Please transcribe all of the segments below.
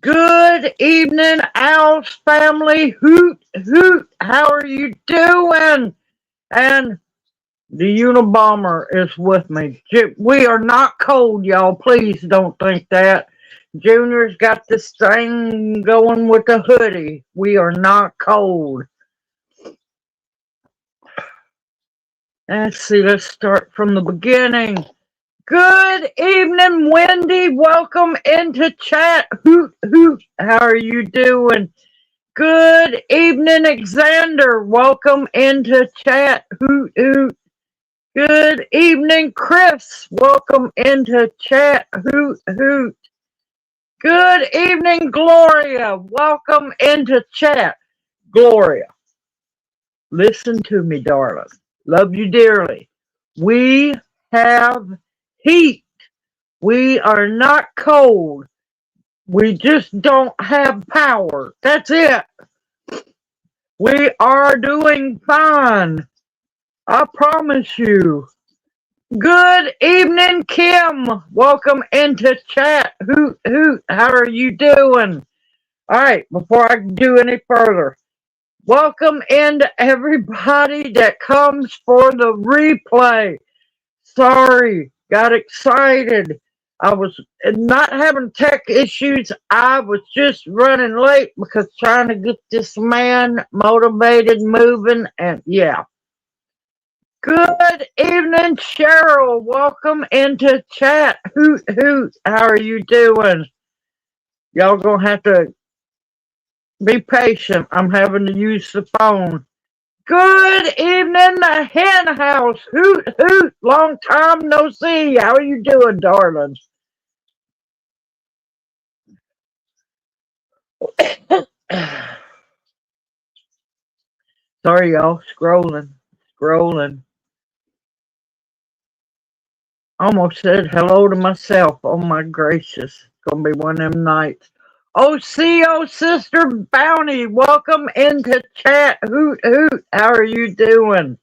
Good evening, Owls family. Hoot, hoot. How are you doing? And the Unabomber is with me. We are not cold, y'all. Please don't think that. Junior's got this thing going with the hoodie. We are not cold. Let's see, let's start from the beginning. Good evening, Wendy. Welcome into chat. Hoot, hoot. How are you doing? Good evening, Alexander. Welcome into chat. Hoot, hoot. Good evening, Chris. Welcome into chat. Hoot, hoot. Good evening, Gloria. Welcome into chat. Gloria, listen to me, darling. Love you dearly. We have heat. We are not cold. We just don't have power. That's it. We are doing fine. I promise you. Good evening, Kim. Welcome into chat. Hoot, hoot. How are you doing? All right, before I do any further, welcome into everybody that comes for the replay. Sorry, got excited. I was not having tech issues. I was just running late because trying to get this man motivated, moving, and yeah. Good evening, Cheryl. Welcome into chat. Hoot, hoot. How are you doing? Y'all gonna have to be patient. I'm having to use the phone. Good evening, the hen house. Hoot, hoot. Long time no see. How are you doing, darling? Sorry, y'all. Scrolling. Almost said hello to myself. Oh my gracious. It's gonna be one of them nights. Oh, CO Sister Bounty, welcome into chat. Hoot, hoot. How are you doing?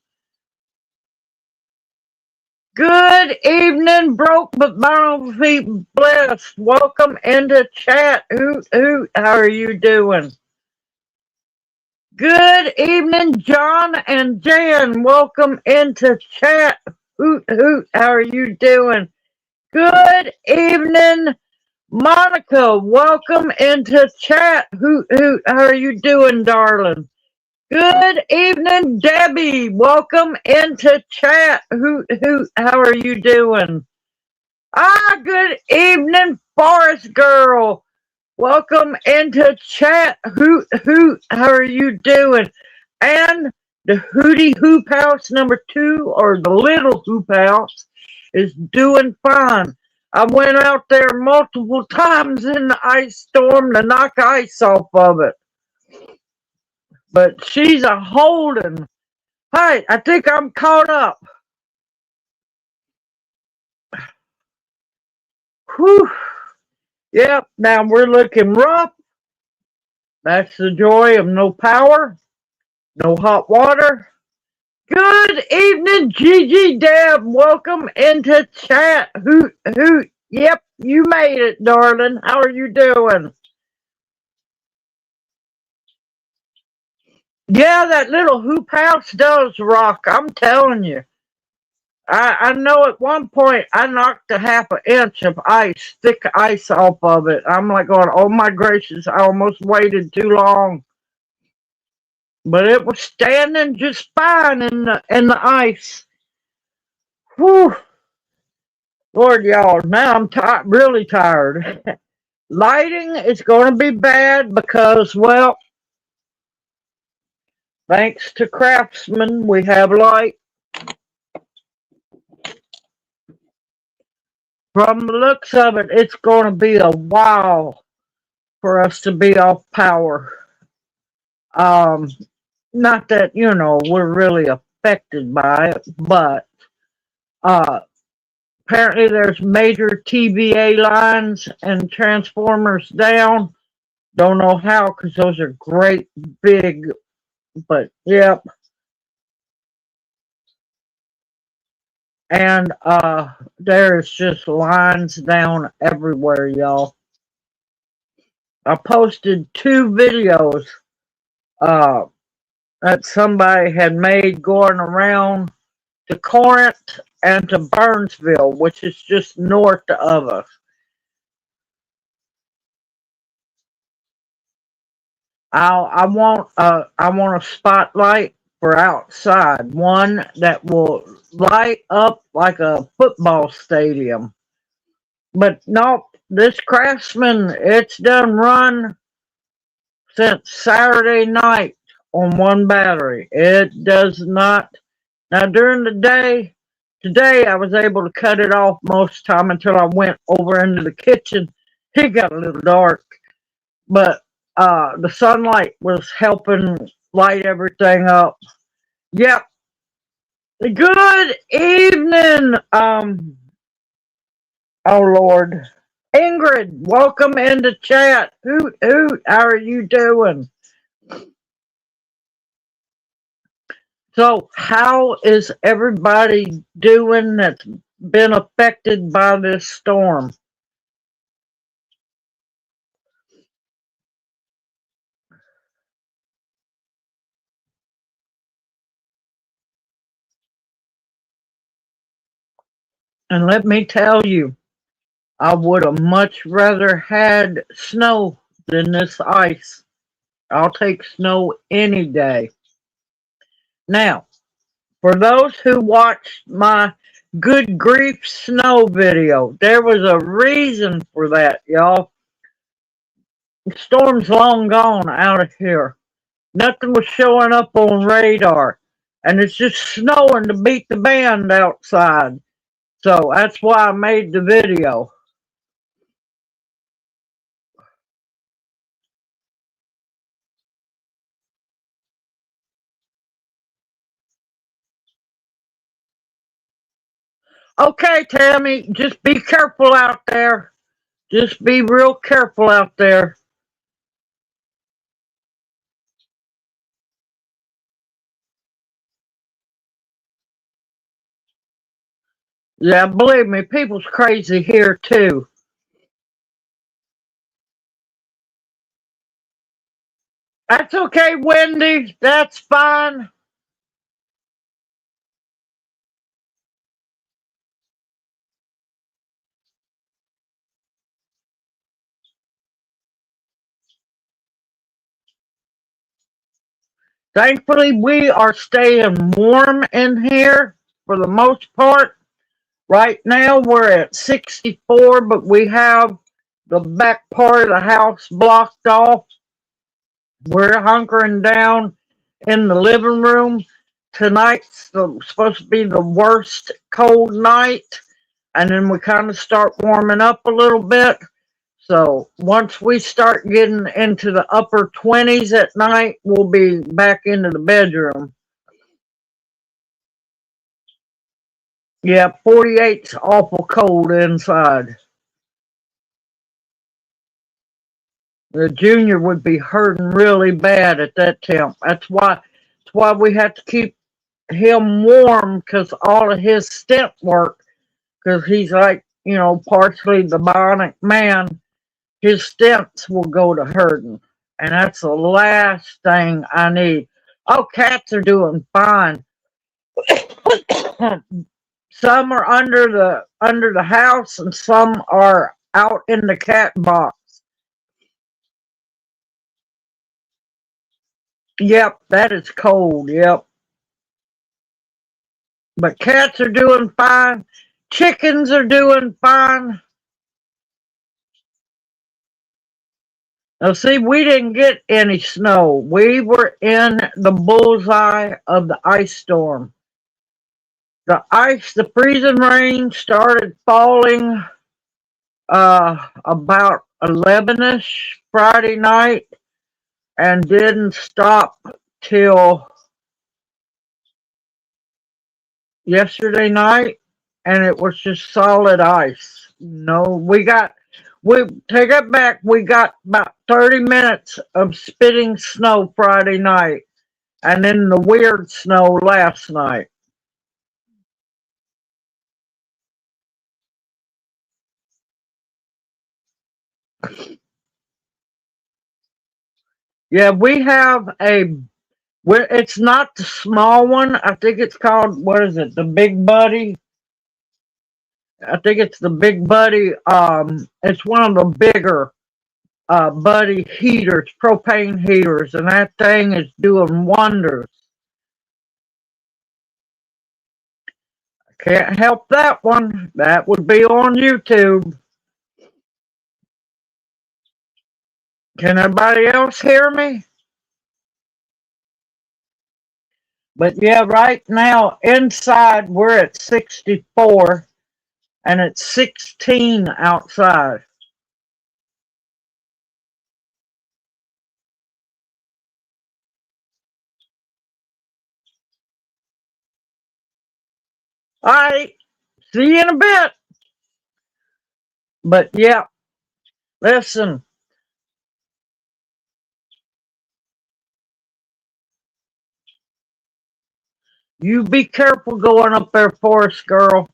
Good evening, broke but bountifully blessed. Welcome into chat. Hoot, hoot. How are you doing? Good evening, John and Jan. Welcome into chat. Hoot, hoot. How are you doing? Good evening, Monica. Welcome into chat. Hoot, hoot. How are you doing, darling? Good evening, Debbie. Welcome into chat. Hoot, hoot. How are you doing? Good evening, Forest Girl. Welcome into chat. Hoot, hoot. How are you doing? And the Hootie Hoop House number 2, or the Little Hoop House, is doing fine. I went out there multiple times in the ice storm to knock ice off of it. But she's a holding. Hey, I think I'm caught up. Whew. Yep, now we're looking rough. That's the joy of no power, no hot water. Good evening, Gigi Deb. Welcome into chat. Hoot, hoot. Yep, you made it, darling. How are you doing? Yeah, that little hoop house does rock. I'm telling you. I know at one point I knocked a half an inch of ice, thick ice off of it. I'm like going, oh my gracious, I almost waited too long. But it was standing just fine in the ice. Whew. Lord, y'all, now I'm really tired. Lighting is going to be bad because, well, thanks to Craftsman, we have light. From the looks of it, it's going to be a while for us to be off power. Not that, we're really affected by it, but apparently there's major TVA lines and transformers down. Don't know how, because those are great big, but yep. And there's just lines down everywhere, y'all. I posted 2 videos that somebody had made going around to Corinth and to Burnsville, which is just north of us. I want a spotlight for outside, one that will light up like a football stadium. But no, this Craftsman, it's done run since Saturday night on one battery. It does not. Now during the day, today I was able to cut it off most time until I went over into the kitchen. It got a little dark, but the sunlight was helping light everything up. Yep. Good evening. Oh Lord. Ingrid, welcome into chat. Hoot hoot. How are you doing? So, how is everybody doing that's been affected by this storm? And let me tell you, I would have much rather had snow than this ice. I'll take snow any day. Now, for those who watched my good grief snow video, there was a reason for that, y'all. The storm's long gone out of here. Nothing was showing up on radar. And it's just snowing to beat the band outside. So that's why I made the video. Okay, Tammy, just be careful out there. Just be real careful out there. Yeah, believe me, people's crazy here too. That's okay, Wendy. That's fine. Thankfully, we are staying warm in here for the most part. Right now, we're at 64, but we have the back part of the house blocked off. We're hunkering down in the living room. Tonight's supposed to be the worst cold night, and then we kind of start warming up a little bit. So once we start getting into the upper 20s at night, we'll be back into the bedroom. Yeah, 48's awful cold inside. The junior would be hurting really bad at that temp. That's why we have to keep him warm, because all of his stent work, because he's like, partially the bionic man, his stents will go to hurting. And that's the last thing I need. Oh, cats are doing fine. Some are under the house and some are out in the cat box. Yep, that is cold, yep. But cats are doing fine. Chickens are doing fine. Now, see, we didn't get any snow. We were in the bullseye of the ice storm. The freezing rain started falling about 11ish Friday night and didn't stop till yesterday night, and it was just solid ice. No, we take it back. We got about 30 minutes of spitting snow Friday night, and then the weird snow last night. Yeah, we have it's not the small one. I think it's called, what is it, the Big Buddy? I think it's the Big Buddy. It's one of the bigger buddy heaters, propane heaters, and that thing is doing wonders. Can't help that one. That would be on YouTube. Can anybody else hear me? But yeah, right now inside we're at 64 and it's 16 outside. All right, see you in a bit. But yeah, listen, you be careful going up there, Forest Girl.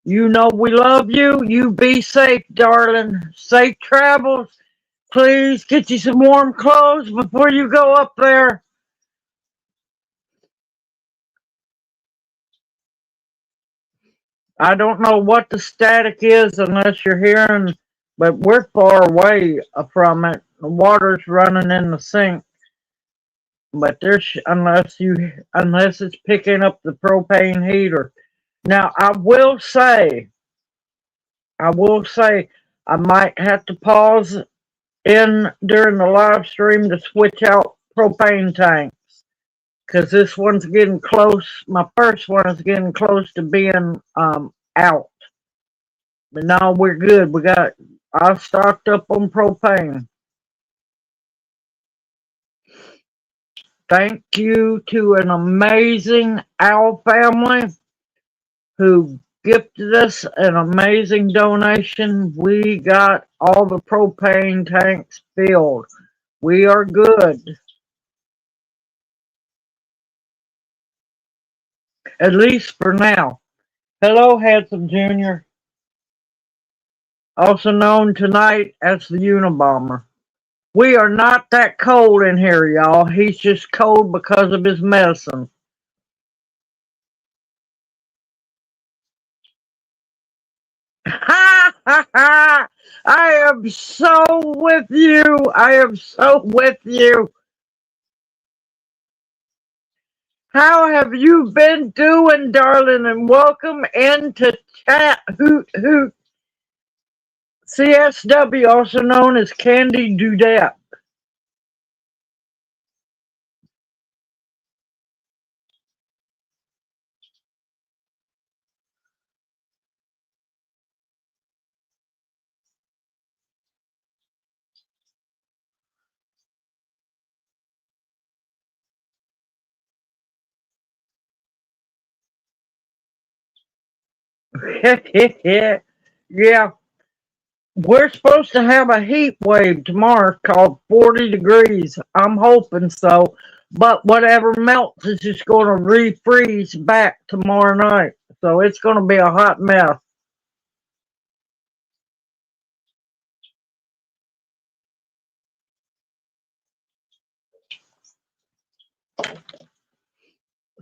You know we love you. You be safe, darling. Safe travels. Please get you some warm clothes before you go up there. I don't know what the static is unless you're hearing, but we're far away from it. The water's running in the sink, but there's unless it's picking up the propane heater. Now I will say, I might have to pause in during the live stream to switch out propane tanks because this one's getting close. My first one is getting close to being out. But no, we're good. I stocked up on propane. Thank you to an amazing owl family who gifted us an amazing donation. We got all the propane tanks filled. We are good, at least for now. Hello, Handsome Jr., also known tonight as the Unabomber. We are not that cold in here, y'all. He's just cold because of his medicine. Ha ha ha! I am so with you. I am so with you. How have you been doing, darling? And welcome into chat. Hoot hoot. CSW, also known as Candy Dudette. Yeah, we're supposed to have a heat wave tomorrow called 40 degrees. I'm hoping so. But whatever melts is just going to refreeze back tomorrow night. So it's going to be a hot mess.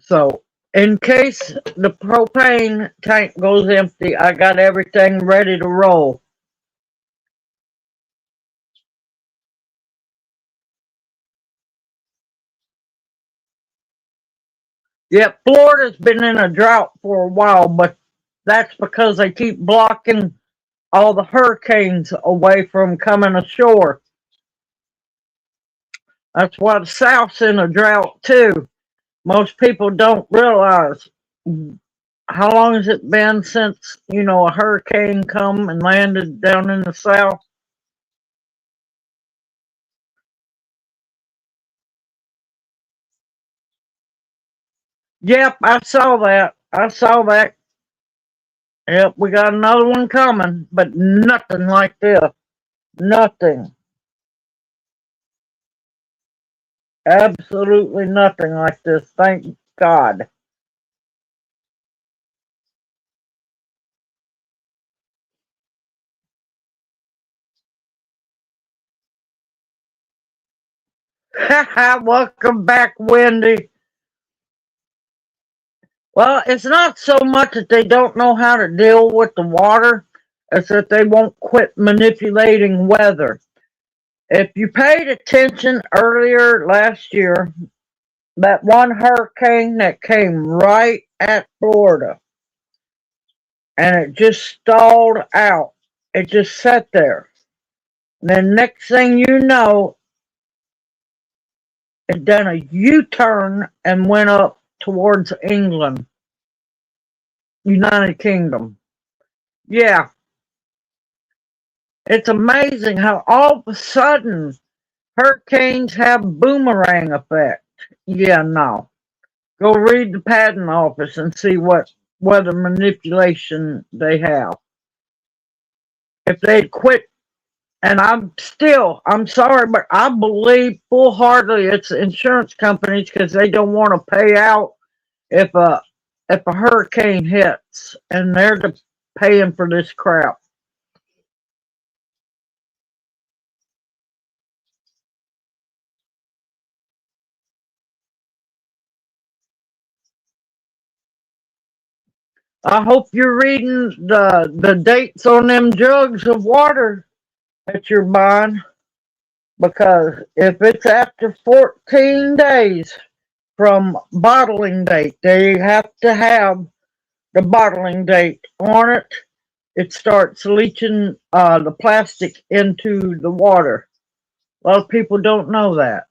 So in case the propane tank goes empty, I got everything ready to roll. Yeah, Florida's been in a drought for a while, but that's because they keep blocking all the hurricanes away from coming ashore. That's why the South's in a drought too. Most people don't realize how long has it been since, a hurricane come and landed down in the South? Yep, I saw that. I saw that. Yep, we got another one coming, but nothing like this. Nothing. Absolutely nothing like this. Thank God. Welcome back, Wendy. Well, it's not so much that they don't know how to deal with the water, it's that they won't quit manipulating weather. If you paid attention earlier last year, that one hurricane that came right at Florida and it just stalled out, it just sat there. And then next thing you know, it done a U turn and went up towards England, United Kingdom. Yeah, it's amazing how all of a sudden hurricanes have boomerang effect. Yeah, no. Go read the patent office and see what weather manipulation they have. If they'd quit, and I'm sorry, but I believe full heartedly it's insurance companies because they don't want to pay out if a hurricane hits, and they're paying for this crap. I hope you're reading the dates on them jugs of water that you're buying, because if it's after 14 days from bottling date, they have to have the bottling date on it. It starts leaching the plastic into the water. A lot of people don't know that.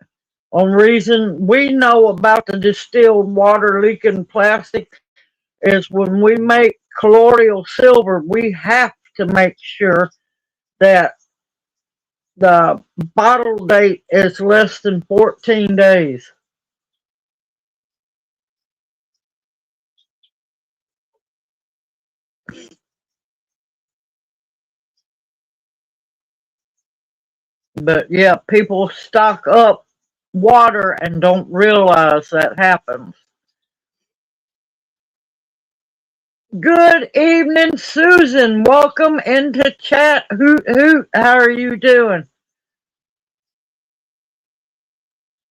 Only reason we know about the distilled water leaking plastic is when we make colloidal silver, we have to make sure that the bottle date is less than 14 days. But yeah, people stock up water and don't realize that happens. Good evening, Susan. Welcome into chat. Hoot hoot. How are you doing?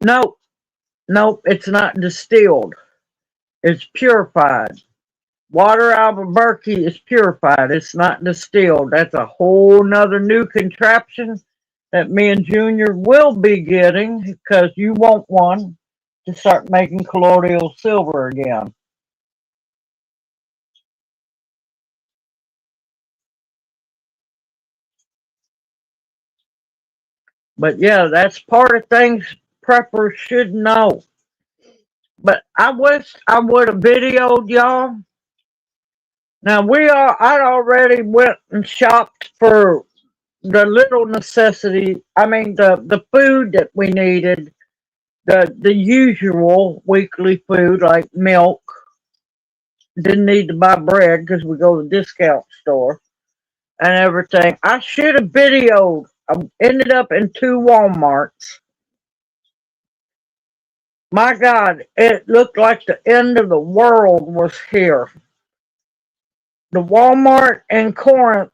Nope, nope, it's not distilled. It's purified. Water Albuquerque is purified. It's not distilled. That's a whole nother new contraption that me and Junior will be getting because you want one to start making colloidal silver again. But yeah, that's part of things preppers should know. But I wish I would have videoed y'all. Now I'd already went and shopped for the little necessity. I mean the food that we needed, the usual weekly food like milk. Didn't need to buy bread because we go to the discount store and everything. I should have videoed. I ended up in two Walmarts. My God, it looked like the end of the world was here. The Walmart in Corinth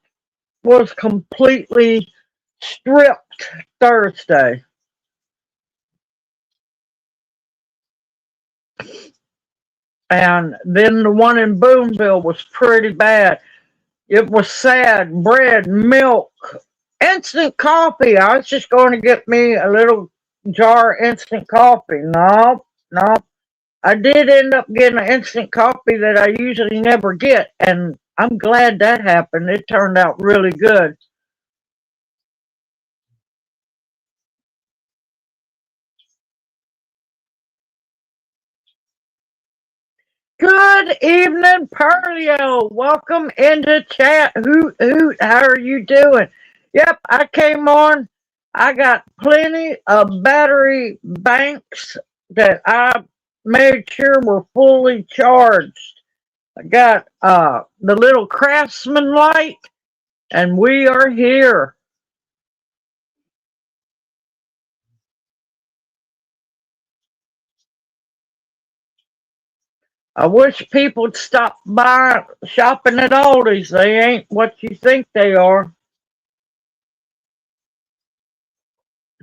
was completely stripped Thursday. And then the one in Booneville was pretty bad. It was sad. Bread, milk, instant coffee. I was just going to get me a little jar of instant coffee. No, no. I did end up getting an instant coffee that I usually never get, and I'm glad that happened. It turned out really good. Good evening, Pearlio. Welcome into chat. Hoot hoot. How are you doing? Yep, I came on. I got plenty of battery banks that I made sure were fully charged. I got the little craftsman light, and we are here. I wish people'd stop by shopping at Aldi's. They ain't what you think they are.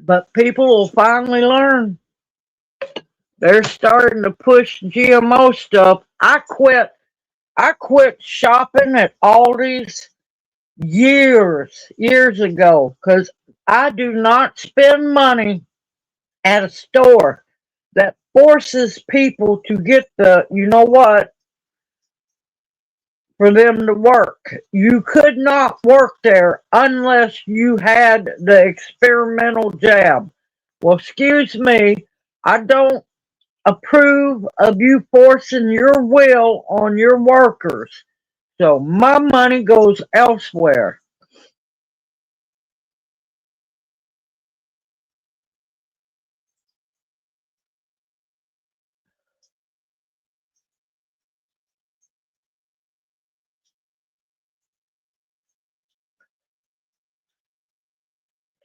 But people will finally learn. They're starting to push GMO stuff. I quit shopping at Aldi's years ago because I do not spend money at a store that forces people to get the, you know what, for them to work. You could not work there unless you had the experimental jab. Well, excuse me, I don't approve of you forcing your will on your workers. So my money goes elsewhere.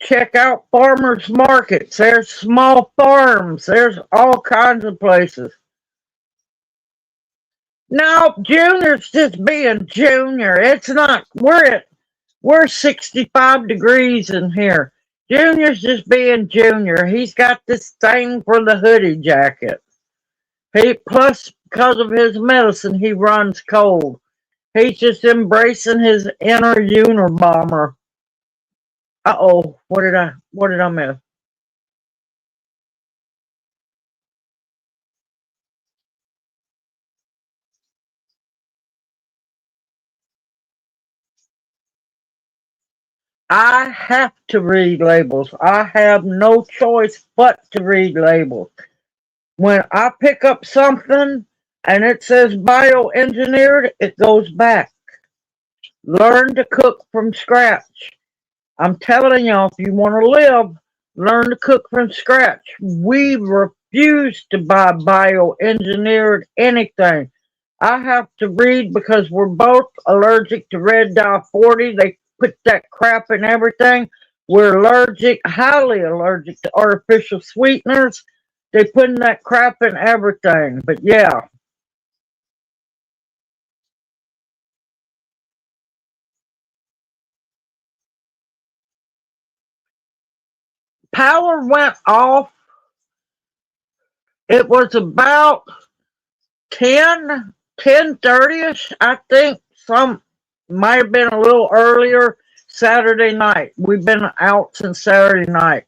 Check out farmers markets. There's small farms. There's all kinds of places. No, Junior's just being Junior. It's not. We're 65 degrees in here. Junior's just being Junior. He's got this thing for the hoodie jacket. He plus because of his medicine, he runs cold. He's just embracing his inner Unabomber. Uh-oh, what did I miss? I have to read labels. I have no choice but to read labels. When I pick up something and it says bioengineered, it goes back. Learn to cook from scratch. I'm telling y'all, if you want to live, learn to cook from scratch. We refuse to buy bioengineered anything. I have to read because we're both allergic to red dye 40. They put that crap in everything. We're allergic, highly allergic to artificial sweeteners. They put that crap in everything. But yeah, power went off. It was about 10:30ish, I think. Some might have been a little earlier Saturday night. We've been out since Saturday night.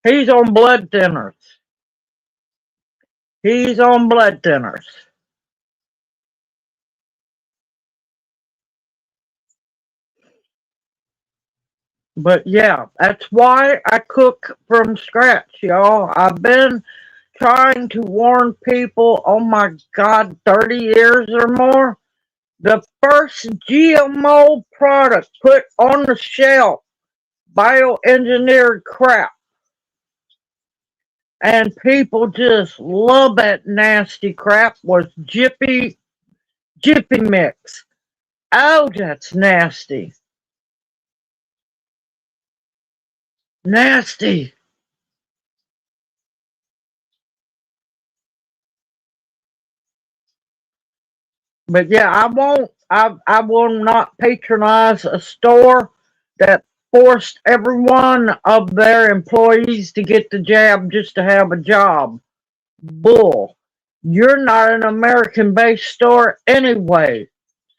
He's on blood thinners. He's on blood thinners. But yeah, that's why I cook from scratch, y'all. I've been trying to warn people, oh my God, 30 years or more. The first GMO product put on the shelf, bioengineered crap. And people just love that nasty crap was Jiffy Mix. Oh, that's nasty. Nasty. But yeah, I will not patronize a store that forced every one of their employees to get the jab just to have a job. Bull. You're not an American based store anyway.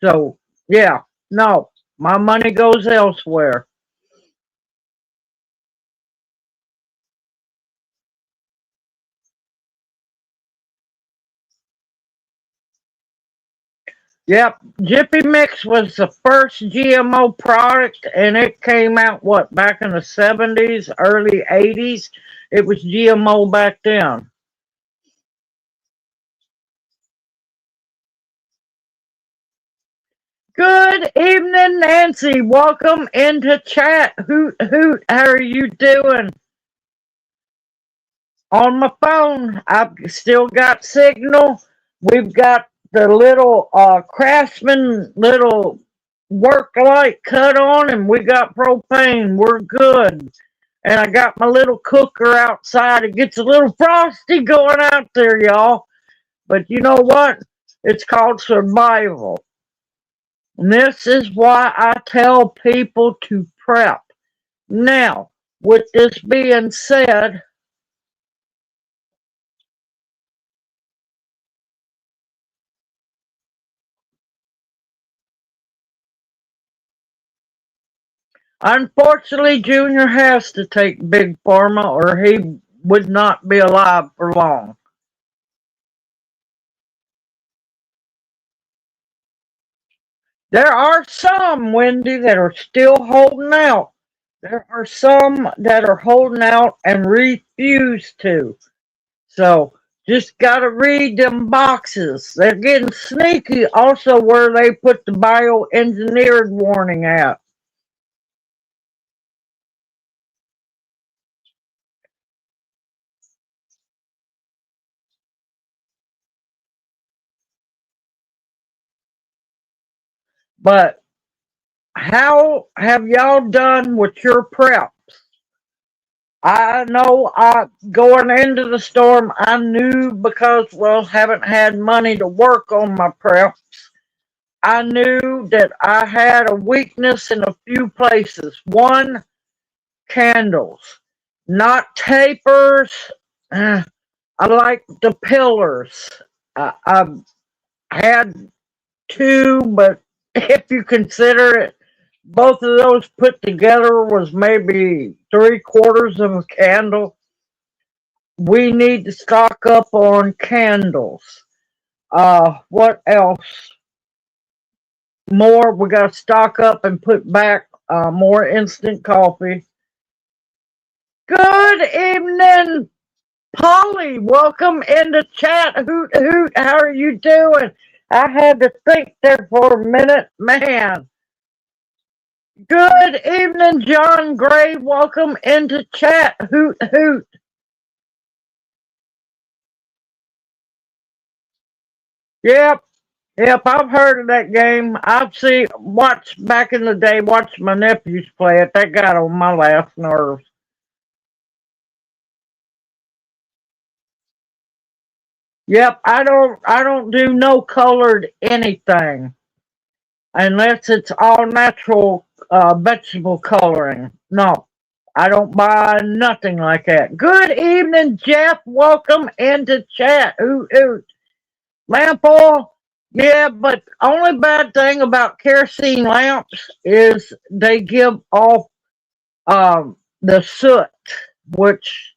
So yeah, no. My money goes elsewhere. Yep, Jiffy Mix was the first GMO product, and it came out what back in the 70s, early 80s. It was GMO back then. Good evening, Nancy. Welcome into chat. Hoot hoot. How are you doing? On my phone, I've still got signal. We've got the little Craftsman little work light cut on and we got propane. We're good. And I got my little cooker outside. It gets a little frosty going out there, y'all. But you know what? It's called survival. And this is why I tell people to prep. Now, with this being said, unfortunately, Junior has to take Big Pharma or he would not be alive for long. There are some, Wendy, that are still holding out. There are some that are holding out and refuse to. So just gotta read them boxes. They're getting sneaky also where they put the bioengineered warning at. But how have y'all done with your preps? I know going into the storm, I knew because, well, haven't had money to work on my preps. I knew that I had a weakness in a few places. One, candles, not tapers. I like the pillars. I had two, but if you consider it, both of those put together was maybe 3/4 of a candle. We need to stock up on candles. What else? More, we got to stock up and put back more instant coffee. Good evening, Polly. Welcome into chat. Hoot hoot. How are you doing? I had to think there for a minute, man. Good evening, John Gray. Welcome into chat. Hoot hoot. Yep, yep. I've heard of that game. Watched back in the day. Watched my nephews play it. That got on my last nerves. Yep, I don't do no colored anything unless it's all natural vegetable coloring. No, I don't buy nothing like that. Good evening, Jeff. Welcome into chat. Ooh, ooh. Lamp oil. Yeah, but only bad thing about kerosene lamps is they give off the soot, which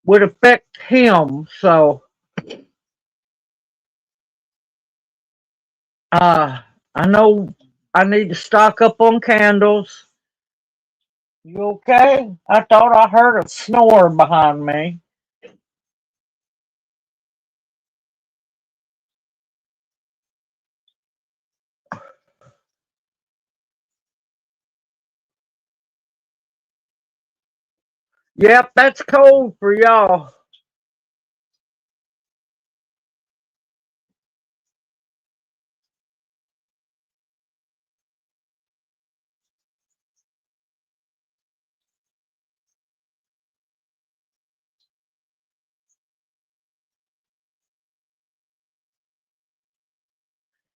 would affect him. So I know I need to stock up on candles. You okay? I thought I heard a snore behind me. Yep, that's cold for y'all.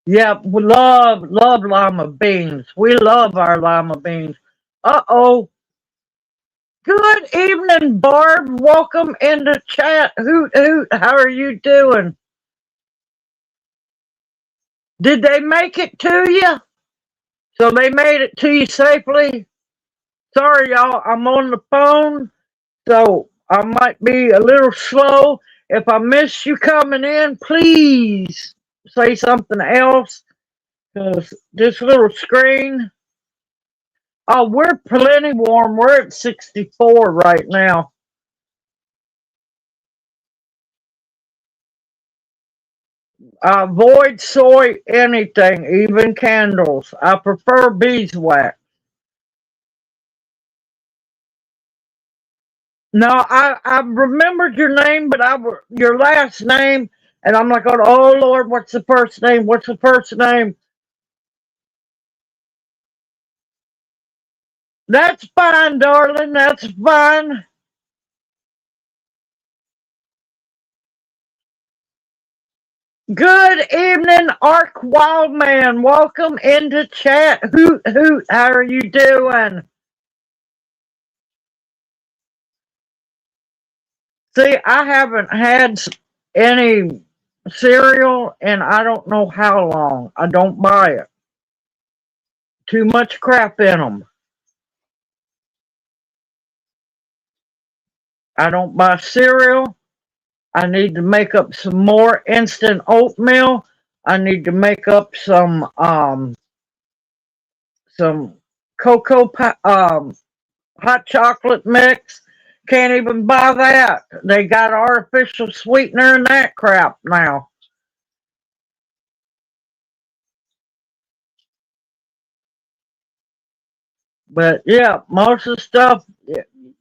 Yep, we love lima beans. We love our lima beans. Uh-oh. Good evening, Barb. Welcome into chat. Hoot hoot. How are you doing? Did they make it to you? So they made it to you safely? Sorry, y'all. I'm on the phone, so I might be a little slow. If I miss you coming in, please say something else. Because this little screen. Oh, we're plenty warm. We're at 64 right now. Avoid soy anything, even candles. I prefer beeswax. No, I remembered your name, but your last name, and I'm like, oh Lord, what's the first name? What's the first name? That's fine, darling. That's fine. Good evening, Ark Wildman. Welcome into chat. Hoot hoot. How are you doing? See, I haven't had any cereal and I don't know how long. I don't buy it. Too much crap in them. I don't buy cereal. I need to make up some more instant oatmeal. I need to make up some hot chocolate mix. Can't even buy that. They got artificial sweetener and that crap now. But yeah, most of the stuff,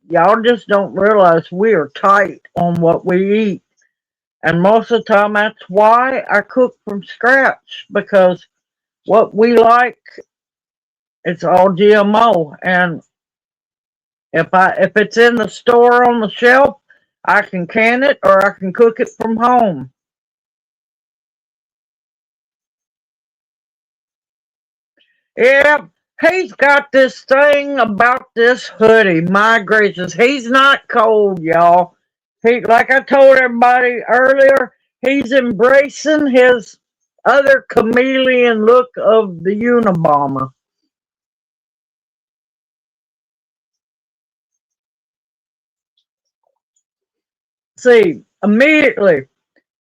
y'all just don't realize we are tight on what we eat. And most of the time, that's why I cook from scratch because what we like, it's all GMO. And if it's in the store on the shelf, I can it or I can cook it from home. Yeah, he's got this thing about this hoodie. My gracious, he's not cold, y'all. He, like I told everybody earlier, he's embracing his other chameleon look of the Unabomber. See, immediately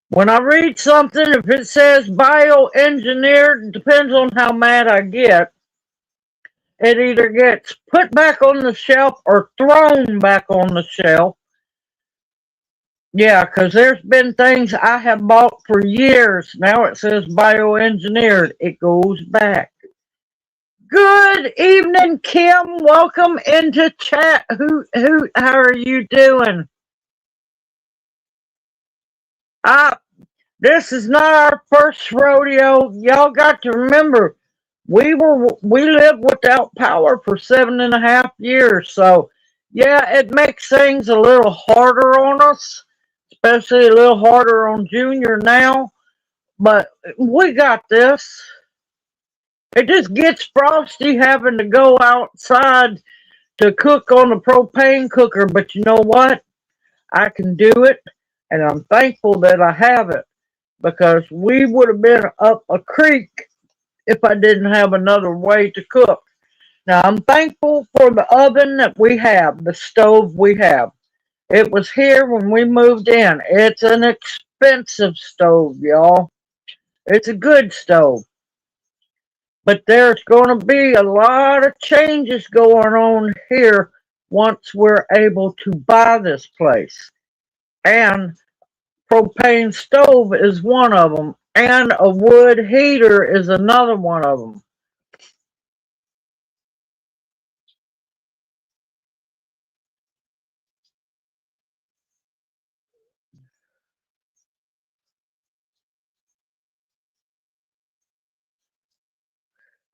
when I read something, if it says bioengineered, depends on how mad I get. It either gets put back on the shelf or thrown back on the shelf. Yeah, because there's been things I have bought for years. Now it says bioengineered. It goes back. Good evening, Kim. Welcome into chat. How are you doing? Ah, this is not our first rodeo. Y'all got to remember, we lived without power for 7.5 years. So yeah, it makes things a little harder on us, especially a little harder on Junior now. But we got this. It just gets frosty having to go outside to cook on a propane cooker. But you know what? I can do it, and I'm thankful that I have it because we would have been up a creek if I didn't have another way to cook. Now, I'm thankful for the oven that we have, the stove we have. It was here when we moved in. It's an expensive stove, y'all. It's a good stove. But there's going to be a lot of changes going on here once we're able to buy this place. And propane stove is one of them, and a wood heater is another one of them.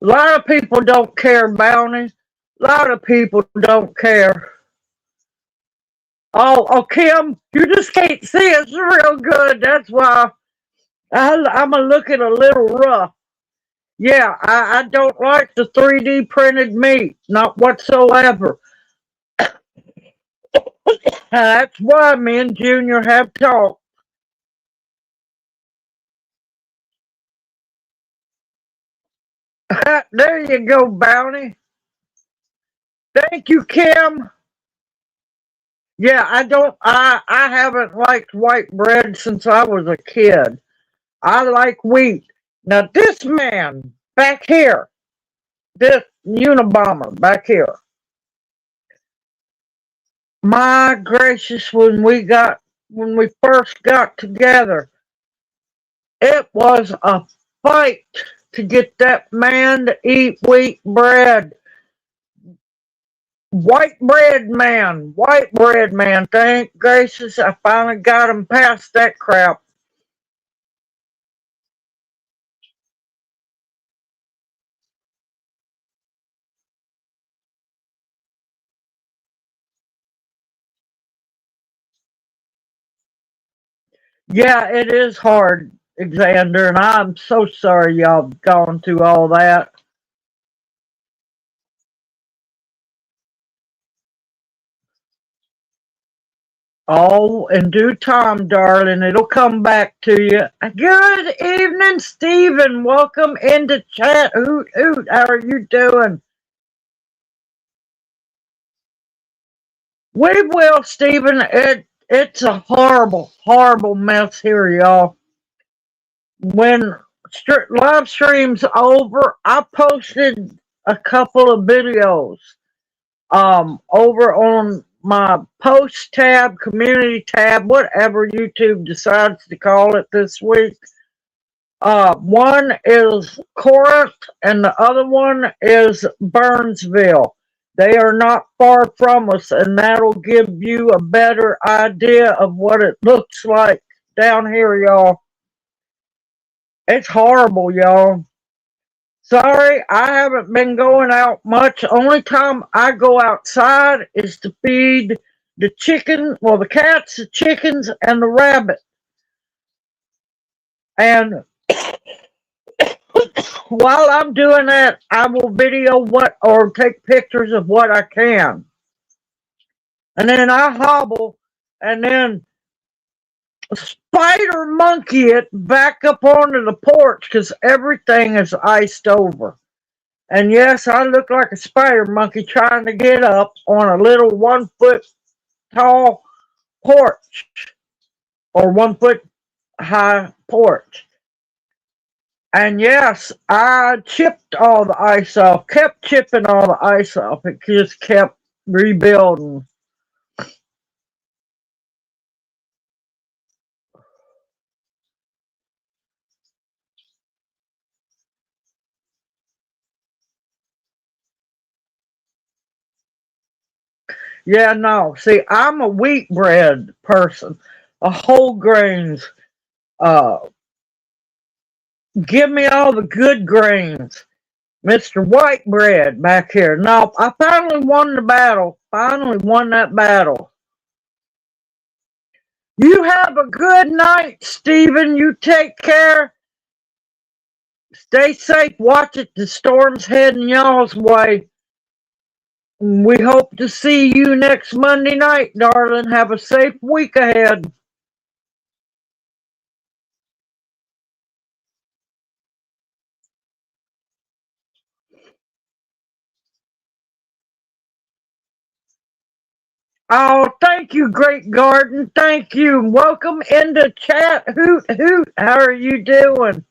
A lot of people don't care, Bounty. A lot of people don't care. Oh, Kim, you just can't see us real good. That's why I'm a looking a little rough. Yeah, I don't like the 3D printed meat, not whatsoever. That's why me and Junior have talked. There you go, Bounty. Thank you, Kim. Yeah, I haven't liked white bread since I was a kid. I like wheat. Now this man back here, this Unabomber back here, my gracious, when we first got together, it was a fight to get that man to eat wheat bread. White bread man, thank gracious I finally got him past that crap. Yeah, it is hard, Xander, and I'm so sorry y'all gone through all that. Oh, in due time, darling, it'll come back to you. Good evening, Stephen. Welcome into chat. Hoot, hoot. How are you doing? We will, Stephen. It's a horrible, horrible mess here, y'all. When live stream's over, I posted a couple of videos over on my post tab, community tab, whatever YouTube decides to call it this week. One is Corinth and the other one is Burnsville. They are not far from us, and that'll give you a better idea of what it looks like down here, y'all. It's horrible, y'all. Sorry, I haven't been going out much. Only time I go outside is to feed the chicken, well, the cats, the chickens, and the rabbit. And while I'm doing that, I will video what or take pictures of what I can. And then I hobble and then spider monkey it back up onto the porch because everything is iced over. And yes, I look like a spider monkey trying to get up on a little 1 foot tall porch or 1 foot high porch. And yes, I chipped all the ice off, kept chipping all the ice off. It just kept rebuilding. Yeah, no. See, I'm a wheat bread person, a whole grains. Uh, Give me all the good grains, Mr. White Bread back here. No, I finally won the battle. Finally won that battle. You have a good night, Stephen. You take care. Stay safe. Watch it. The storm's heading y'all's way. We hope to see you next Monday night, darling. Have a safe week ahead. Oh, thank you, Great Garden. Thank you. Welcome into chat. Hoot, hoot. How are you doing?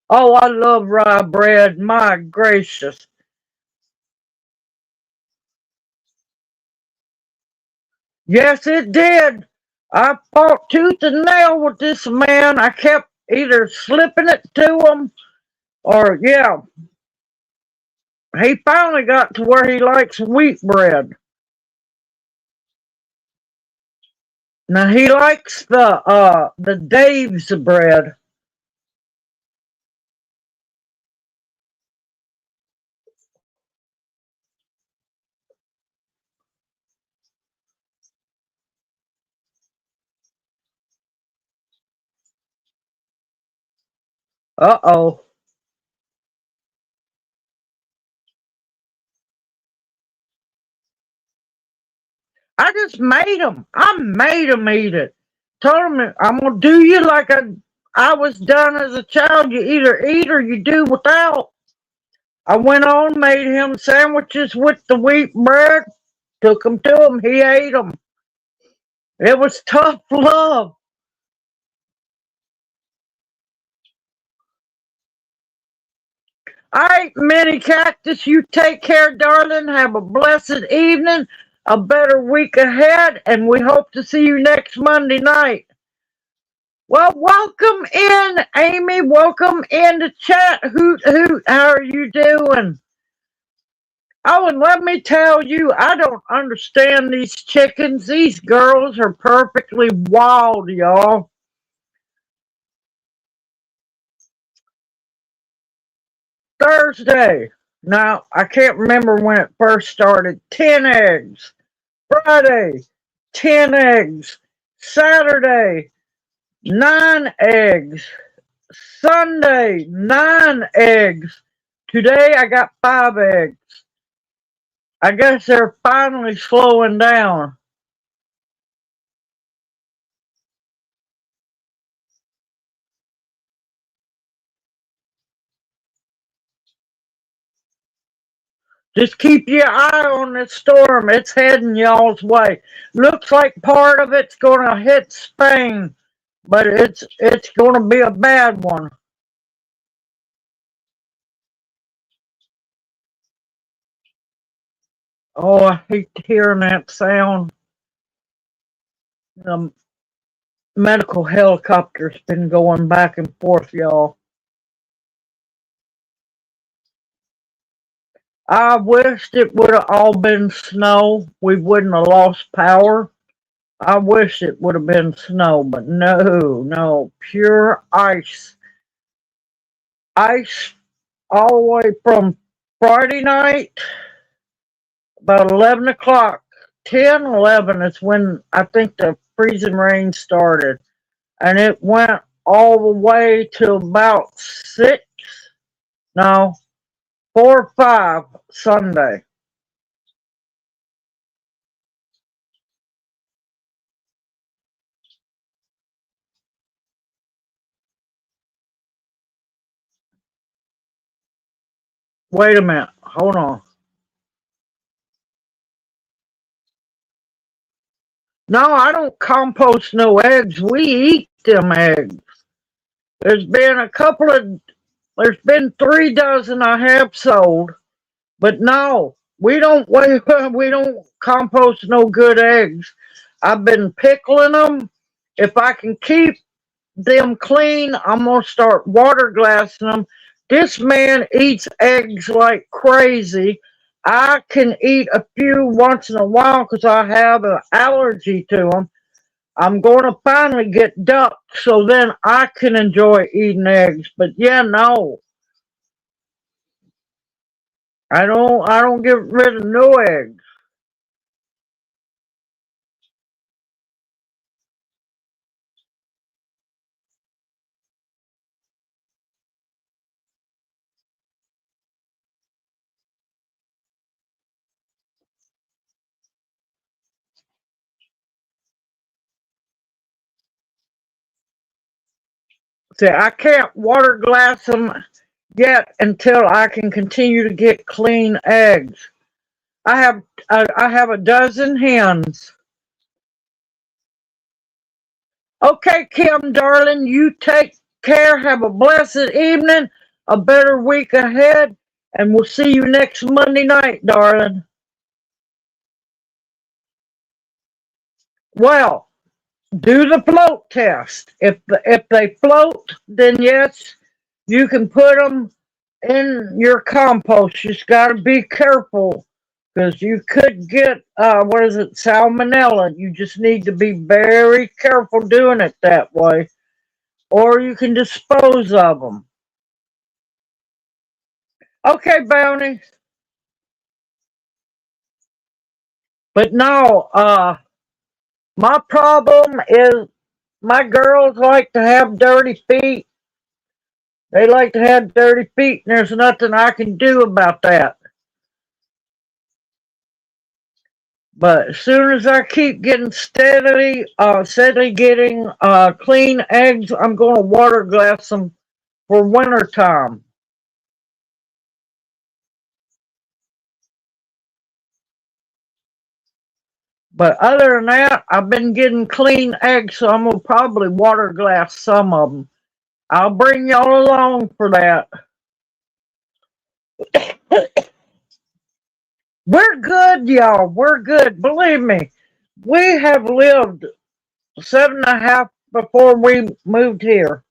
Oh, I love rye bread. My gracious. Yes, it did. I fought tooth and nail with this man. I kept either slipping it to him or, yeah, he finally got to where he likes wheat bread. Now he likes the Dave's bread. Uh-oh. I just made him. I made him eat it. Told him I'm gonna do you like I was done as a child. You either eat or you do without. I went on, made him sandwiches with the wheat bread, took them to him. He ate them. It was tough love. All right, Minnie Cactus, you take care, darling. Have a blessed evening, a better week ahead, and we hope to see you next Monday night. Well, welcome in, Amy. Welcome in to chat. Hoot, hoot. How are you doing? Oh, and let me tell you, I don't understand these chickens. These girls are perfectly wild, y'all. Thursday. Now, I can't remember when it first started. 10 eggs. Friday, 10 eggs. Saturday, 9 eggs. Sunday, 9 eggs. Today I got 5 eggs. I guess they're finally slowing down. Just keep your eye on this storm. It's heading y'all's way. Looks like part of it's going to hit Spain, but it's going to be a bad one. Oh, I hate hearing that sound. The medical helicopter's been going back and forth, y'all. I wished it would have all been snow. We wouldn't have lost power. I wish it would have been snow, but no, pure ice. Ice all the way from Friday night, about 11 o'clock. 10, 11 is when I think the freezing rain started. And it went all the way to about 6, no, 4 or 5 Sunday. Wait a minute, hold on. No, I don't compost no eggs. We eat them eggs. There's been a couple of, there's been 3 dozen I have sold, but no, we don't we don't compost no good eggs. I've been pickling them. If I can keep them clean, I'm gonna start water glassing them. This man eats eggs like crazy. I can eat a few once in a while because I have an allergy to them. I'm going to finally get duck so then I can enjoy eating eggs. But yeah, no, I don't get rid of no eggs. See, I can't water glass them yet until I can continue to get clean eggs. I have a dozen hens. Okay, Kim, darling, you take care. Have a blessed evening, a better week ahead, and we'll see you next Monday night, darling. Well, do the float test. If they float, then yes, you can put them in your compost. You just got to be careful because you could get what is it, salmonella. You just need to be very careful doing it that way, or you can dispose of them. Okay, Bounty. But no, my problem is my girls like to have dirty feet. They like to have dirty feet, and there's nothing I can do about that. But as soon as I keep getting steadily getting clean eggs, I'm going to water glass them for winter time. But other than that, I've been getting clean eggs, so I'm going to probably water glass some of them. I'll bring y'all along for that. We're good, y'all. We're good. Believe me, we have lived 7.5 before we moved here.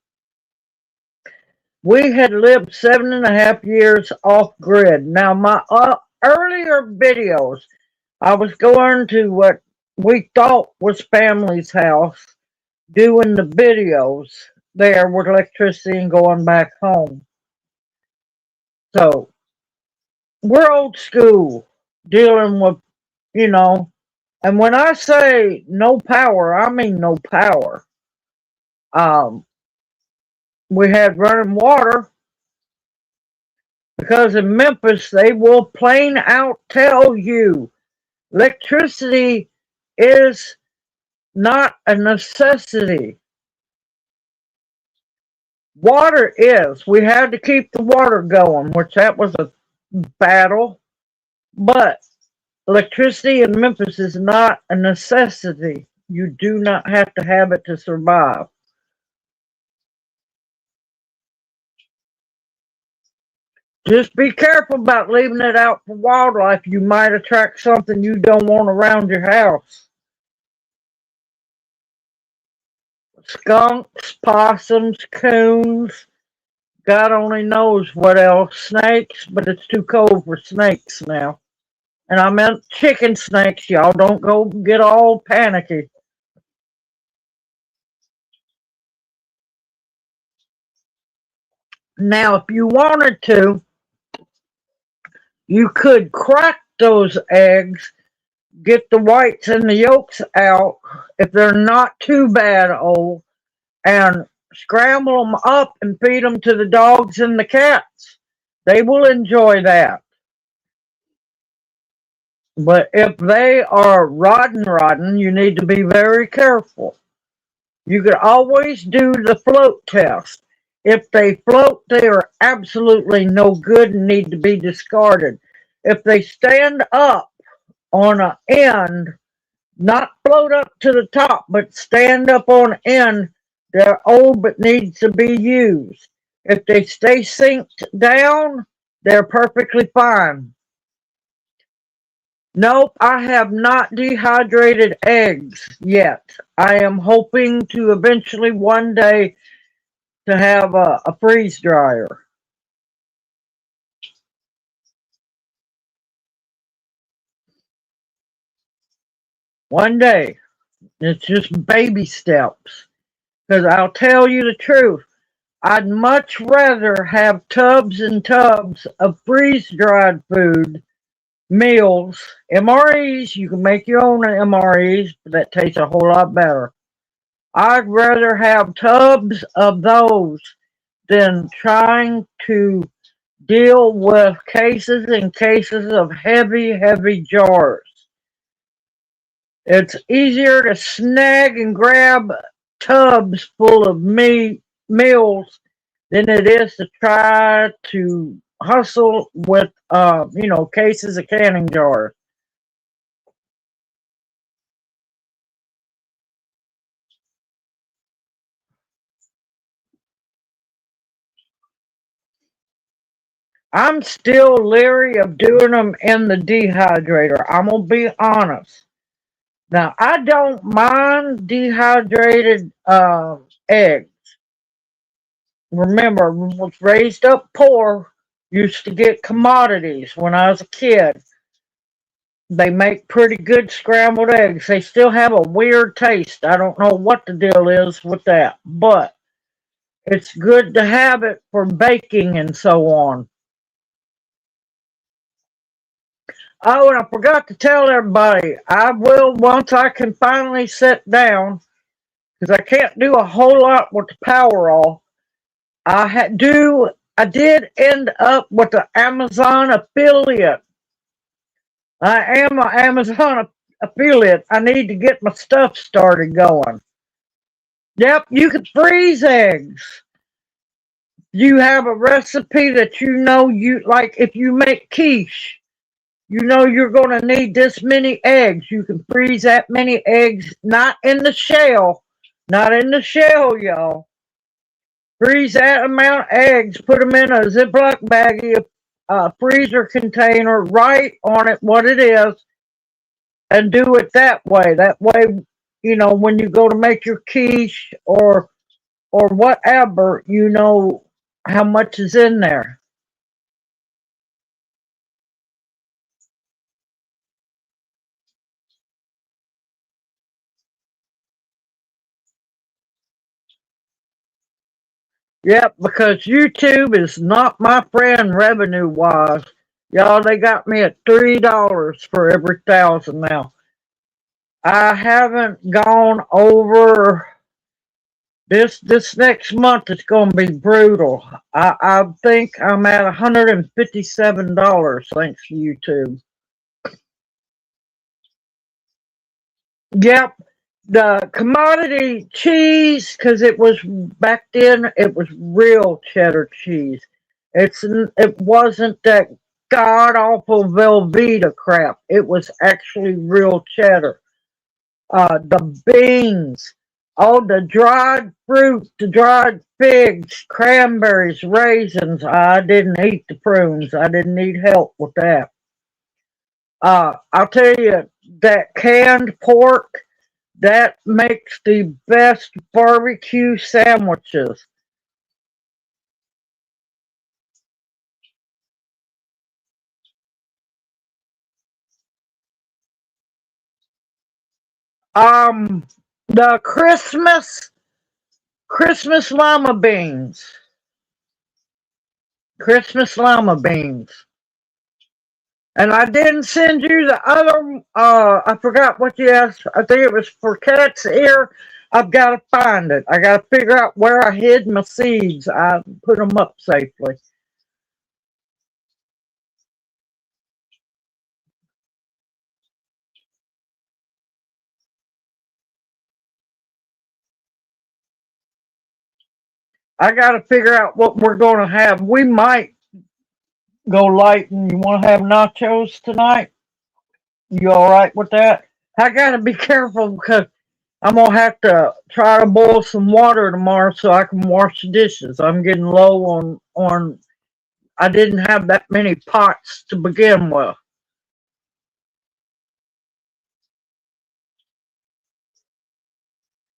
We had lived 7.5 years off grid. Now, my earlier videos, I was going to what we thought was family's house, doing the videos there with electricity and going back home. So, we're old school dealing with, you know, And when I say no power, I mean no power. Um, we had running water because in Memphis they will plain out tell you electricity is not a necessity. Water is. We had to keep the water going, which that was a battle. But electricity in Memphis is not a necessity. You do not have to have it to survive. Just be careful about leaving it out for wildlife. You might attract something you don't want around your house. Skunks, possums, coons, God only knows what else. Snakes, but it's too cold for snakes now. And I meant chicken snakes. Y'all don't go get all panicky. Now, if you wanted to, you could crack those eggs, get the whites and the yolks out if they're not too bad old, and scramble them up and feed them to the dogs and the cats. They will enjoy that. But if they are rotten, you need to be very careful. You could always do the float test. If they float, they are absolutely no good and need to be discarded. If they stand up on an end, not float up to the top, but stand up on end, they're old but needs to be used. If they stay synced down, they're perfectly fine. Nope, I have not dehydrated eggs yet. I am hoping to eventually one day to have a freeze dryer. One day. It's just baby steps. Because I'll tell you the truth, I'd much rather have tubs and tubs of freeze dried food, meals, MREs. You can make your own MREs, but that tastes a whole lot better. I'd rather have tubs of those than trying to deal with cases and cases of heavy jars. It's easier to snag and grab tubs full of meals than it is to try to hustle with, cases of canning jars. I'm still leery of doing them in the dehydrator. I'm going to be honest. Now, I don't mind dehydrated eggs. Remember, was raised up poor, used to get commodities when I was a kid. They make pretty good scrambled eggs. They still have a weird taste. I don't know what the deal is with that, but it's good to have it for baking and so on. Oh, and I forgot to tell everybody, I will once I can finally sit down, because I can't do a whole lot with the power off. I did end up with the Amazon affiliate. I am an Amazon affiliate. I need to get my stuff started going. Yep, you can freeze eggs. You have a recipe that you know you like. If you make quiche, you know you're going to need this many eggs. You can freeze that many eggs, not in the shell, y'all. Freeze that amount of eggs, put them in a Ziploc baggie, a freezer container, write on it what it is, and do it that way. That way, when you go to make your quiche or whatever, you know how much is in there. Yep, because YouTube is not my friend revenue wise. Y'all, they got me at $3 for every 1,000 now. I haven't gone over this next month. It's going to be brutal. I think I'm at $157 thanks to YouTube. Yep, the commodity cheese, because it was back then, it was real cheddar cheese. It wasn't that god awful Velveeta crap. It was actually real cheddar. The beans, all the dried fruit, the dried figs, cranberries, raisins. I didn't eat the prunes. I didn't need help with that. I'll tell you, that canned pork, that makes the best barbecue sandwiches. Um, the Christmas llama beans. Christmas llama beans. And I didn't send you the other, I forgot what you asked. I think it was for cat's ear. I've got to find it. I got to figure out where I hid my seeds. I put them up safely. I got to figure out what we're going to have. We might go light, and you want to have nachos tonight? You all right with that? I got to be careful because I'm going to have to try to boil some water tomorrow so I can wash the dishes. I'm getting low on I didn't have that many pots to begin with.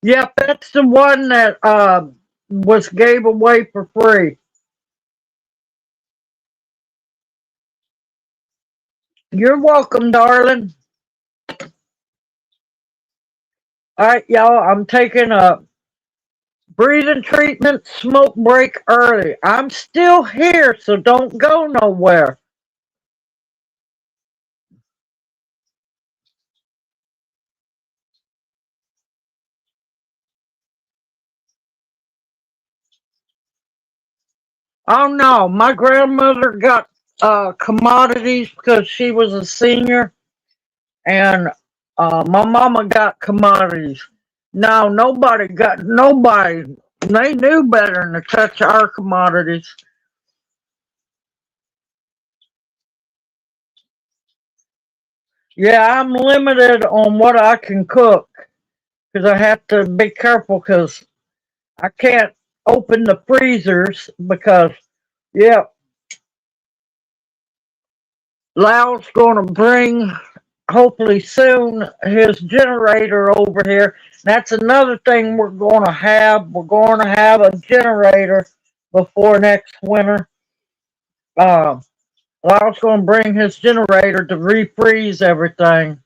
Yep, that's the one that was gave away for free. You're welcome, darling. All right, y'all. I'm taking a breathing treatment smoke break early. I'm still here, so don't go nowhere. Oh no, my grandmother got commodities because she was a senior, and my mama got commodities. No, nobody got nobody. They knew better than to touch our commodities. Yeah, I'm limited on what I can cook because I have to be careful because I can't open the freezers because, yeah, Lau's going to bring hopefully soon his generator over here. That's another thing we're going to have. We're going to have a generator before next winter. Uh, Lau's going to bring his generator to refreeze everything.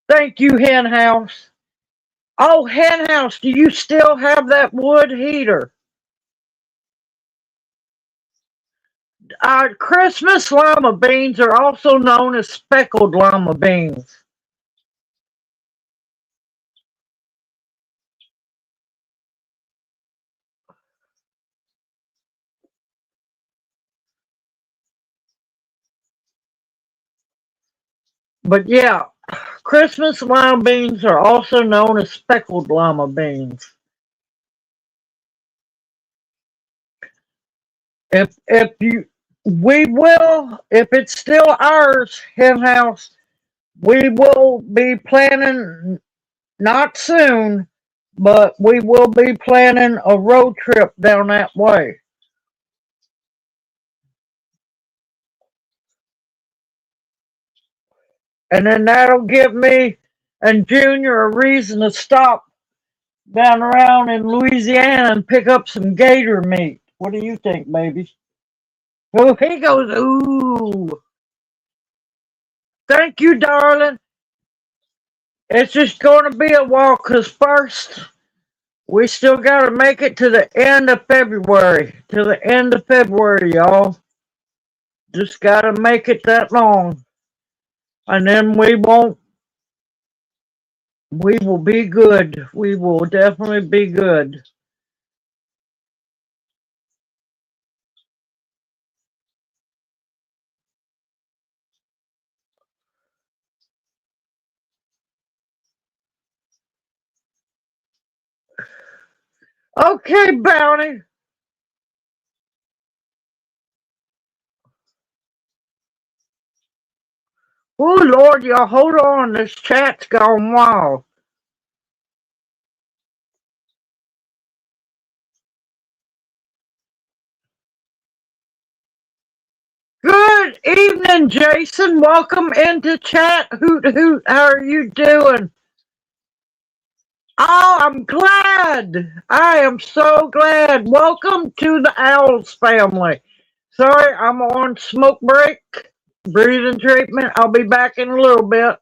Thank you, Hen House. Oh, Hen House, do you still have that wood heater? Christmas lima beans are also known as speckled lima beans. But yeah, Christmas lima beans are also known as speckled lima beans. If you we will, if it's still ours, Hen House, we will be planning, not soon, but we will be planning a road trip down that way. And then that'll give me and Junior a reason to stop down around in Louisiana and pick up some gator meat. What do you think, baby? Oh, he goes, ooh. Thank you, darling. It's just going to be a while because first we still got to make it to the end of February. To the end of February, y'all. Just got to make it that long. And then we will be good. We will definitely be good. Okay, Bounty. Oh, Lord, y'all hold on. This chat's gone wild. Good evening, Jason. Welcome into chat. Hoot hoot. How are you doing? Oh, I'm glad. I am so glad. Welcome to the OWLS family. Sorry, I'm on smoke break, breathing treatment. I'll be back in a little bit.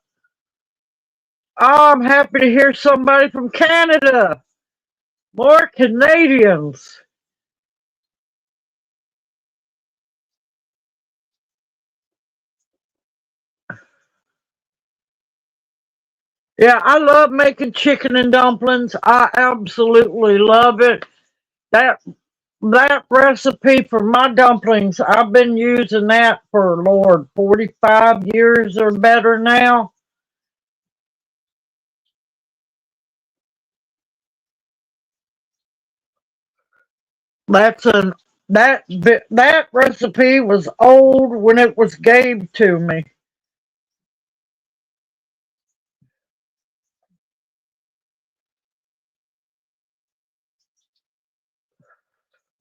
Oh, I'm happy to hear somebody from Canada. More Canadians. Yeah, I love making chicken and dumplings. I absolutely love it. That that recipe for my dumplings, I've been using that for Lord 45 years or better now. That's an that recipe was old when it was gave to me.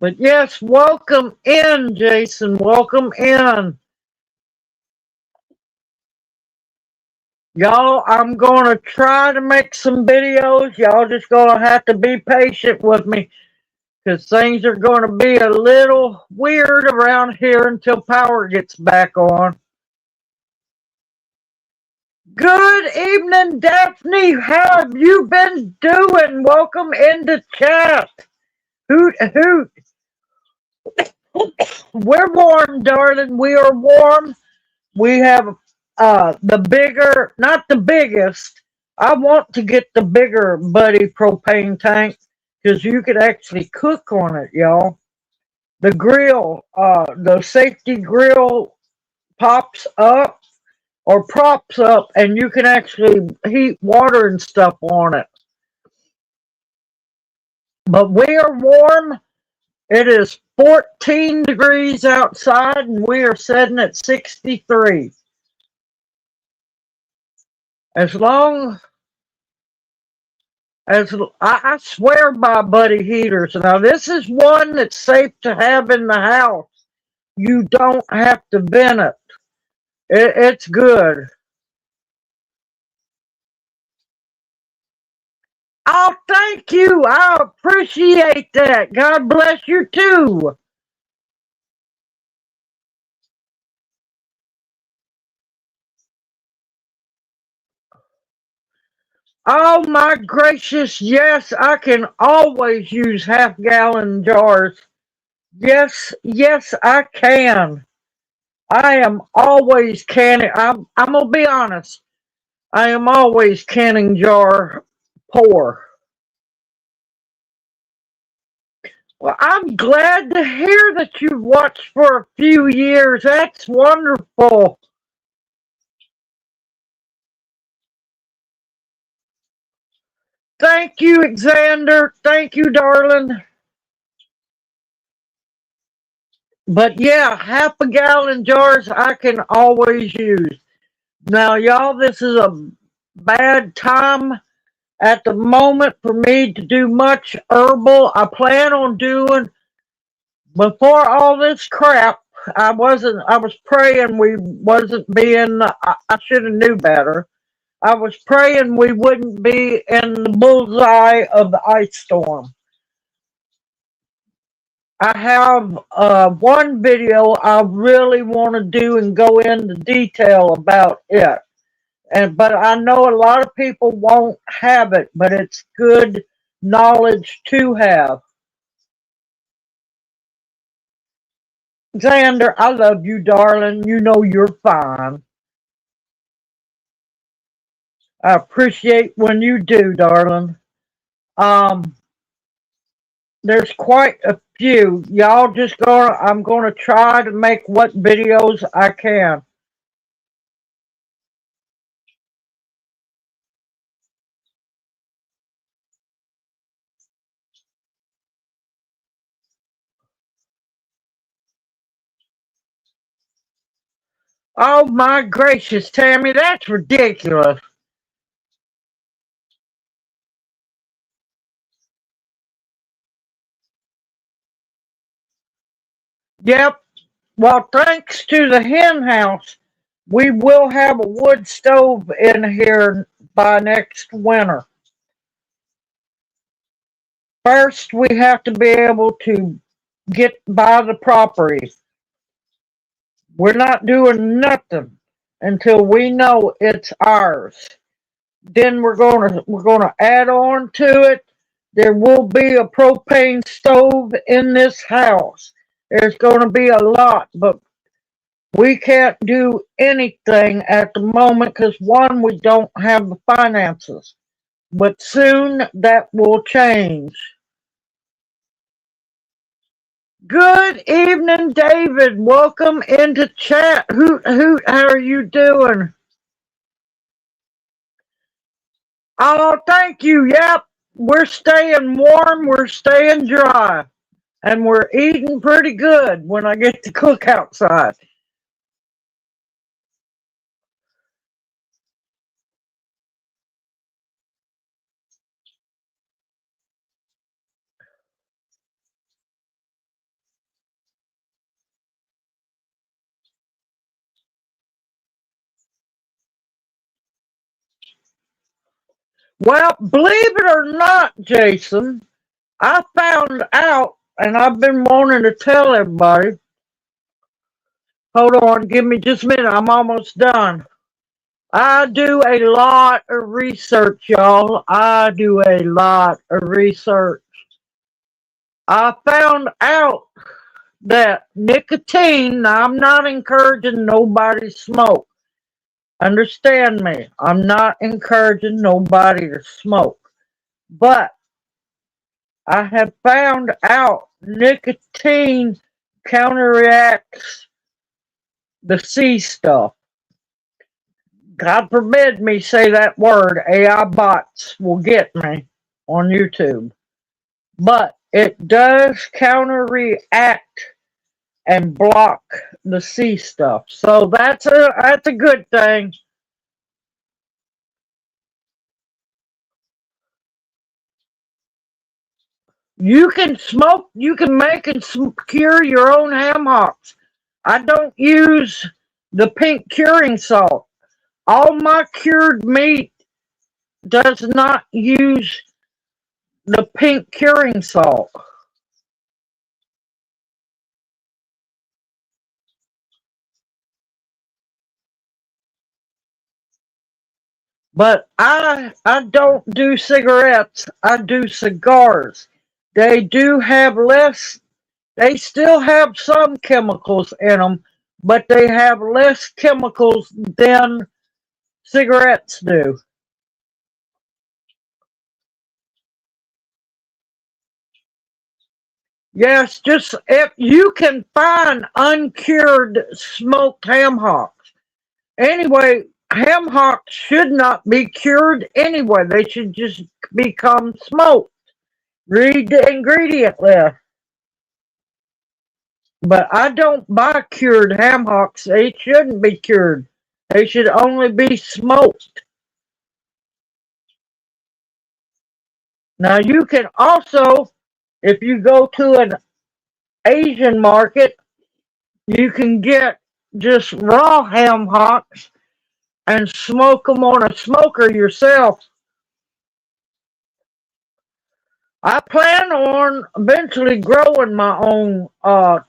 But yes, welcome in, Jason. Welcome in. Y'all, I'm gonna try to make some videos. Y'all just gonna have to be patient with me because things are gonna be a little weird around here until power gets back on. Good evening, Daphne. How have you been doing? Welcome into chat. Hoot hoot. We're warm, darling. We are warm. We have the bigger, not the biggest. I want to get the bigger buddy propane tank because you could actually cook on it, y'all. The grill, the safety grill pops up or props up, and you can actually heat water and stuff on it. But we are warm. It is 14 degrees outside, and we are sitting at 63. As long as I swear by buddy heaters. Now, this is one that's safe to have in the house. You don't have to vent it. It's good. Oh, thank you. I appreciate that. God bless you too. Oh my gracious, yes, I can always use half-gallon jars. Yes, yes, I can. I am always canning. I'm gonna be honest. I am always canning jar pour. Well, I'm glad to hear that you've watched for a few years. That's wonderful. Thank you, Xander. Thank you, darling. But yeah, half a gallon jars I can always use. Now, y'all, this is a bad time at the moment for me to do much herbal. I plan on doing before all this crap. I was praying we wasn't being, I should have knew better. I was praying we wouldn't be in the bullseye of the ice storm. I have one video I really want to do and go into detail about it. But I know a lot of people won't have it, but it's good knowledge to have. Xander, I love you, darling. You know you're fine. I appreciate when you do, darling. Um, there's quite a few. Y'all just I'm gonna try to make what videos I can. Oh my gracious, Tammy, that's ridiculous. Yep. Well, thanks to the hen house, we will have a wood stove in here by next winter. First, we have to be able to get by the property. We're not doing nothing until we know it's ours. Then we're gonna add on to it. There will be a propane stove in this house. There's gonna be a lot, but we can't do anything at the moment because one, we don't have the finances. But soon that will change. Good evening, David. Welcome into chat. Hoot hoot, how are you doing? Oh, thank you. Yep. We're staying warm, we're staying dry, and we're eating pretty good when I get to cook outside. Well, believe it or not, Jason, I found out, and I've been wanting to tell everybody. Hold on, give me just a minute. I'm almost done. I do a lot of research, y'all. I do a lot of research. I found out that nicotine, now I'm not encouraging nobody to smoke. Understand me. I'm not encouraging nobody to smoke. But I have found out nicotine counteracts the C stuff. God forbid me say that word. AI bots will get me on YouTube. But it does counteract and block the C stuff. So that's a good thing. You can smoke, you can make and cure your own ham hocks. I don't use the pink curing salt. All my cured meat does not use the pink curing salt. But I don't do cigarettes. I do cigars. They do have less. They still have some chemicals in them, but they have less chemicals than cigarettes do. Yes, just if you can find uncured smoked ham hocks. Anyway, ham hocks should not be cured anyway. They should just become smoked. Read the ingredient list. But I don't buy cured ham hocks. They shouldn't be cured. They should only be smoked. Now you can also, if you go to an Asian market, you can get just raw ham hocks and smoke them on a smoker yourself. I plan on eventually growing my own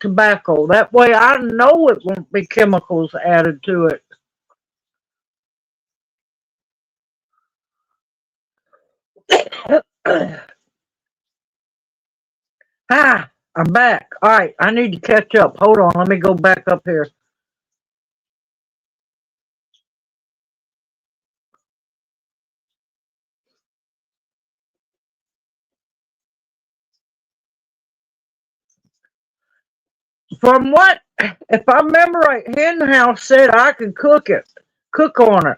tobacco. That way I know it won't be chemicals added to it. I'm back. All right, I need to catch up. Hold on, let me go back up here. From what, if I remember right, Hen House said I could cook on it.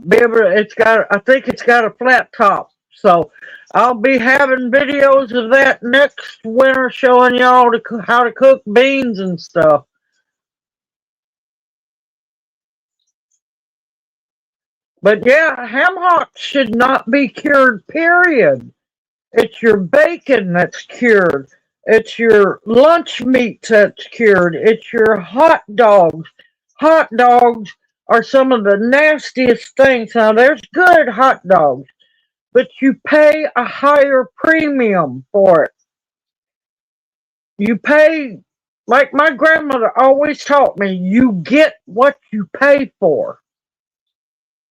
Be able to, I think it's got a flat top. So I'll be having videos of that next winter showing y'all how to cook beans and stuff. But yeah, ham hocks should not be cured, period. It's your bacon that's cured. It's your lunch meat that's cured. It's your hot dogs. Hot dogs are some of the nastiest things. Now, there's good hot dogs, but you pay a higher premium for it. You pay, like my grandmother always taught me, you get what you pay for.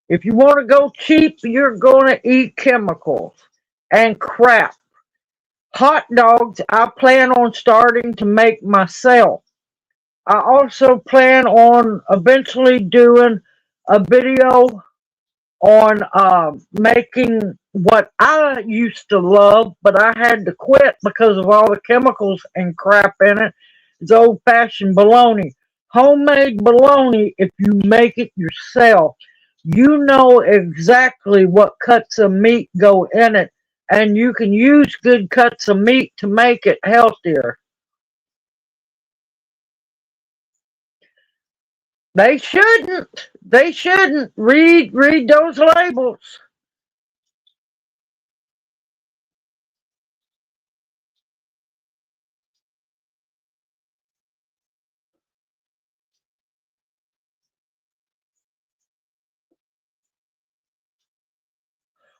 If you want to go cheap, you're going to eat chemicals and crap. Hot dogs, I plan on starting to make myself. I also plan on eventually doing a video on making what I used to love, but I had to quit because of all the chemicals and crap in it. It's old-fashioned bologna. Homemade bologna, if you make it yourself, you know exactly what cuts of meat go in it, and you can use good cuts of meat to make it healthier. They shouldn't. They shouldn't. Read those labels.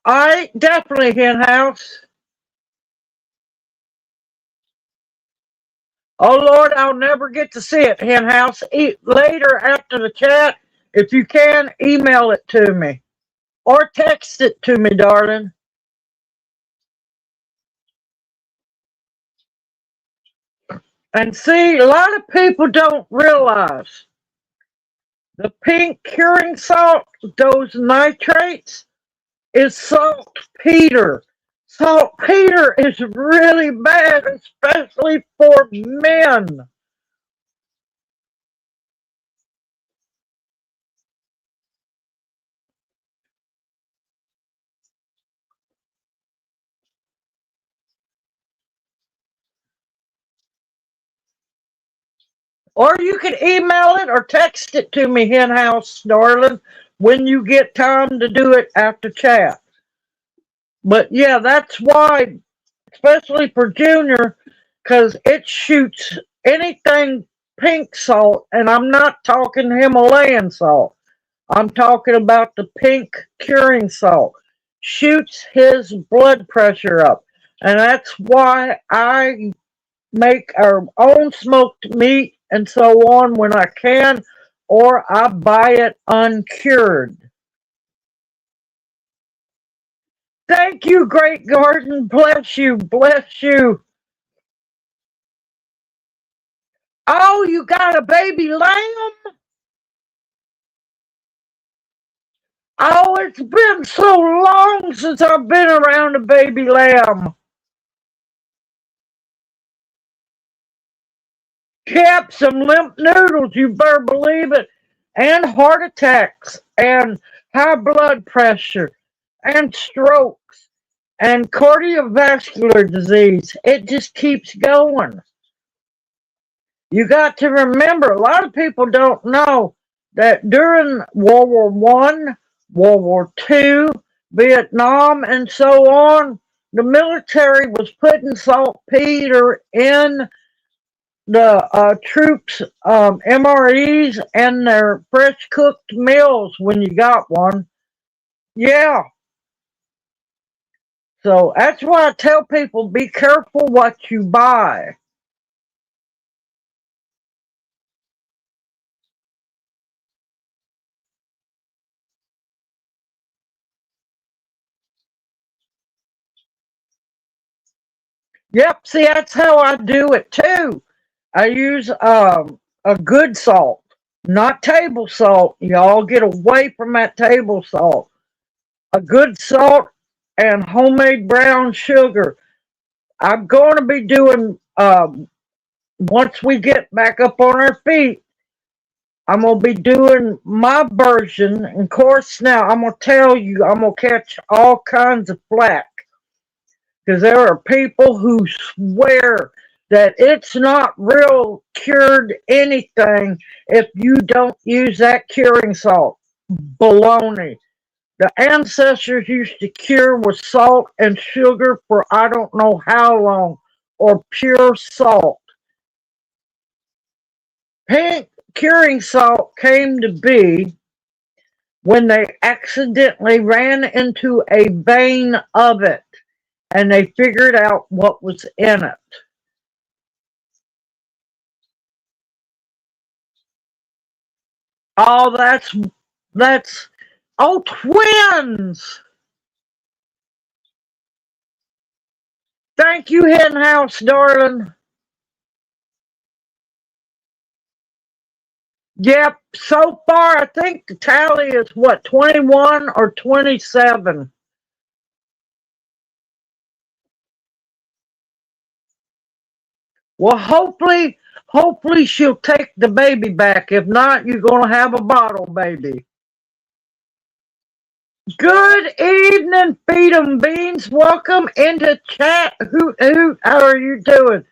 I definitely Hen House. Oh Lord, I'll never get to see it, Hen House. Later after the chat, if you can, email it to me. Or text it to me, darling. And see, a lot of people don't realize the pink curing salt, those nitrates, is saltpeter. Saltpeter is really bad, especially for men. Or you can email it or text it to me, Hen House, darling, when you get time to do it after chat. But yeah, that's why, especially for Junior, because it shoots anything pink salt, and I'm not talking Himalayan salt. I'm talking about the pink curing salt. Shoots his blood pressure up. And that's why I make our own smoked meat and so on when I can, or I buy it uncured. Thank you, Great Garden. Bless you. Bless you. Oh, you got a baby lamb? Oh, it's been so long since I've been around a baby lamb. Kept some limp noodles, you better believe it, and heart attacks, and high blood pressure, and strokes, and cardiovascular disease. It just keeps going. You got to remember, a lot of people don't know that during World War One, World War Two, Vietnam, and so on, the military was putting saltpeter in the troops' MREs and their fresh cooked meals when you got one. Yeah. So that's why I tell people be careful what you buy. Yep, see, that's how I do it too. I use a good salt, not table salt. Y'all get away from that table salt. A good salt and homemade brown sugar. I'm going to be doing once we get back up on our feet, I'm going to be doing my version. And of course, now I'm going to tell you, I'm going to catch all kinds of flack because there are people who swear that it's not real cured anything if you don't use that curing salt. Baloney. The ancestors used to cure with salt and sugar for I don't know how long, or pure salt. Pink curing salt came to be when they accidentally ran into a vein of it and they figured out what was in it. Oh, oh, twins. Thank you, Henhouse, darling. Yep, so far I think the tally is what, 21 or 27. Well, hopefully she'll take the baby back. If not, you're going to have a bottle baby. Good evening, Feed 'em Beans. Welcome into chat. Hoot, hoot. How are you doing?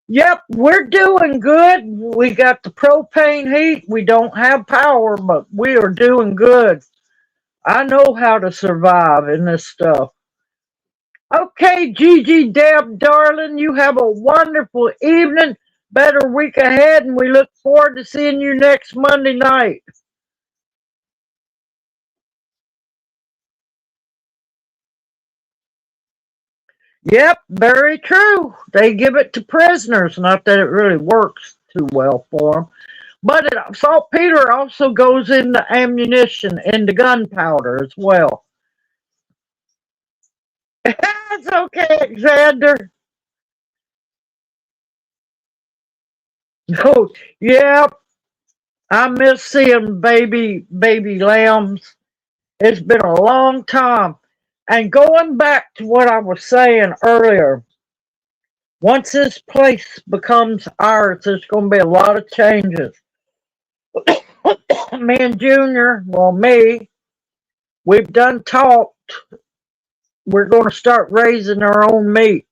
Yep, we're doing good. We got the propane heat. We don't have power, but we are doing good. I know how to survive in this stuff. Okay, Gigi Deb, darling, you have a wonderful evening, better week ahead, and we look forward to seeing you next Monday night. Yep, very true. They give it to prisoners, not that it really works too well for them. But saltpeter also goes into ammunition, into gunpowder as well. That's okay, Xander. Oh, yeah, I miss seeing baby lambs. It's been a long time. And going back to what I was saying earlier, once this place becomes ours, there's going to be a lot of changes. Me and Junior, well, me, we've done talked. We're going to start raising our own meat.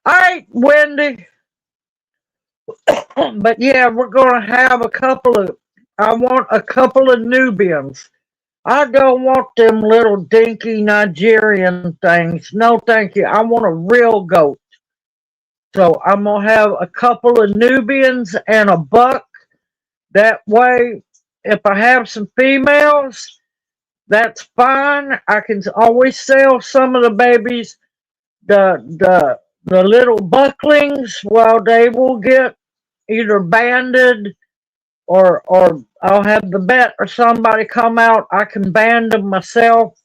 All right, Wendy. But yeah, we're going to have I want a couple of Nubians. I don't want them little dinky Nigerian things. No, thank you. I want a real goat. So I'm going to have a couple of Nubians and a buck. That way, if I have some females, that's fine. I can always sell some of the babies, the little bucklings, while they will get either banded or I'll have the vet or somebody come out. I can band them myself.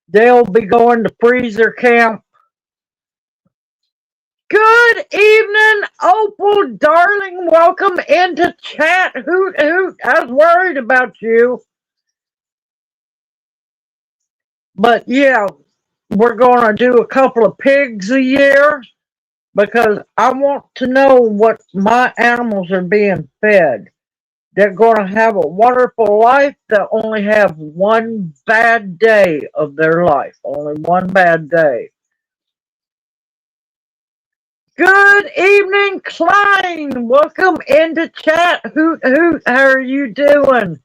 They'll be going to freezer camp. Good evening, Opal, darling. Welcome into chat. Hoot, hoot. I was worried about you. But yeah, we're going to do a couple of pigs a year because I want to know what my animals are being fed. They're going to have a wonderful life. They'll only have one bad day of their life. Only one bad day. Good evening, Klein. Welcome into chat. Hoot, hoot. How are you doing?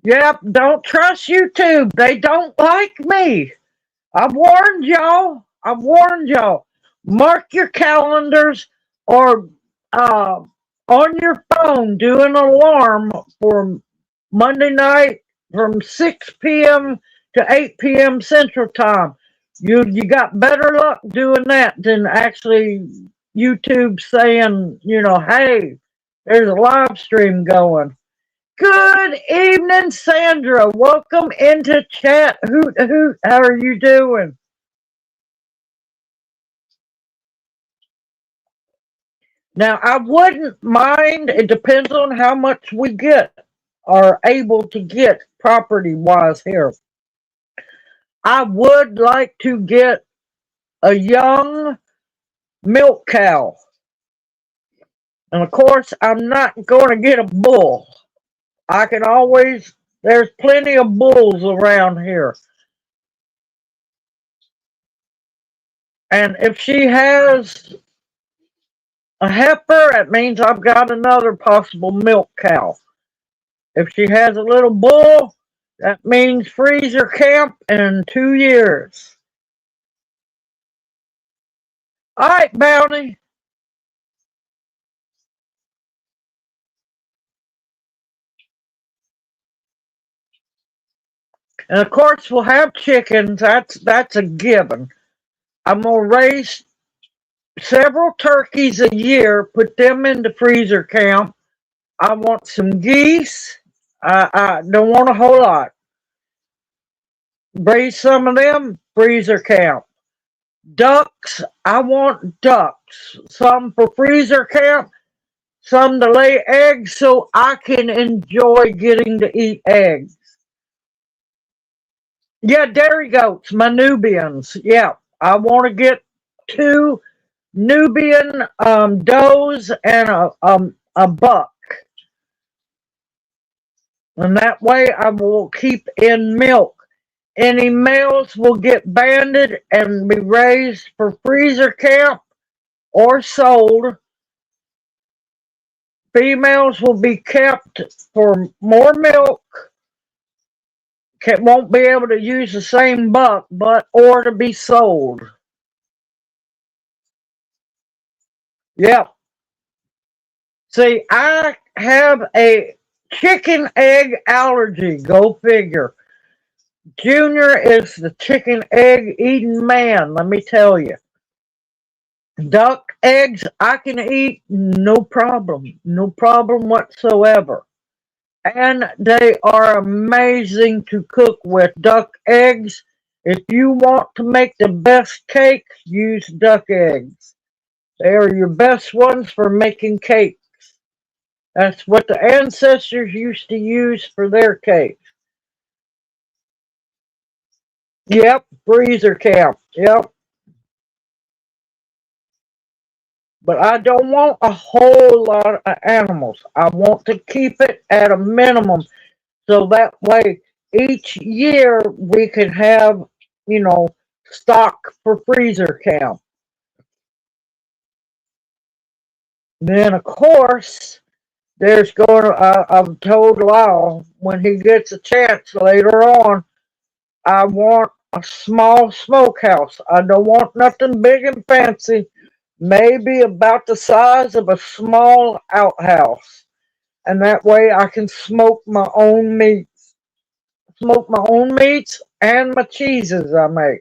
Yep, don't trust YouTube. They don't like me. I've warned y'all. I've warned y'all. Mark your calendars or on your phone, do an alarm for Monday night from 6 p.m. to 8 p.m. Central Time. You got better luck doing that than actually YouTube saying, you know, hey, there's a live stream going. Good evening, Sandra. Welcome into chat. Hoot hoot. How are you doing? Now, I wouldn't mind. It depends on how much we get, are able to get property wise here. I would like to get a young milk cow. And of course, I'm not going to get a bull. I can always, there's plenty of bulls around here. And if she has a heifer, it means I've got another possible milk cow. If she has a little bull, that means freezer camp in 2 years. All right, Bounty. And of course, we'll have chickens. That's a given. I'm gonna raise several turkeys a year, put them into freezer camp. I want some geese. I don't want a whole lot. Raise some of them, freezer camp. Ducks, I want ducks. Some for freezer camp, some to lay eggs so I can enjoy getting to eat eggs. Yeah, dairy goats, my Nubians. Yeah, I want to get 2 Nubian does and a buck. And that way I will keep in milk. Any males will get banded and be raised for freezer camp or sold. Females will be kept for more milk. Won't be able to use the same buck, but or to be sold. Yep. See, I have a chicken egg allergy. Go figure. Junior is the chicken egg eating man, let me tell you. Duck eggs I can eat, no problem. No problem whatsoever. And they are amazing to cook with. Duck eggs. If you want to make the best cake, use duck eggs. They are your best ones for making cakes. That's what the ancestors used to use for their cakes. Yep, freezer camp. Yep. But I don't want a whole lot of animals. I want to keep it at a minimum so that way each year we can have, you know, stock for freezer camp. Then, of course, there's going to, I've told Lyle when he gets a chance later on, I want a small smokehouse. I don't want nothing big and fancy. Maybe about the size of a small outhouse. And that way I can smoke my own meats. Smoke my own meats and my cheeses I make.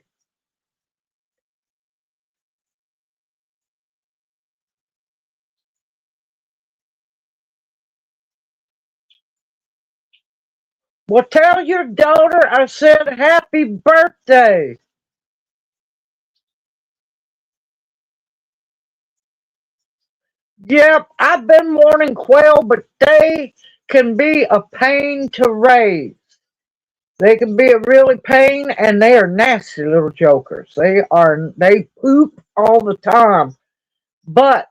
Well, tell your daughter I said happy birthday. Yep, I've been wanting quail, but they can be a pain to raise. They can be a really pain, and they are nasty little jokers. They poop all the time. But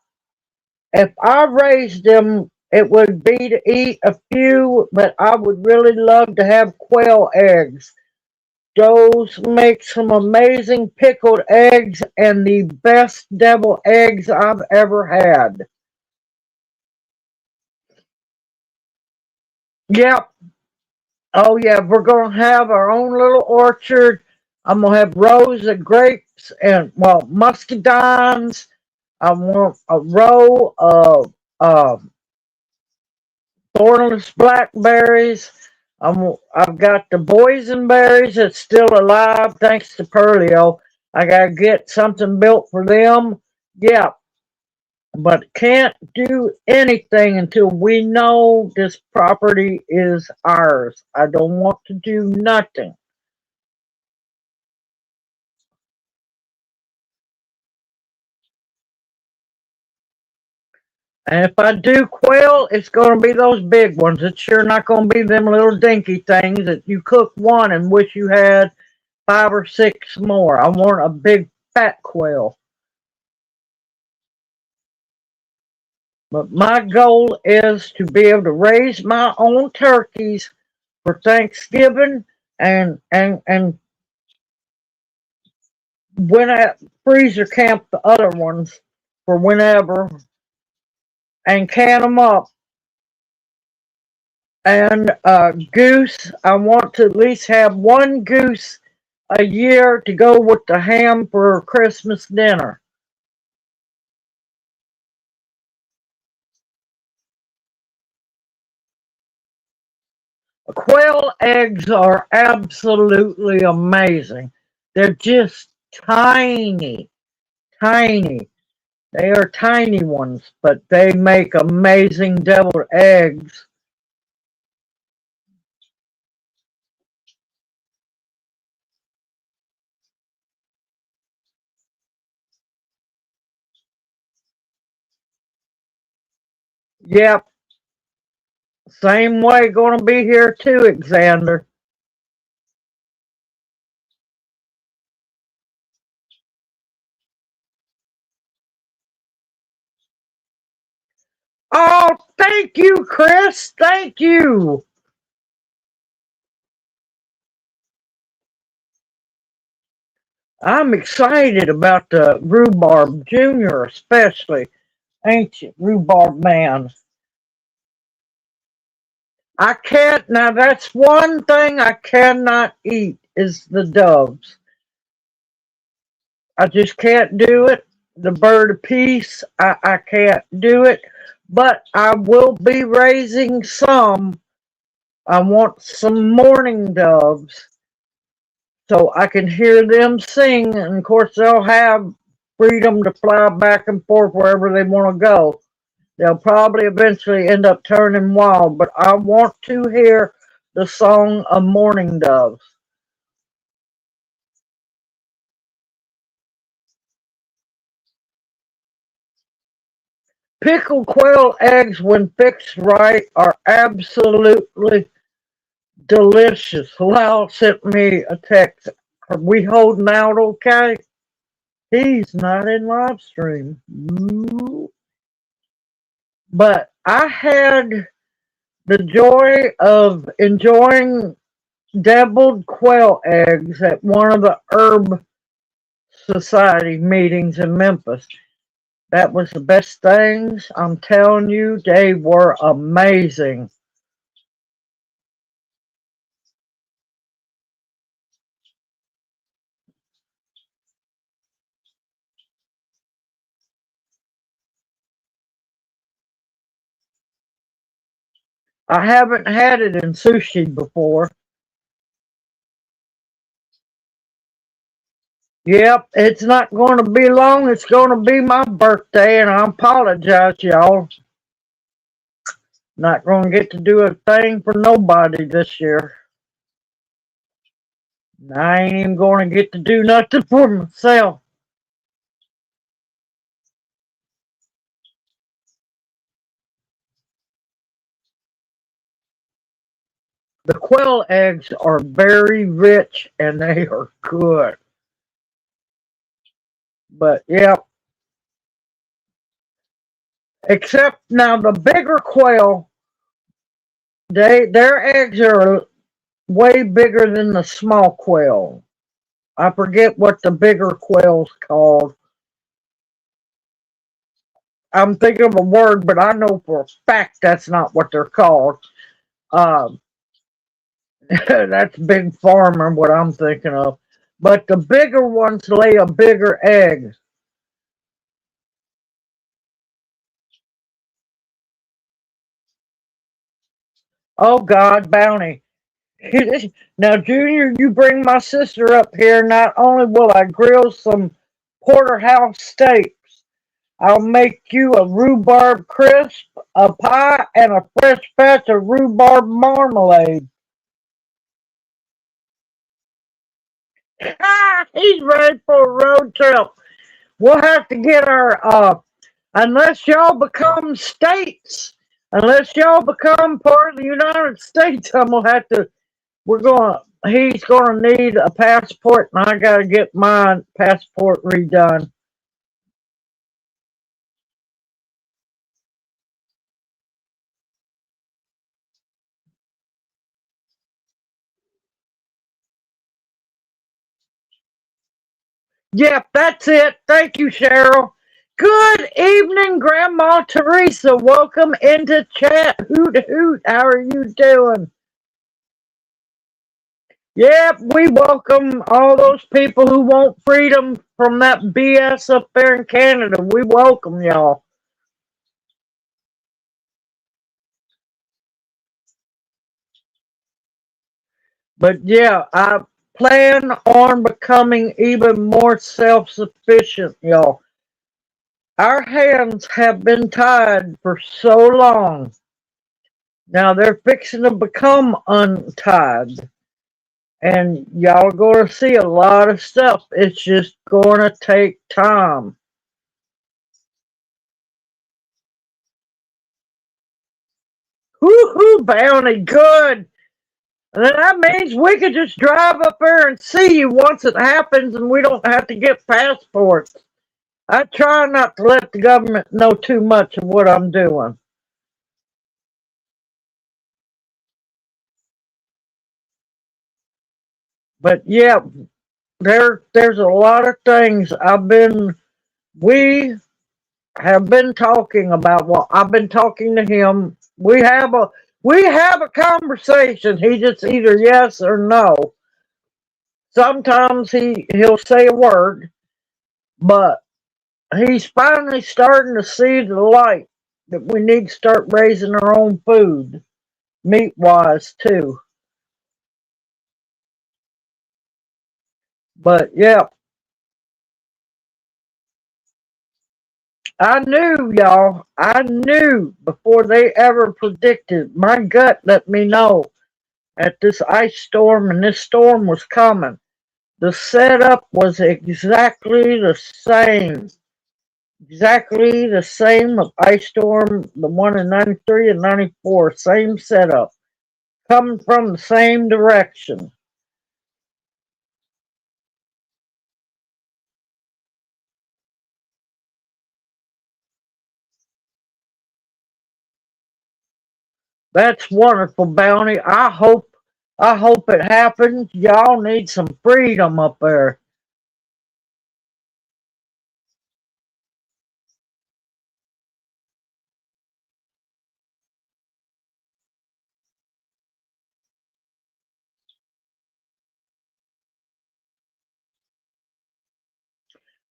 if I raised them, it would be to eat a few, but I would really love to have quail eggs. Those make some amazing pickled eggs and the best devil eggs I've ever had. Yep. Oh, yeah. We're going to have our own little orchard. I'm going to have rows of grapes and, well, muscadines. I want a row of thornless blackberries. I've got the boysenberries that's still alive thanks to Pearlio. I got to get something built for them. Yeah. but can't do anything until we know this property is ours. I don't want to do nothing. And if I do quail, it's going to be those big ones. It's sure not going to be them little dinky things that you cook one and wish you had 5 or 6 more. I want a big fat quail. But my goal is to be able to raise my own turkeys for Thanksgiving and when I freezer camp the other ones for whenever and can them up. And goose, I want to at least have one goose a year to go with the ham for Christmas dinner. Quail eggs are absolutely amazing. They're just tiny, tiny. They are tiny ones, but they make amazing deviled eggs. Yep, same way going to be here too, Xander. Oh, thank you, Chris. Thank you. I'm excited about the rhubarb junior, especially ancient rhubarb man. I can't now. That's one thing I cannot eat is the doves. I just can't do it. The bird of peace, I can't do it. But I will be raising some. I want some mourning doves so I can hear them sing. And of course, they'll have freedom to fly back and forth wherever they want to go. They'll probably eventually end up turning wild, but I want to hear the song of mourning doves. Pickled quail eggs, when fixed right, are absolutely delicious. Lyle sent me a text. Are we holding out okay? He's not in live stream. But I had the joy of enjoying deviled quail eggs at one of the herb society meetings in Memphis. That was the best things. I'm telling you, they were amazing. I haven't had it in sushi before. Yep, it's not going to be long. It's going to be my birthday, and I apologize, y'all. Not going to get to do a thing for nobody this year. I ain't even going to get to do nothing for myself. The quail eggs are very rich and they are good. But yeah, except now the bigger quail, their eggs are way bigger than the small quail. I forget what the bigger quail's called. I'm thinking of a word, but I know for a fact that's not what they're called. Um, that's big farmer, what I'm thinking of. But the bigger ones lay a bigger egg. Oh God, bounty. Now, Junior, you bring my sister up here. Not only will I grill some porterhouse steaks, I'll make you a rhubarb crisp, a pie, and a fresh batch of rhubarb marmalade. He's ready for a road trip. We'll have to get unless y'all become states, unless y'all become part of the United States, he's gonna need a passport, and I gotta get my passport redone. Yep, that's it. Thank you, Cheryl. Good evening, Grandma Teresa. Welcome into chat. Hoot hoot. How are you doing? Yep, we welcome all those people who want freedom from that BS up there in Canada. We welcome y'all. But yeah, I plan on becoming even more self-sufficient, y'all. Our hands have been tied for so long. Now they're fixing to become untied. And y'all are going to see a lot of stuff. It's just going to take time. Woohoo, Bounty, good. And then that means we could just drive up there and see you once it happens and we don't have to get passports. I try not to let the government know too much of what I'm doing. But yeah, there's a lot of things we have been talking about. Well, I've been talking to him. We have a conversation. He just either yes or no. Sometimes he'll say a word, but he's finally starting to see the light that we need to start raising our own food, meat wise too. But yeah, I knew, y'all. I knew before they ever predicted. My gut let me know that this ice storm and this storm was coming. The setup was exactly the same. Exactly the same of Ice Storm, the one in 93 and 94. Same setup. Coming from the same direction. That's wonderful, Bounty. I hope it happens. Y'all need some freedom up there.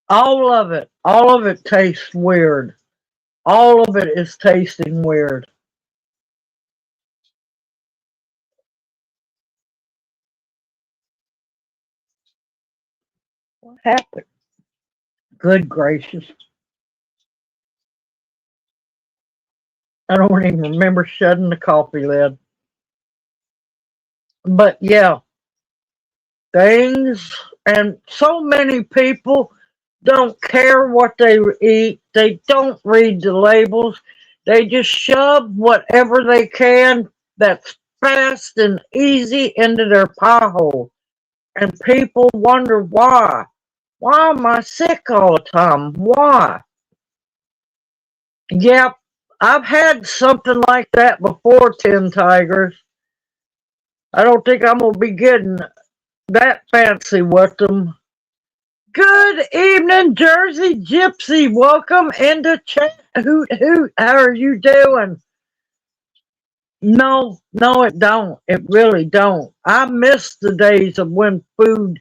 All of it tastes weird. All of it is tasting weird. What happened? Good gracious. I don't even remember shutting the coffee lid. But yeah, things and so many people don't care what they eat. They don't read the labels. They just shove whatever they can that's fast and easy into their pie hole. And people wonder why. Why am I sick all the time? Why? Yep, I've had something like that before, Tim Tigers. I don't think I'm going to be getting that fancy with them. Good evening, Jersey Gypsy. Welcome into chat. Hoot hoot. How are you doing? No, no, it don't. It really don't. I miss the days of when food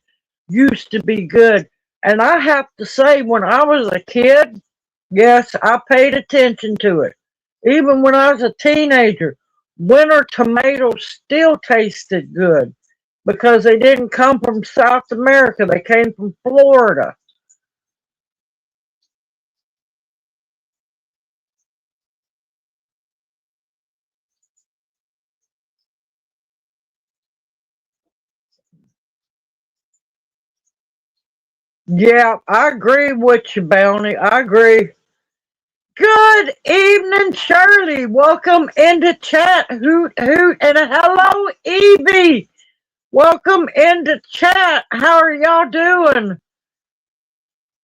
used to be good. And I have to say, when I was a kid, yes, I paid attention to it. Even when I was a teenager, winter tomatoes still tasted good because they didn't come from South America. They came from Florida. Yeah, I agree with you, Bounty. I agree. Good evening, Shirley. Welcome into chat. Hoot, hoot, and hello, Evie. Welcome into chat. How are y'all doing?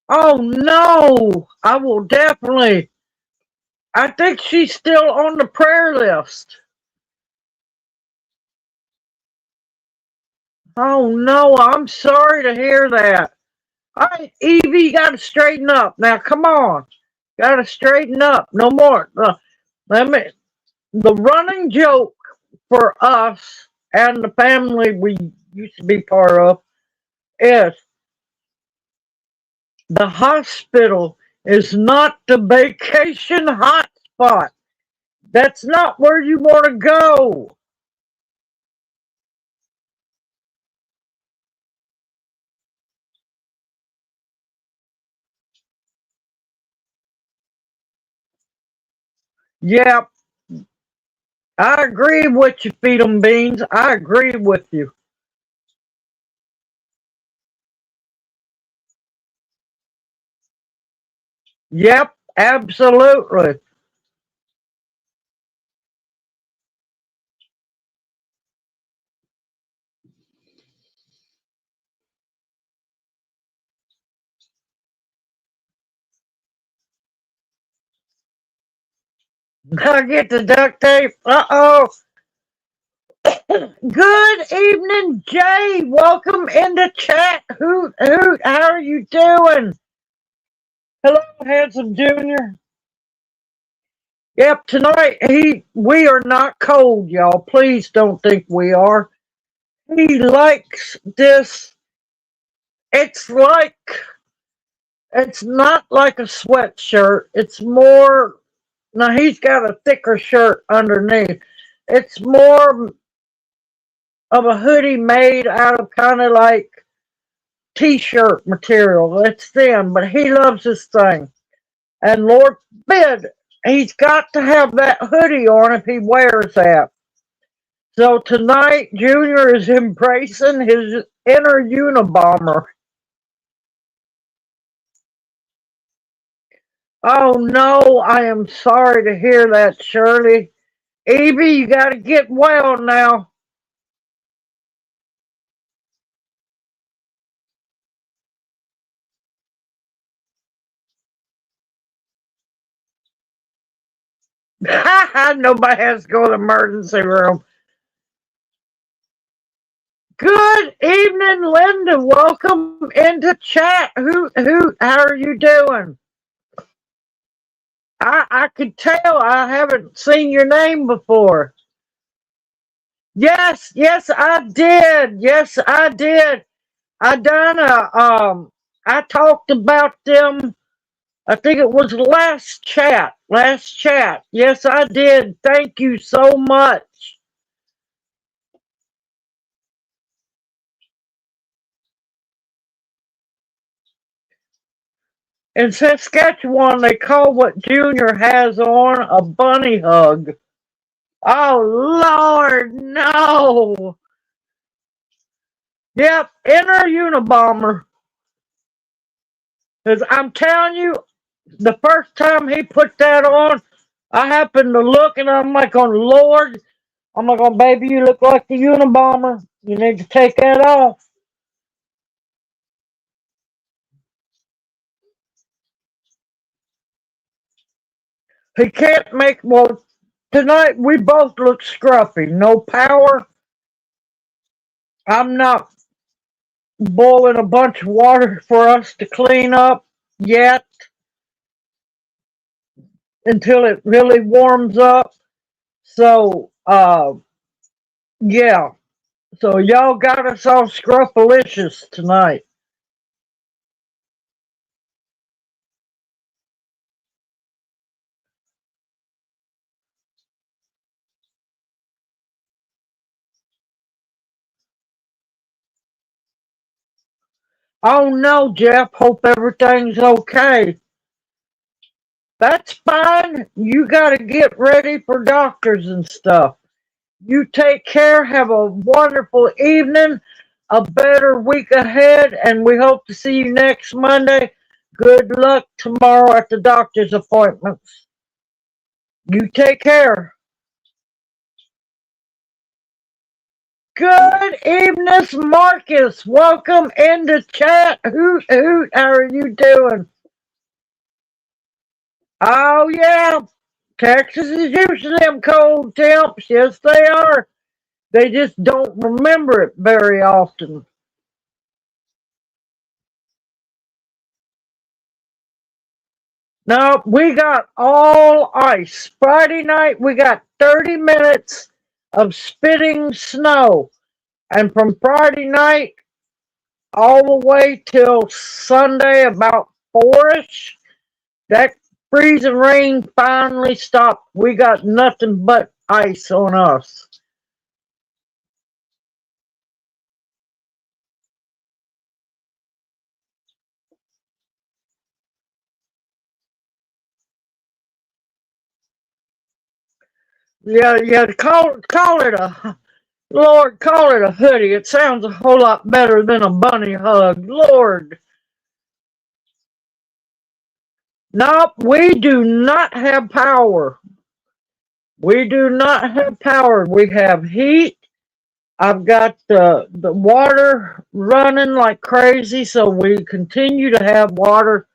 Oh no, I will definitely. I think she's still on the prayer list. Oh no, I'm sorry to hear that. All right, Evie, you got to straighten up. Now, come on. Got to straighten up. No more. Let me. The running joke for us and the family we used to be part of is the hospital is not the vacation hotspot. That's not where you want to go. Yeah, I agree with you, Feed 'em Beans. I agree with you. Yep, absolutely. I get the duct tape. Uh-oh. Good evening, Jay. Welcome into chat. Hoot, hoot. How are you doing? Hello, handsome Junior. Yep, tonight we are not cold, y'all. Please don't think we are. He likes this. It's like it's not like a sweatshirt. It's more now he's got a thicker shirt underneath. It's more of a hoodie made out of kind of like t-shirt material. It's thin, but he loves this thing. And Lord forbid, he's got to have that hoodie on if he wears that. So tonight, Junior is embracing his inner Unabomber. Oh no, I am sorry to hear that, Shirley. Evie, you got to get well now. Nobody has to go to the emergency room. Good evening, Linda. Welcome into chat. Hoot, hoot. How are you doing? I could tell I haven't seen your name before. Yes, yes, I did. Yes, I did. I done I talked about them. I think it was last chat. Last chat. Yes, I did. Thank you so much. In Saskatchewan, they call what Junior has on a bunny hug. Oh, Lord, no. Yep, inner Unabomber. Because I'm telling you, the first time he put that on, I happened to look and I'm like, oh, Lord. I'm like, oh, baby, you look like the Unabomber. You need to take that off. He can't make, well, tonight we both look scruffy. No power. I'm not boiling a bunch of water for us to clean up yet until it really warms up. So, yeah. So y'all got us all scruffalicious tonight. Oh no, Jeff. Hope everything's okay. That's fine. You got to get ready for doctors and stuff. You take care. Have a wonderful evening. a better week ahead, and we hope to see you next Monday. Good luck tomorrow at the doctor's appointments. You take care. Good evening, Marcus. Welcome into chat. Hoot, hoot. How are you doing? Oh, yeah. Texas is used to them cold temps. Yes, they are. They just don't remember it very often. No, we got all ice. Friday night, we got 30 minutes of spitting snow. And from Friday night all the way till Sunday, about 4ish, that freezing rain finally stopped. We got nothing but ice on us. Yeah, call it a Lord, call it a hoodie. It sounds a whole lot better than a bunny hug. Lord. Nope, we do not have power. We do not have power. We have heat. I've got the water running like crazy, so we continue to have water.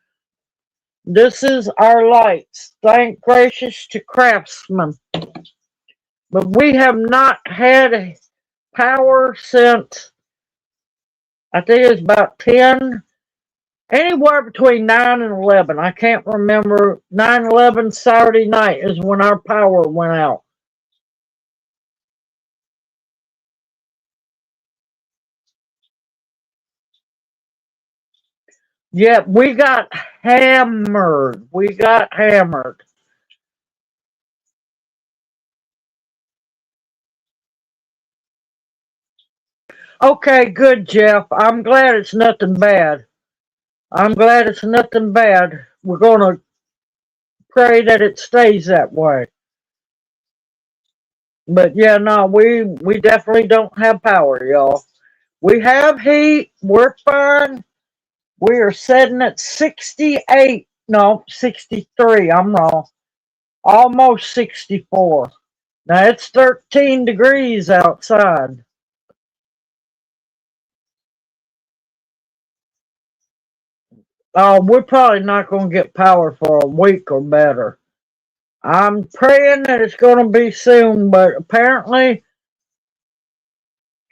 This is our lights. Thank gracious to Craftsman. But we have not had power since, I think it's about 10, anywhere between 9 and 11. I can't remember. 9/11 Saturday night is when our power went out. Yeah, we got hammered. We got hammered. Okay, good, Jeff. I'm glad it's nothing bad. I'm glad it's nothing bad. We're going to pray that it stays that way. But yeah, no, we definitely don't have power, y'all. We have heat. We're fine. We are sitting at 68. No, 63. I'm wrong. Almost 64. Now it's 13 degrees outside. We're probably not going to get power for a week or better. I'm praying that it's going to be soon, but apparently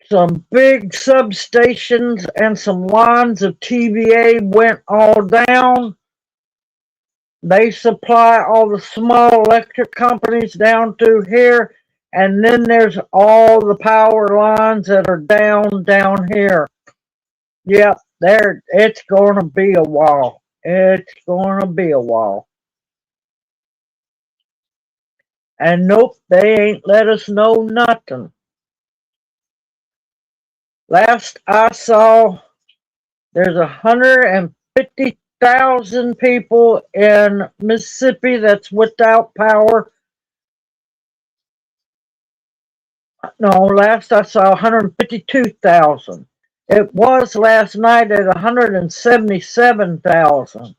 some big substations and some lines of TVA went all down. They supply all the small electric companies down through here, and then there's all the power lines that are down here. Yep, there. It's going to be a while. It's going to be a while. And nope, they ain't let us know nothing. Last I saw, there's 150,000 people in Mississippi that's without power. No, last I saw 152,000. It was last night at 177,000.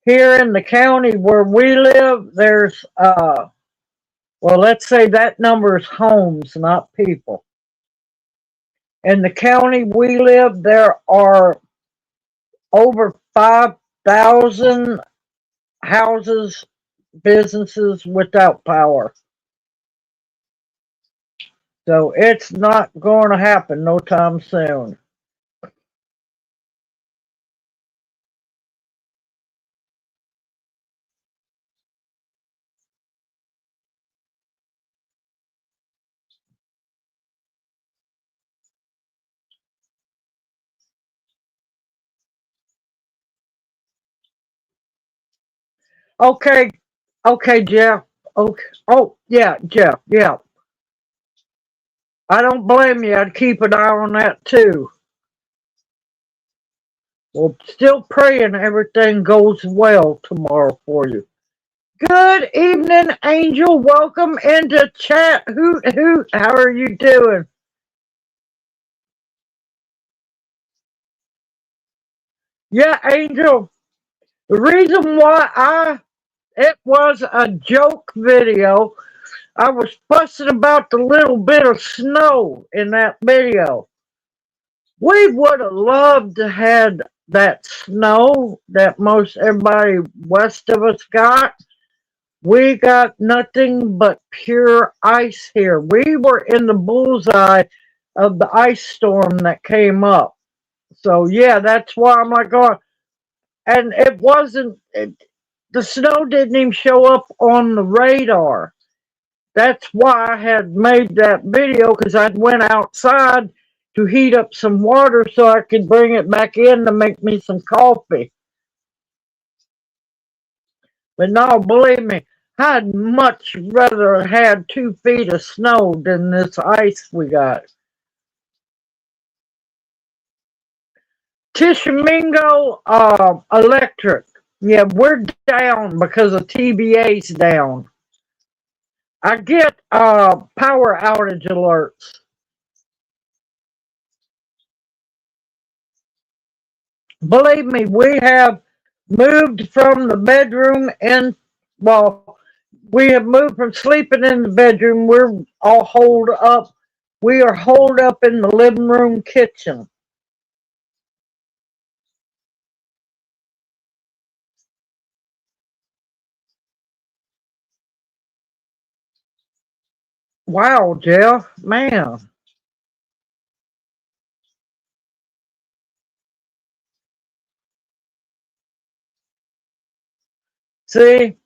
Here in the county where we live, there's well, let's say that number is homes, not people. In the county we live, there are over 5,000 houses, businesses without power. So it's not going to happen no time soon. Okay, okay, Jeff. Okay. Oh, yeah, Jeff. Yeah. I don't blame you. I'd keep an eye on that too. Well, still praying everything goes well tomorrow for you. Good evening, Angel. Welcome into chat. Hoot, hoot. How are you doing? Yeah, Angel, the reason why it was a joke video, I was fussing about the little bit of snow in that video. We would have loved to had that snow that most everybody west of us got. We got nothing but pure ice here. We were in the bullseye of the ice storm that came up. So yeah, that's why I'm like, oh, and it wasn't. The snow didn't even show up on the radar. That's why I had made that video because I went outside to heat up some water so I could bring it back in to make me some coffee. But no, believe me, I'd much rather had 2 feet of snow than this ice we got. Tishomingo Electric. Yeah, we're down because of TBA's down. I get power outage alerts. Believe me, we have moved from the bedroom in, well, we have moved from sleeping in the bedroom. We're all holed up. We are holed up in the living room kitchen. Wow, Jeff, man. See,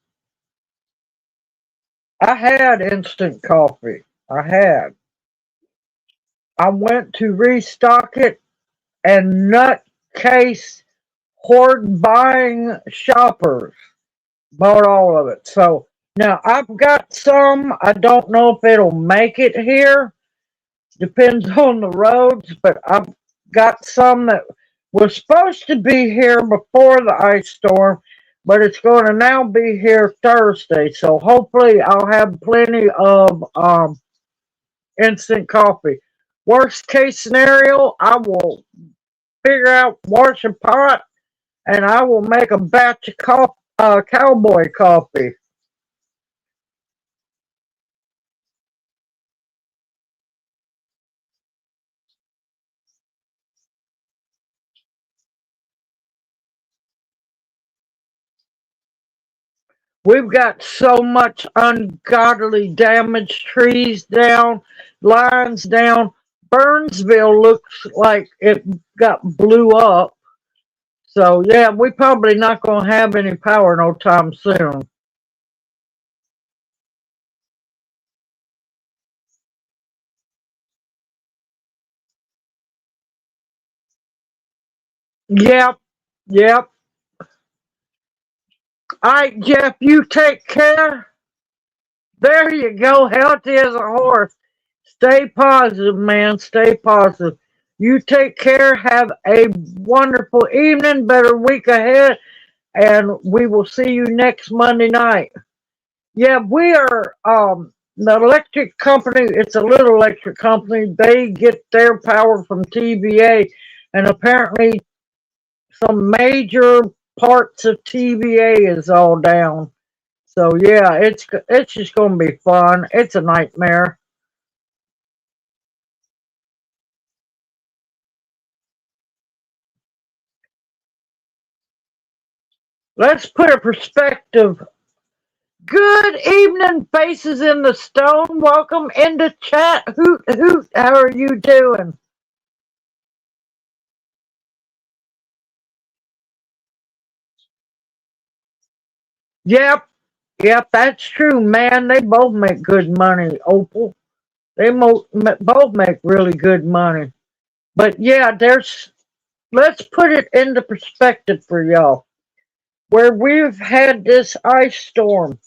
I had instant coffee. I had. I went to restock it and nutcase hoard buying shoppers bought all of it. So now I've got some. I don't know if it'll make it here. Depends on the roads, but I've got some that was supposed to be here before the ice storm, but it's going to now be here Thursday. So hopefully I'll have plenty of instant coffee. Worst case scenario, I will figure out wash a pot and I will make a batch of cowboy coffee. We've got so much ungodly damage, trees down, lines down. Burnsville looks like it got blew up. So yeah, we probably not gonna have any power no time soon. Yep, yep. All right, Jeff, you take care. There you go, healthy as a horse. Stay positive, man. Stay positive. You take care. Have a wonderful evening, better week ahead, and we will see you next Monday night. Yeah, we are the electric company. It's a little electric company. They get their power from TVA, and apparently some major parts of TVA is all down. So yeah, it's just gonna be fun. It's a nightmare. Let's put a perspective. Good evening, faces in the stone. Welcome into chat. Hoot hoot. How are you doing? Yep, yep, that's true, man. They both make good money, Opal. Both make really good money. But yeah, let's put it into perspective for y'all. Where we've had this ice storm,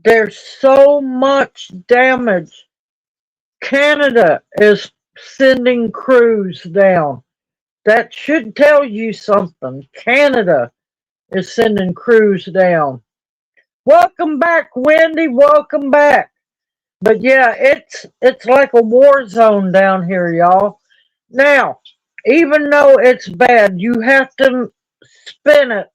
there's so much damage. Canada is sending crews down. That should tell you something. Canada is sending crews down. Welcome back, Wendy. Welcome back. But yeah, it's like a war zone down here, y'all. Now, even though it's bad, you have to spin it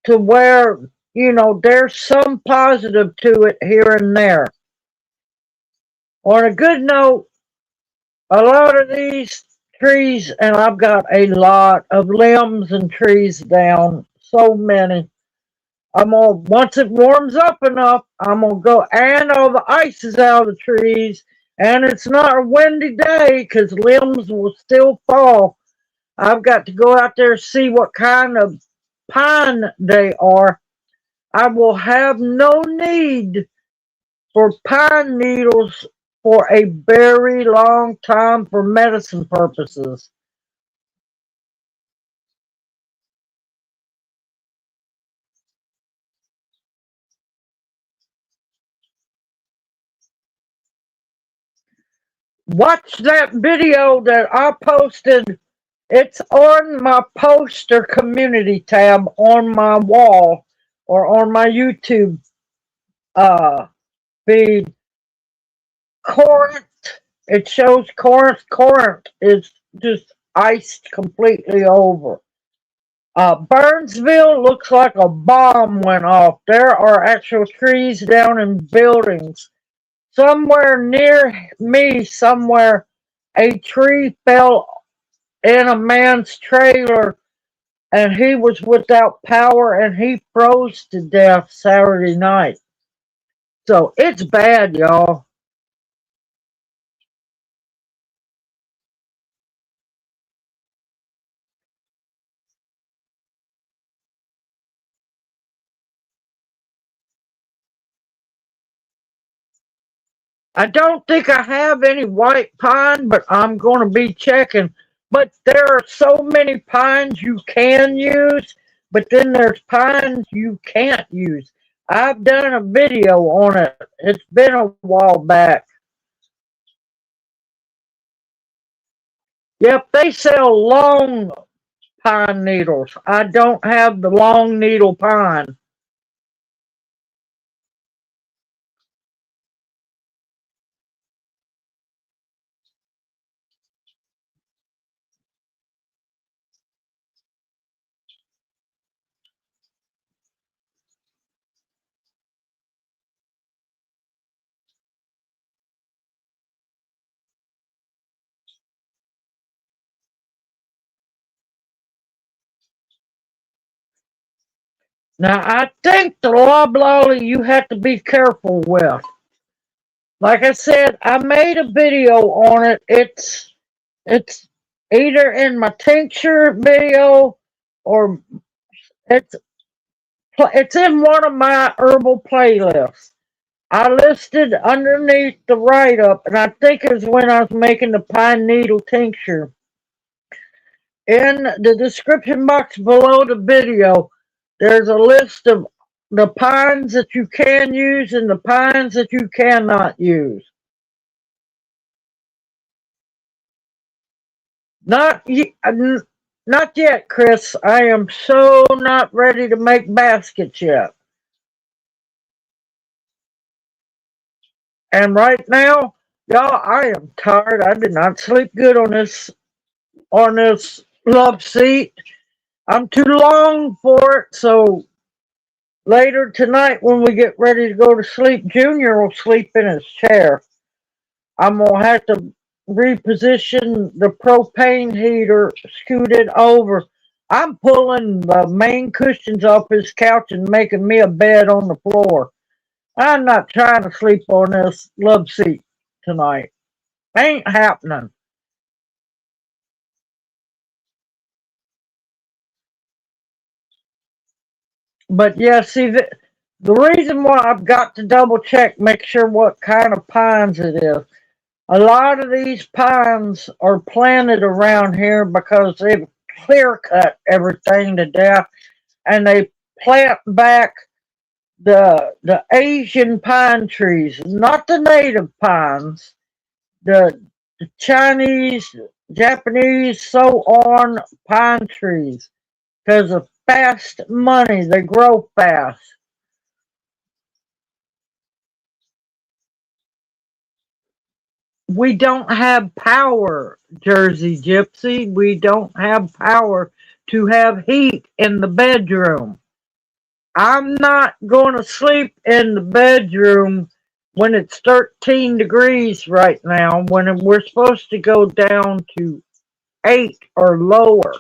to where, there's some positive to it here and there. On a good note, a lot of these trees, and I've got a lot of limbs and trees down, so many. Once it warms up enough, I'm gonna go, and all the ice is out of the trees, and it's not a windy day because limbs will still fall. I've got to go out there and see what kind of pine they are. I will have no need for pine needles for a very long time for medicine purposes. Watch that video that I posted. It's on my poster community tab on my wall or on my YouTube uh, feed. Corinth, it shows Corinth. Corinth is just iced completely over. Burnsville looks like a bomb went off. There are actual trees down in buildings. Somewhere near me, somewhere, a tree fell in a man's trailer and he was without power and he froze to death Saturday night. So it's bad, y'all. I don't think I have any white pine, but I'm going to be checking. But there are so many pines you can use, but then there's pines you can't use. I've done a video on it. It's been a while back. Yep, they sell long pine needles. I don't have the long needle pine. Now, I think the loblolly you have to be careful with. Like I said, I made a video on it. It's either in my tincture video or it's it's in one of my herbal playlists. I listed underneath the write up, and I think it was when I was making the pine needle tincture. In the description box below the video, there's a list of the pines that you can use and the pines that you cannot use. Not not yet, Chris. I am so not ready to make baskets yet. And right now, y'all, I am tired. I did not sleep good on this love seat. I'm too long for it, so later tonight when we get ready to go to sleep, Junior will sleep in his chair. I'm gonna have to reposition the propane heater, scoot it over. I'm pulling the main cushions off his couch and making me a bed on the floor. I'm not trying to sleep on this love seat tonight. Ain't happening. But yeah, see, the reason why I've got to double check, make sure what kind of pines it is. A lot of these pines are planted around here because they've clear cut everything to death and they plant back the Asian pine trees, not the native pines, the Chinese, Japanese, so on pine trees because of fast money. They grow fast. we don't have power, Jersey Gypsy. We don't have power to have heat in the bedroom. I'm not going to sleep in the bedroom when it's 13 degrees right now, when we're supposed to go down to 8 or lower.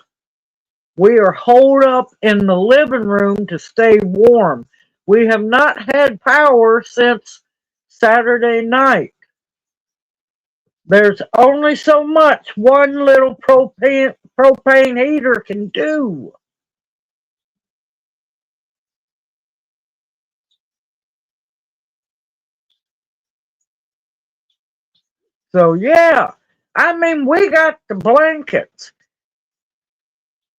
We are holed up in the living room to stay warm. We have not had power since Saturday night. There's only so much one little propane heater can do. So yeah, I mean, we got the blankets.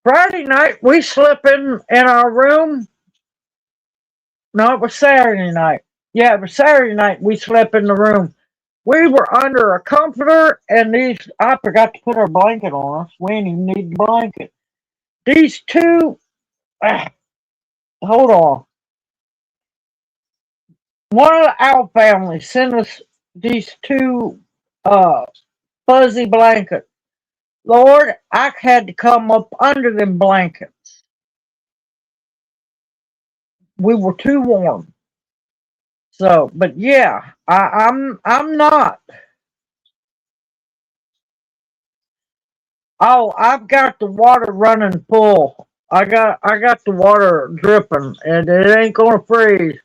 Friday night we slept in our room. No, it was Saturday night. Yeah, it was Saturday night we slept in the room. We were under a comforter, and I forgot to put our blanket on us. We didn't even need the blanket. These two, ah, hold on. One of the owl family sent us these two uh, fuzzy blankets. Lord, I had to come up under them blankets. We were too warm. So, but yeah, I'm not. Oh, I've got the water running full. I got the water dripping, and it ain't gonna freeze.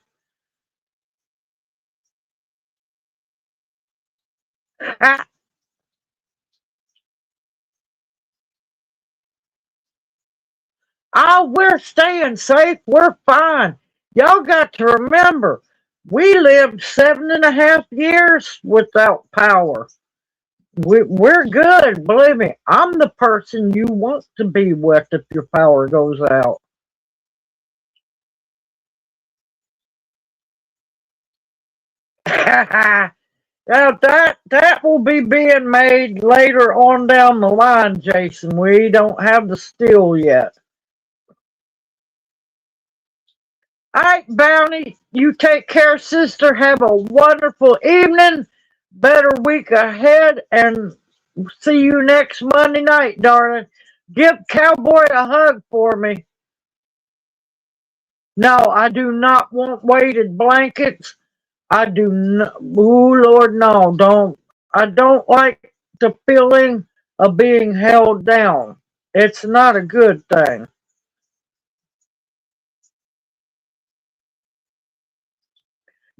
Oh, we're staying safe. We're fine. Y'all got to remember, we lived 7.5 years without power. We're good. Believe me, I'm the person you want to be with if your power goes out. Now that will be being made later on down the line, Jason. We don't have the steel yet. All right, Bounty, you take care, sister. Have a wonderful evening, better week ahead, and see you next Monday night, darling. Give Cowboy a hug for me. No, I do not want weighted blankets. I do not. Oh Lord, no, don't. I don't like the feeling of being held down. It's not a good thing.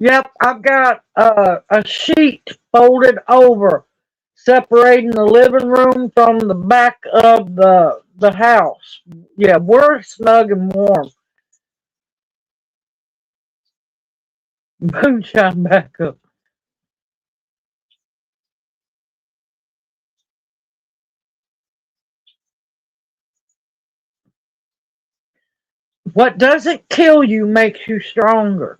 Yep, I've got a sheet folded over, separating the living room from the back of the house. Yeah, we're snug and warm. Moonshine back up. What doesn't kill you makes you stronger.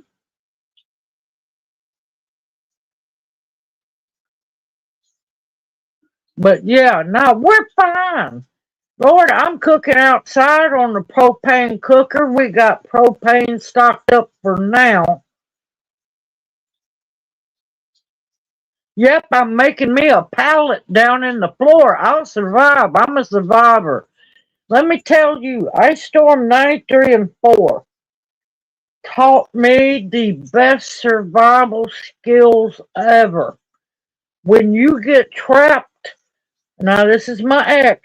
But yeah, no, we're fine. Lord, I'm cooking outside on the propane cooker. We got propane stocked up for now. Yep, I'm making me a pallet down in the floor. I'll survive. I'm a survivor. Let me tell you, Ice Storm 93 and 4 taught me the best survival skills ever. When you get trapped, now this is my ex,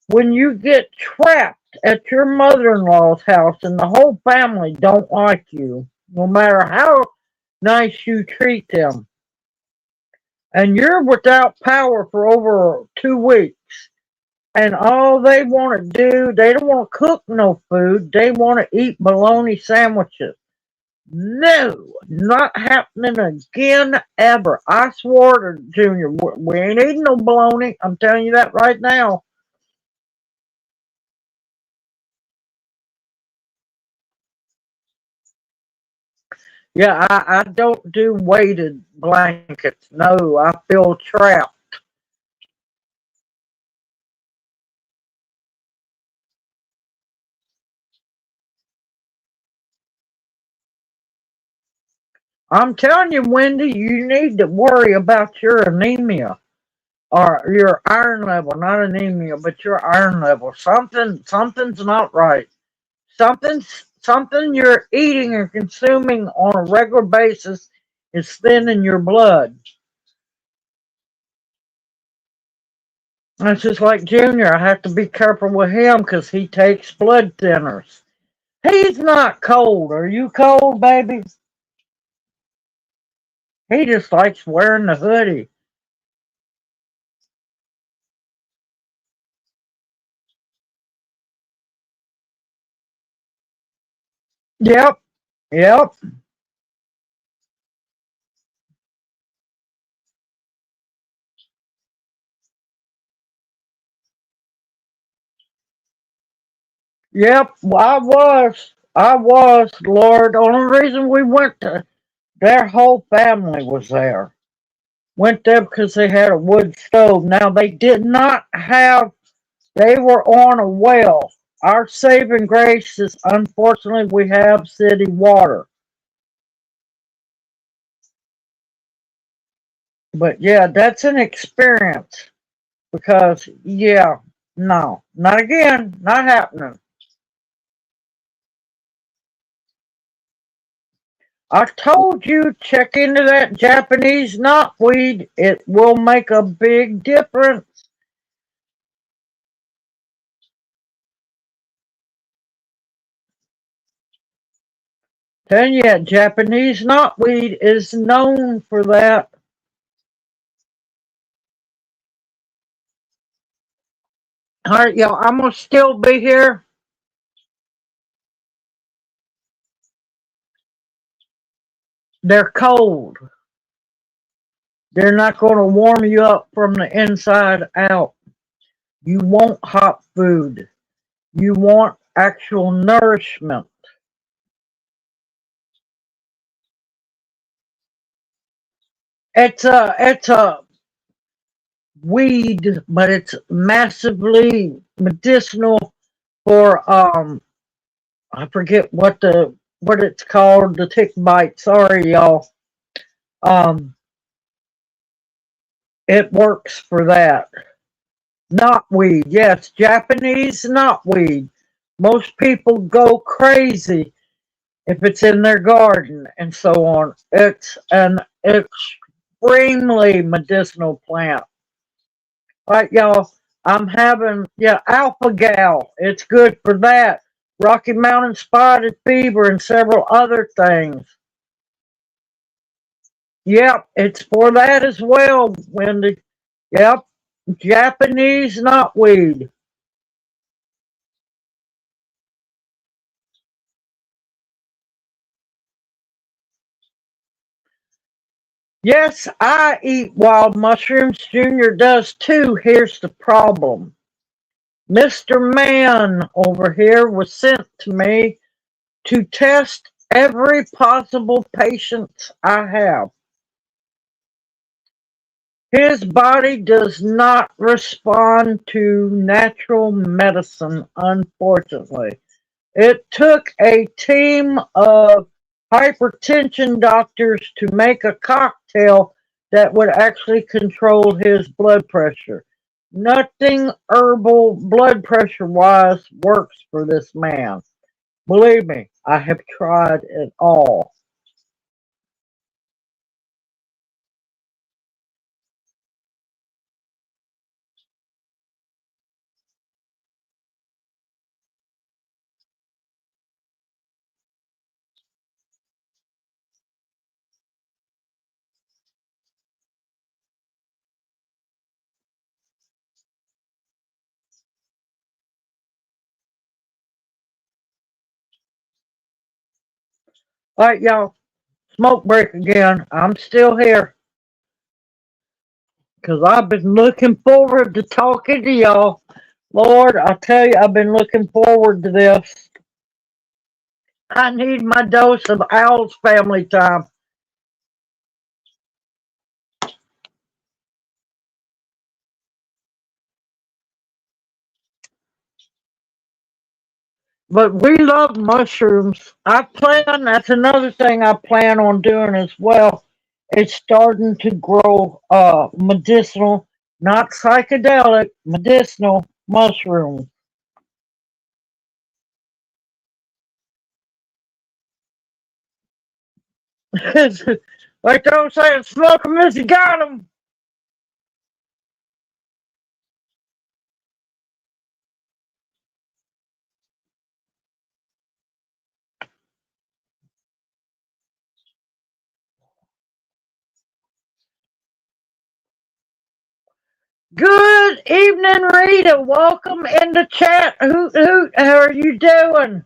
when you get trapped at your mother-in-law's house and the whole family don't like you, no matter how nice you treat them, and you're without power for over 2 weeks, and all they want to do, they don't want to cook no food, they want to eat bologna sandwiches. No, not happening again ever. I swore to Junior, we ain't eating no bologna. I'm telling you that right now. Yeah, I don't do weighted blankets. No, I feel trapped. I'm telling you, Wendy, you need to worry about your anemia. or your iron level, not anemia, but your iron level. Something's not right. Something you're eating or consuming on a regular basis is thinning your blood. It's just like Junior. I have to be careful with him because he takes blood thinners. He's not cold. Are you cold, baby? He just likes wearing the hoodie. Yep, yep, yep. I was. Lord, the only reason we went to their whole family was there. Went there because they had a wood stove. Now they did not have. They were on a well. Our saving grace is unfortunately we have city water. But yeah, that's an experience because yeah, no, not again, not happening. I told you check into that Japanese knotweed. It will make a big difference. Telling you, Japanese knotweed is known for that. All right, y'all, I'm gonna still be here. They're cold. They're not going to warm you up from the inside out. You want hot food. You want actual nourishment. It's a weed, but it's massively medicinal for I forget what it's called, the tick bite. Sorry, y'all. Um, it works for that. Knotweed, yes, Japanese knotweed. Most people go crazy if it's in their garden and so on. It's an extremely medicinal plant. All right, y'all. I'm having alpha gal. It's good for that. Rocky Mountain spotted fever and several other things. Yep, it's for that as well, Wendy. Yep, Japanese knotweed. Yes, I eat wild mushrooms. Junior does too. Here's the problem. Mr. Man over here was sent to me to test every possible patient I have. His body does not respond to natural medicine, unfortunately. It took a team of hypertension doctors to make a cocktail that would actually control his blood pressure. Nothing herbal blood pressure wise works for this man. Believe me, I have tried it all. All right, y'all, smoke break again. I'm still here because I've been looking forward to talking to y'all. Lord, I tell you, I've been looking forward to this. I need my dose of OWLS family time. But we love mushrooms. That's another thing I plan on doing as well. It's starting to grow medicinal. not psychedelic, medicinal mushrooms. Like they don't say, smoke 'em if you got 'em. Good evening, Rita. Welcome in the chat. Hoot hoot. How are you doing?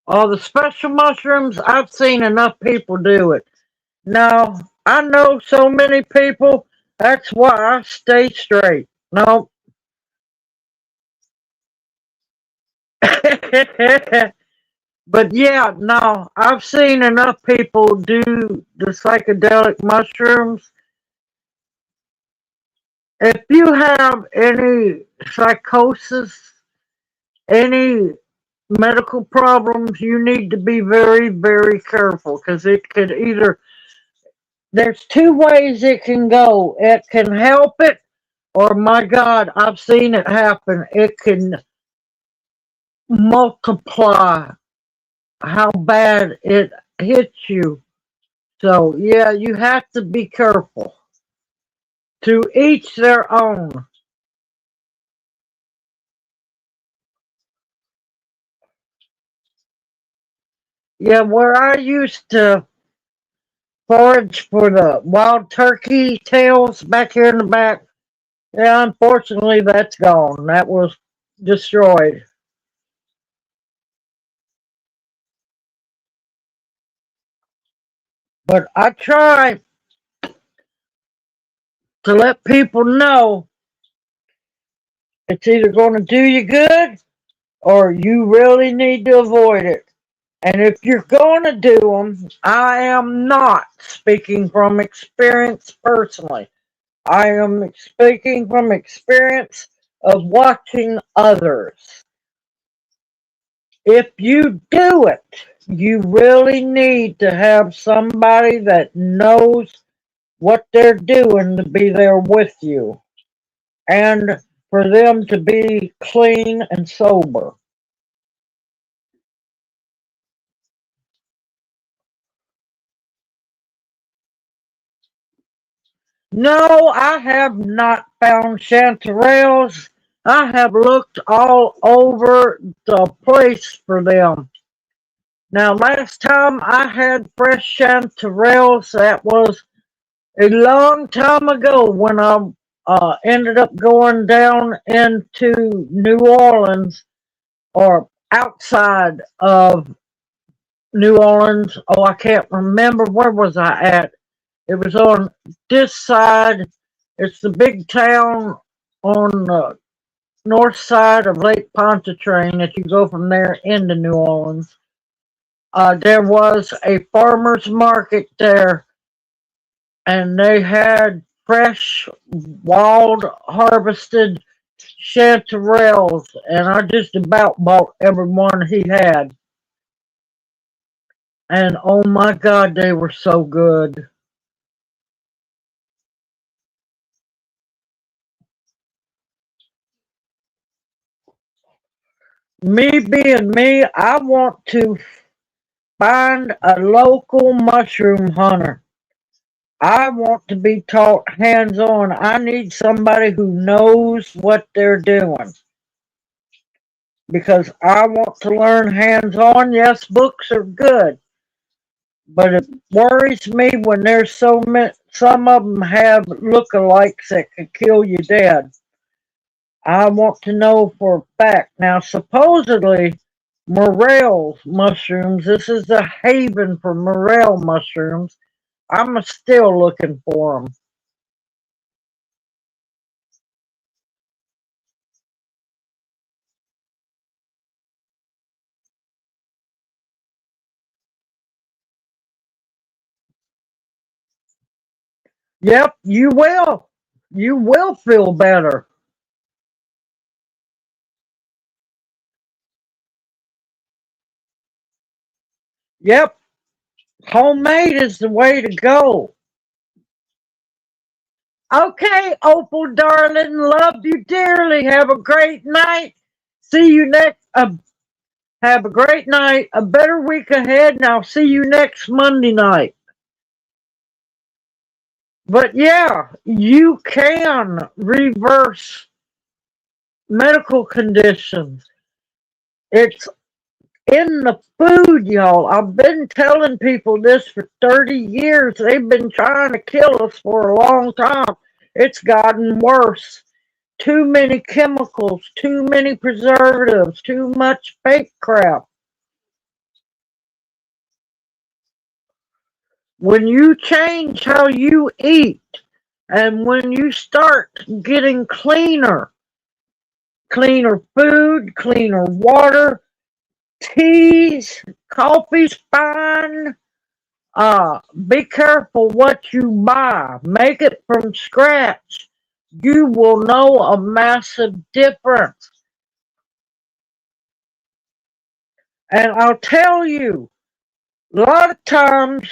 All the special mushrooms, I've seen enough people do it. No, I know so many people. That's why I stay straight. No. But yeah, no, I've seen enough people do the psychedelic mushrooms. If you have any psychosis, any medical problems, you need to be very, very careful because it could either, there's two ways it can go. It can help it, or my God, I've seen it happen. It can multiply how bad it hits you. So, yeah, you have to be careful. To each their own. Yeah, where I used to forage for the wild turkey tails back here in the back, yeah, unfortunately, that's gone. That was destroyed. But I try to let people know it's either going to do you good or you really need to avoid it. And if you're going to do them, I am not speaking from experience personally. I am speaking from experience of watching others. If you do it, you really need to have somebody that knows what they're doing to be there with you and for them to be clean and sober. No, I have not found chanterelles. I have looked all over the place for them. Now, last time I had fresh chanterelles, that was a long time ago when I ended up going down into New Orleans or outside of New Orleans. Oh, I can't remember where was I at. It was on this side. It's the big town on the north side of Lake Pontchartrain that you go from there into New Orleans. There was a farmer's market there, and they had fresh, wild, harvested chanterelles, and I just about bought every one he had. And oh my God, they were so good. Me being me, I want to find a local mushroom hunter. I want to be taught hands on. I need somebody who knows what they're doing because I want to learn hands on. Yes, books are good, but it worries me when there's so many, some of them have lookalikes that could kill you dead. I want to know for a fact. Now, supposedly, morel mushrooms, this is a haven for morel mushrooms. I'm still looking for them. Yep, you will. You will feel better. Yep, homemade is the way to go. Okay, Opal, darling, love you dearly. Have a great night. See you next. Have a great night. A better week ahead, and I'll see you next Monday night. But yeah, you can reverse medical conditions. It's in the food, y'all. I've been telling people this for 30 years. They've been trying to kill us for a long time. It's gotten worse. Too many chemicals, too many preservatives, too much fake crap. When you change how you eat and when you start getting cleaner food, cleaner water, teas, coffee's fine. Be careful what you buy. Make it from scratch. You will know a massive difference. And I'll tell you, a lot of times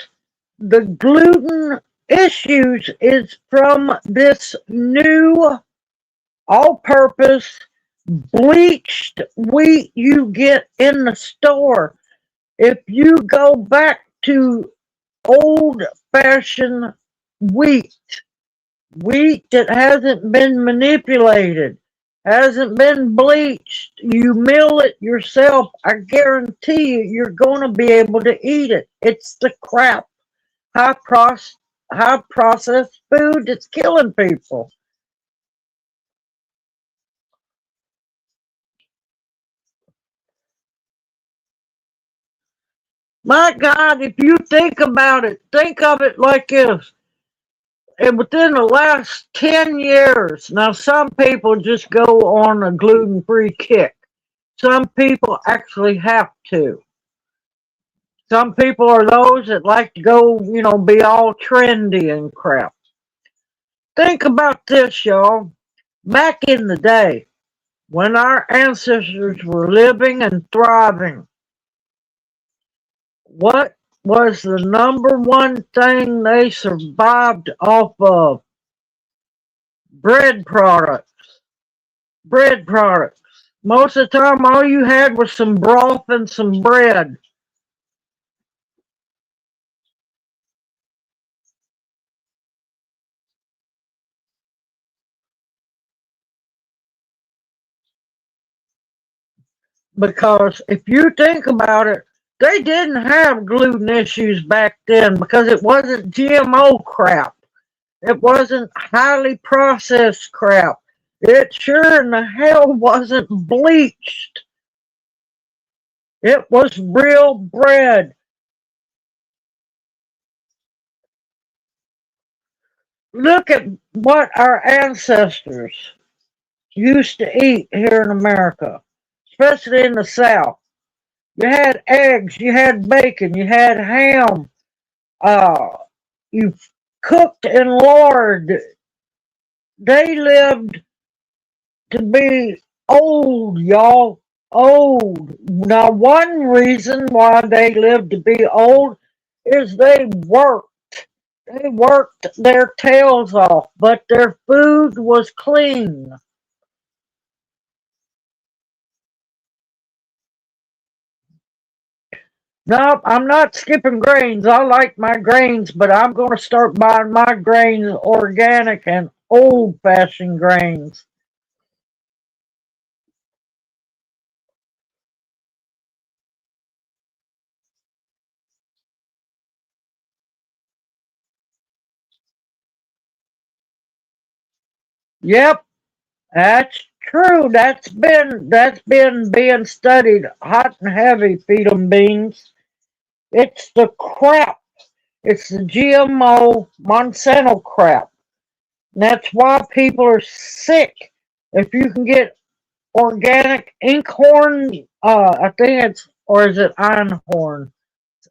the gluten issues is from this new all-purpose bleached wheat you get in the store. If you go back to old-fashioned wheat, wheat that hasn't been manipulated, hasn't been bleached, you mill it yourself, I guarantee you, you're going to be able to eat it. It's the crap, high, high processed food that's killing people. My God, if you think about it, think of it like this. And within the last 10 years, now some people just go on a gluten-free kick. Some people actually have to. Some people are those that like to go, be all trendy and crap. Think about this, y'all. Back in the day, when our ancestors were living and thriving, what was the number one thing they survived off of? Bread products. Bread products. Most of the time, all you had was some broth and some bread. Because if you think about it, they didn't have gluten issues back then because it wasn't GMO crap. It wasn't highly processed crap. It sure in the hell wasn't bleached. It was real bread. Look at what our ancestors used to eat here in America, especially in the South. You had eggs, you had bacon, you had ham, uh, you cooked and lard. They lived to be old, y'all. Old. Now, one reason why they lived to be old is they worked. They worked their tails off, but their food was clean. No, I'm not skipping grains. I like my grains, but I'm going to start buying my grains organic and old-fashioned grains. Yep, that's true. That's been being studied hot and heavy. Feed 'em beans. It's the crap. It's the GMO Monsanto crap. That's why people are sick. If you can get organic inkhorn, I think it's, or is it einhorn?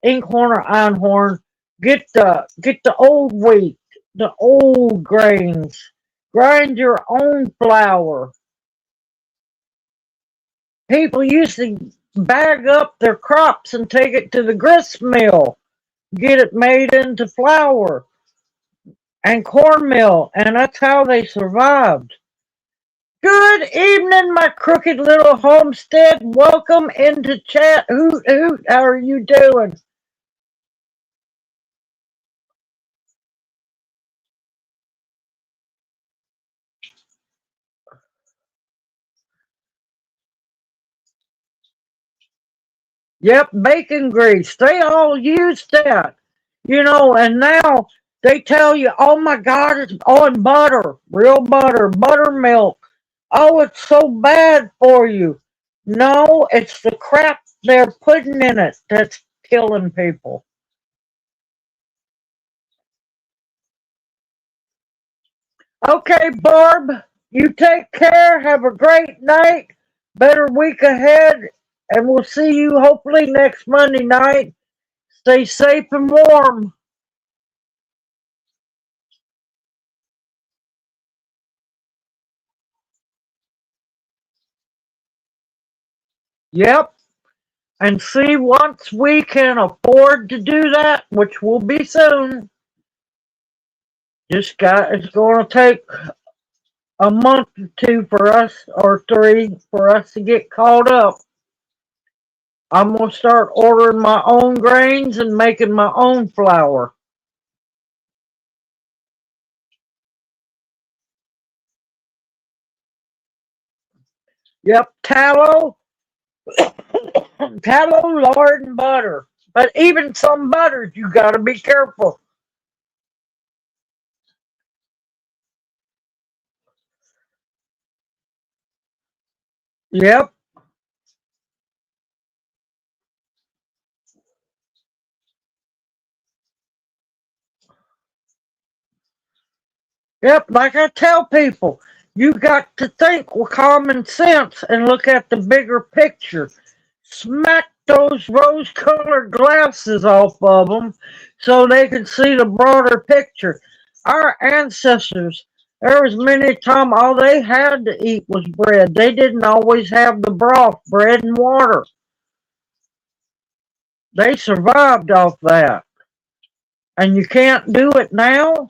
Inkhorn or einhorn. Get the old wheat, the old grains. Grind your own flour. People used to bag up their crops and take it to the grist mill, get it made into flour and cornmeal, and that's how they survived. Good evening, my crooked little homestead. Welcome into chat. Hoot, hoot. How are you doing? Yep, bacon grease. They all use that. And now they tell you, oh my God, it's on butter, real butter, buttermilk. Oh, it's so bad for you. No, it's the crap they're putting in it that's killing people. Okay, Barb, you take care. Have a great night. Better week ahead. And we'll see you hopefully next Monday night. Stay safe and warm. Yep. And see, once we can afford to do that, which will be soon, it's going to take a month or two for us, or three, for us to get caught up. I'm going to start ordering my own grains and making my own flour. Yep, tallow, tallow, lard, and butter. But even some butters, you got to be careful. Yep. Yep, like I tell people, you got to think with common sense and look at the bigger picture. Smack those rose-colored glasses off of them so they can see the broader picture. Our ancestors, there was many times all they had to eat was bread. They didn't always have the broth, bread and water. They survived off that. And you can't do it now.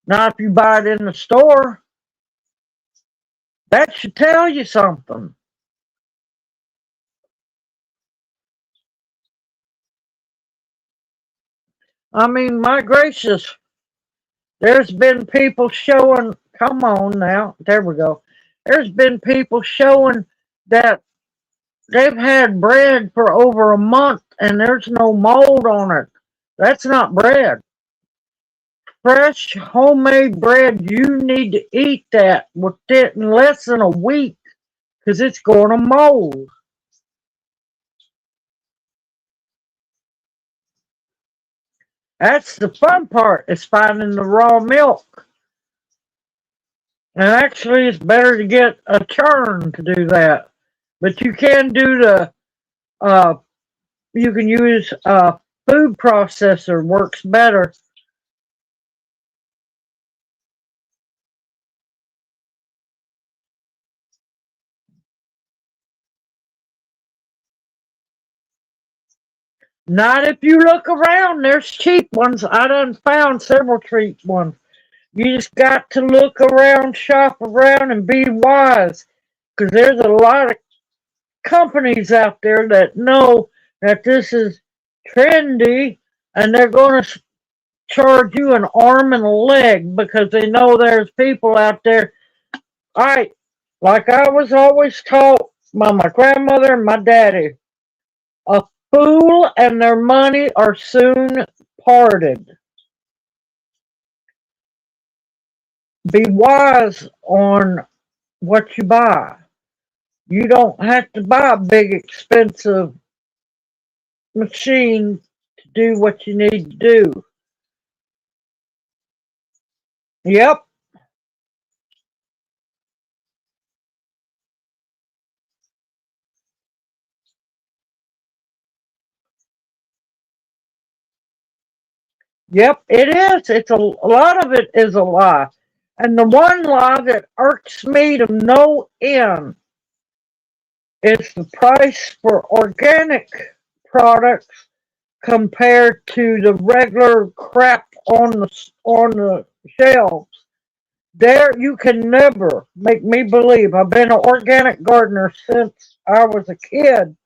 Not if you buy it in the store. That should tell you something. I mean, my gracious, there's been people showing, come on now, there we go. There's been people showing that they've had bread for over a month and there's no mold on it. That's not bread. Fresh homemade bread, you need to eat that within less than a week because it's going to mold. That's the fun part, is finding the raw milk. And actually, it's better to get a churn to do that. But you can do uh, you can use a food processor, works better. Not if you look around, there's cheap ones. I done found several cheap ones. You just got to look around, shop around, and be wise. Because there's a lot of companies out there that know that this is trendy and they're going to charge you an arm and a leg because they know there's people out there. All right, like I was always taught by my grandmother and my daddy, a fool and their money are soon parted. Be wise on what you buy. You don't have to buy a big expensive machine to do what you need to do. Yep. Yep, it is. A lot of it is a lie. And the one lie that irks me to no end It's the price for organic products compared to the regular crap on the shelves. There, you can never make me believe. I've been an organic gardener since I was a kid.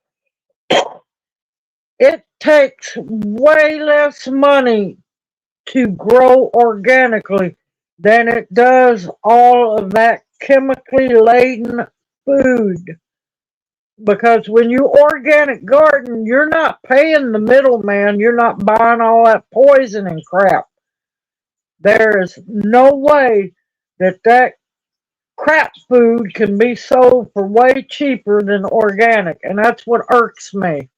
It takes way less money to grow organically than it does all of that chemically laden food. Because when you organic garden, you're not paying the middleman, you're not buying all that poison and crap. There is no way that crap food can be sold for way cheaper than organic, and that's what irks me.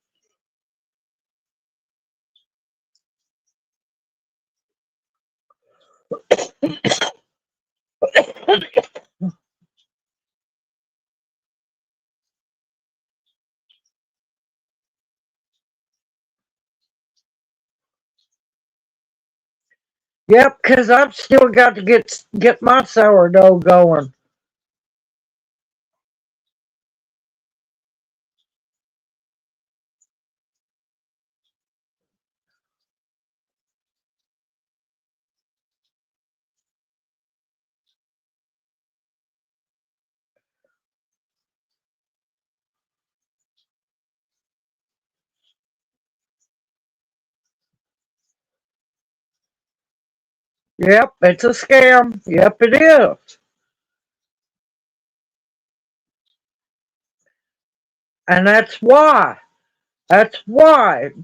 Yep, because I've still got to get my sourdough going. Yep, it's a scam. Yep, it is. And that's why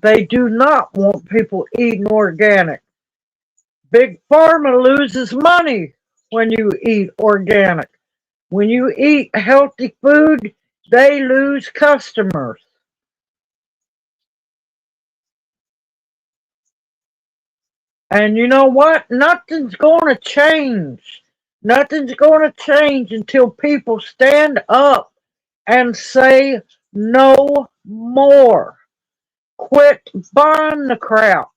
they do not want people eating organic. Big Pharma loses money when you eat organic. When you eat healthy food, they lose customers. And you know what? Nothing's going to change. Nothing's going to change until people stand up and say no more. Quit buying the crap.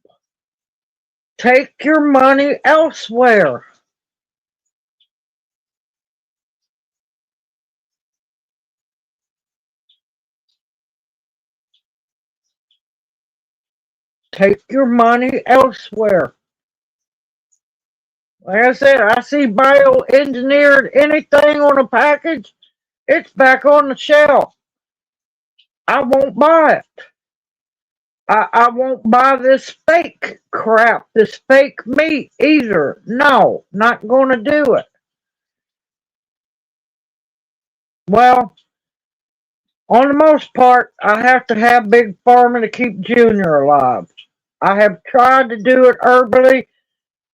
Take your money elsewhere. Take your money elsewhere. Like I said, I see bioengineered anything on a package, it's back on the shelf. I won't buy it. I won't buy this fake crap, this fake meat either. No, not going to do it. Well, on the most part, I have to have big farming to keep Junior alive. I have tried to do it herbally.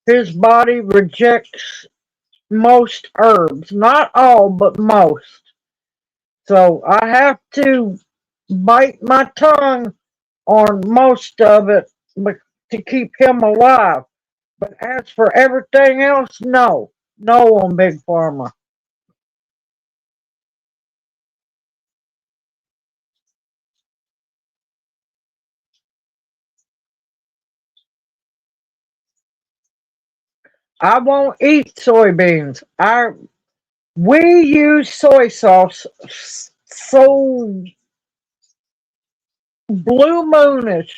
His body rejects most herbs, not all, but most. So I have to bite my tongue on most of it to keep him alive. But as for everything else, no. No on Big Pharma. I won't eat soybeans. We use soy sauce so blue moonish.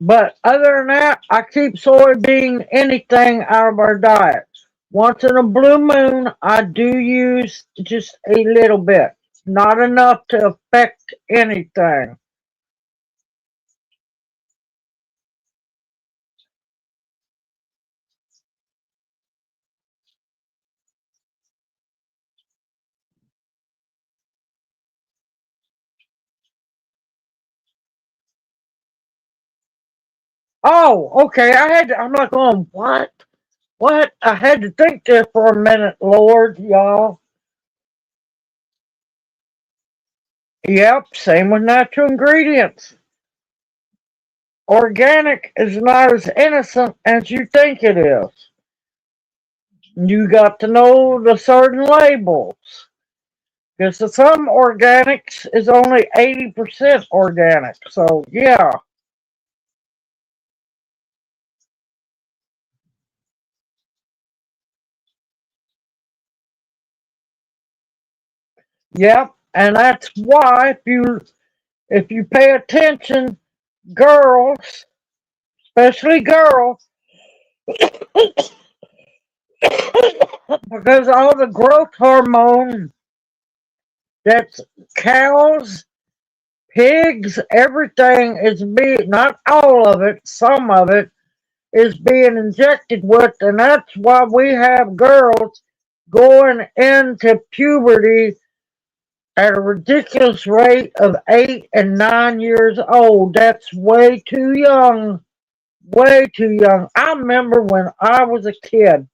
But other than that, I keep soybean anything out of our diet. Once in a blue moon, I do use just a little bit, not enough to affect anything. Oh, okay. I'm like going, what? What? I had to think there for a minute, Lord, y'all. Yep, same with natural ingredients. Organic is not as innocent as you think it is. You got to know the certain labels. Because some organics is only 80% organic. So, yeah. Yep. And that's why if you pay attention, girls, especially girls, because all the growth hormone that's cows, pigs, everything is being, not all of it, some of it is being injected with, and that's why we have girls going into puberty at a ridiculous rate of 8 and 9 years old. That's way too young. Way too young. I remember when I was a kid,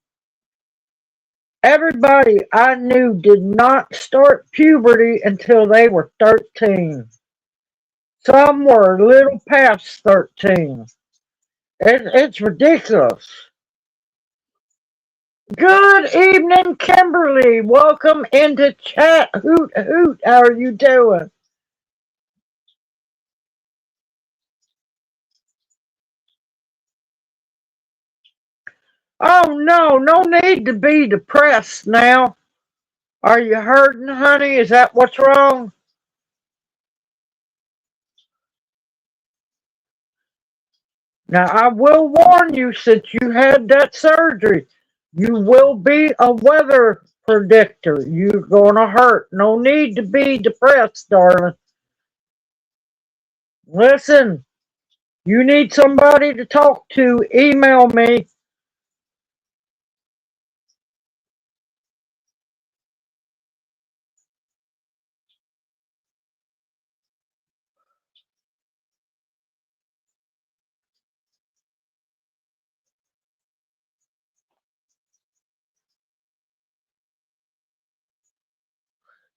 everybody I knew did not start puberty until they were 13. Some were a little past 13. It's ridiculous. Good evening, Kimberly. Welcome into chat. Hoot, hoot. How are you doing? Oh, no, no need to be depressed now. Are you hurting, honey? Is that what's wrong? Now, I will warn you, since you had that surgery, you will be a weather predictor. You're going to hurt. No need to be depressed, darling. Listen, you need somebody to talk to, email me.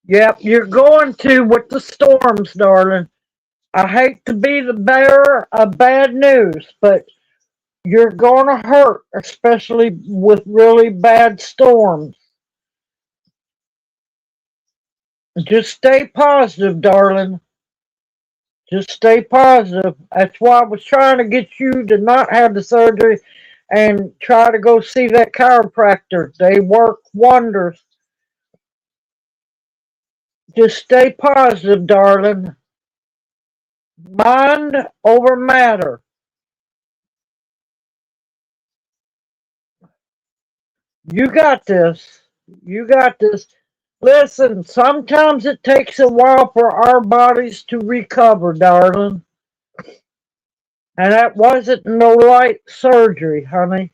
Yep, you're going to with the storms, darling. I hate to be the bearer of bad news, but you're going to hurt, especially with really bad storms. Just stay positive, darling. Just stay positive. That's why I was trying to get you to not have the surgery and try to go see that chiropractor. They work wonders. Just stay positive, darling. Mind over matter. You got this. You got this. Listen, sometimes it takes a while for our bodies to recover, darling. And that wasn't no light surgery, honey.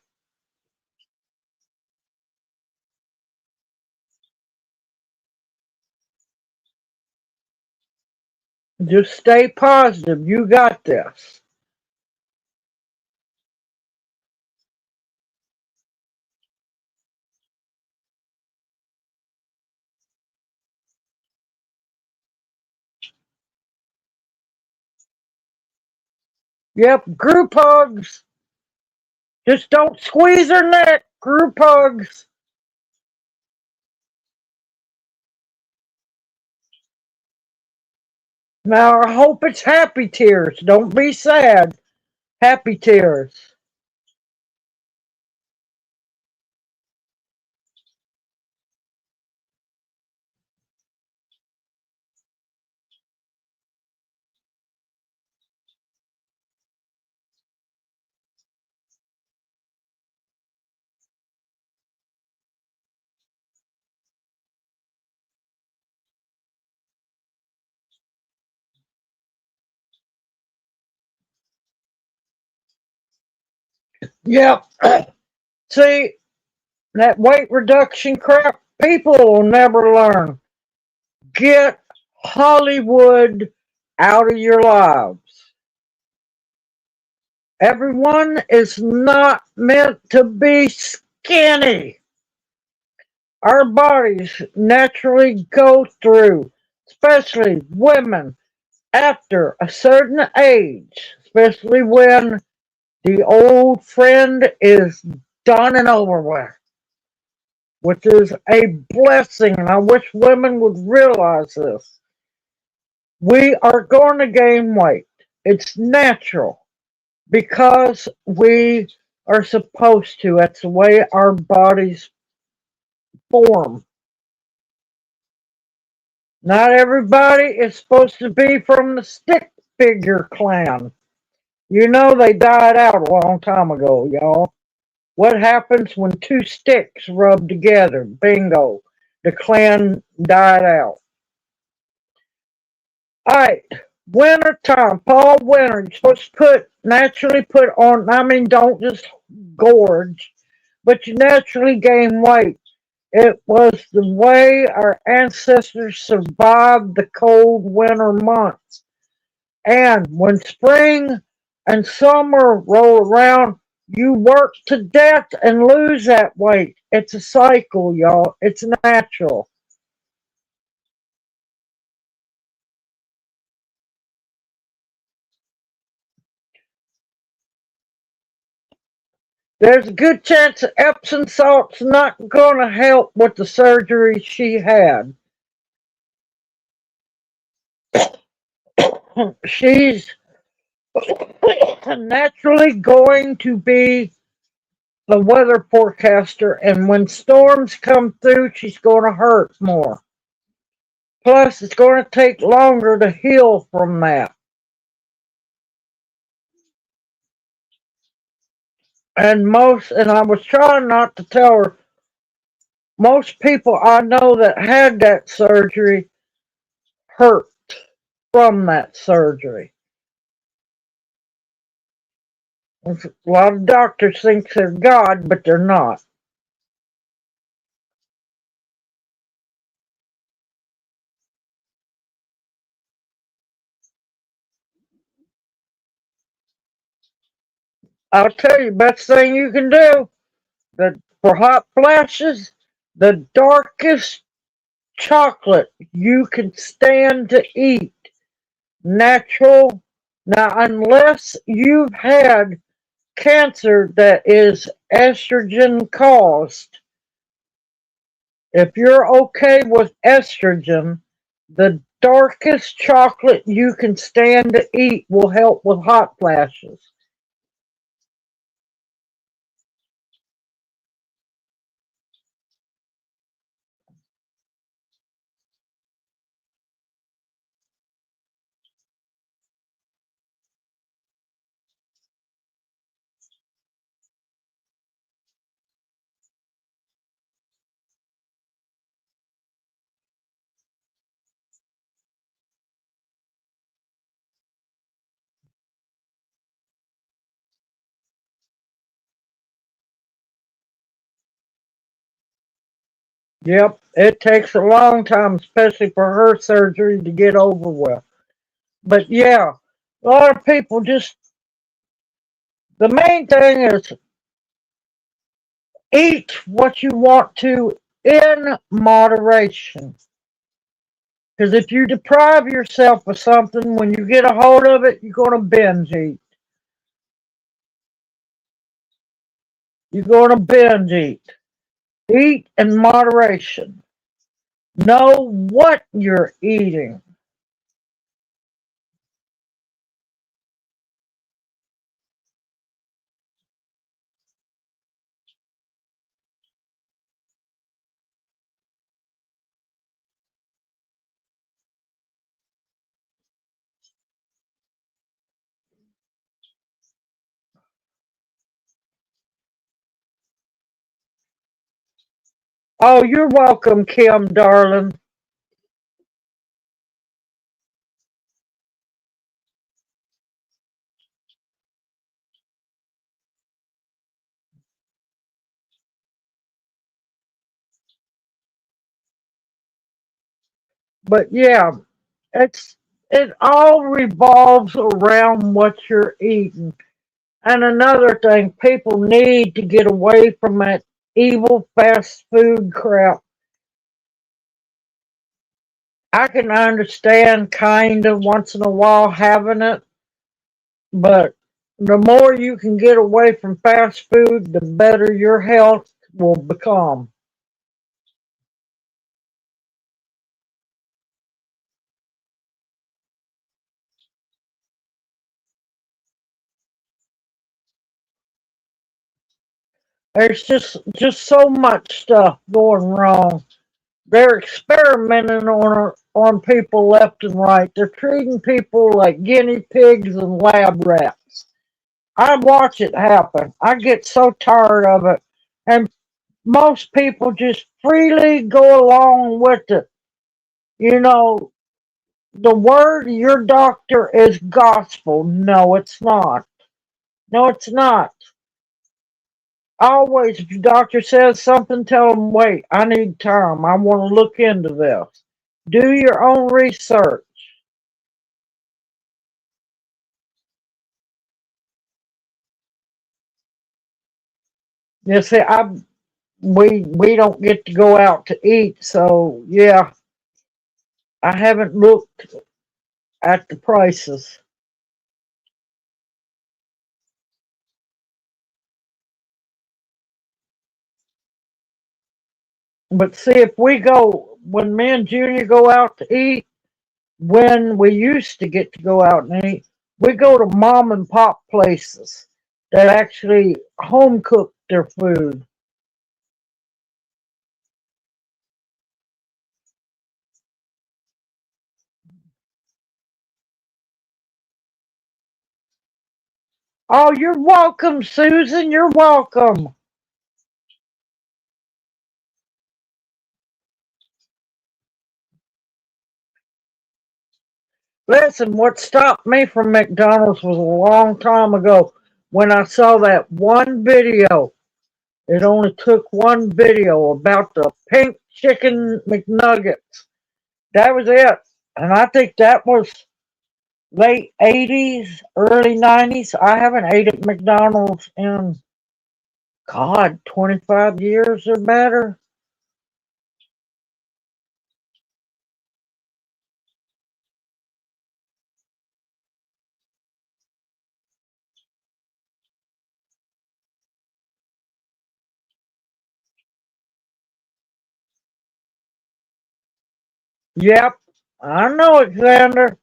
Just stay positive. You got this. Yep, group hugs. Just don't squeeze her neck. Group hugs. Now, I hope it's happy tears. Don't be sad. Happy tears. Yep. See, that weight reduction crap, people will never learn. Get Hollywood out of your lives. Everyone is not meant to be skinny. Our bodies naturally go through, especially women, after a certain age, especially when the old friend is done and over with, which is a blessing, and I wish women would realize this. We are going to gain weight. It's natural because we are supposed to. That's the way our bodies form. Not everybody is supposed to be from the stick figure clan. You know they died out a long time ago, y'all. What happens when two sticks rub together? Bingo. The clan died out. Alright, winter time, fall, winter. You're supposed to naturally put on, I mean, don't just gorge, but you naturally gain weight. It was the way our ancestors survived the cold winter months. And when spring and summer roll around, you work to death and lose that weight. It's a cycle, y'all. It's natural. There's a good chance that Epsom salt's not going to help with the surgery she had. She's naturally going to be the weather forecaster, and when storms come through, she's going to hurt more. Plus, it's going to take longer to heal from that. And I was trying not to tell her, most people I know that had that surgery hurt from that surgery. A lot of doctors think they're God, but they're not. I'll tell you, best thing you can do that for hot flashes, the darkest chocolate you can stand to eat, natural. Now, unless you've had cancer that is estrogen caused, if you're okay with estrogen, the darkest chocolate you can stand to eat will help with hot flashes. Yep, it takes a long time, especially for her surgery, to get over with. But yeah, a lot of people just, the main thing is eat what you want to in moderation. Because if you deprive yourself of something, when you get a hold of it, you're going to binge eat. You're going to binge eat. Eat in moderation. Know what you're eating. Oh, you're welcome, Kim, darling. But yeah, it's it all revolves around what you're eating. And another thing, people need to get away from that evil fast food crap. I can understand kind of once in a while having it, but the more you can get away from fast food, the better your health will become. There's just so much stuff going wrong. They're experimenting on on people left and right. They're treating people like guinea pigs and lab rats. I watch it happen. I get so tired of it. And most people just freely go along with it. You know, the word of your doctor is gospel. No, it's not. No, it's not. Always, if your doctor says something, tell them, wait, I need time. I want to look into this. Do your own research. You see, we don't get to go out to eat, so yeah, I haven't looked at the prices. But see, if we go, when me and Junior go out to eat, when we used to get to go out and eat, we go to mom and pop places that actually home cook their food. Oh, you're welcome, Susan. You're welcome. Listen, what stopped me from McDonald's was a long time ago when I saw that one video. It only took one video about the pink chicken McNuggets. That was it. And I think that was late 80s, early 90s. I haven't ate at McDonald's in, God, 25 years or better. Yep, I know it, Xander.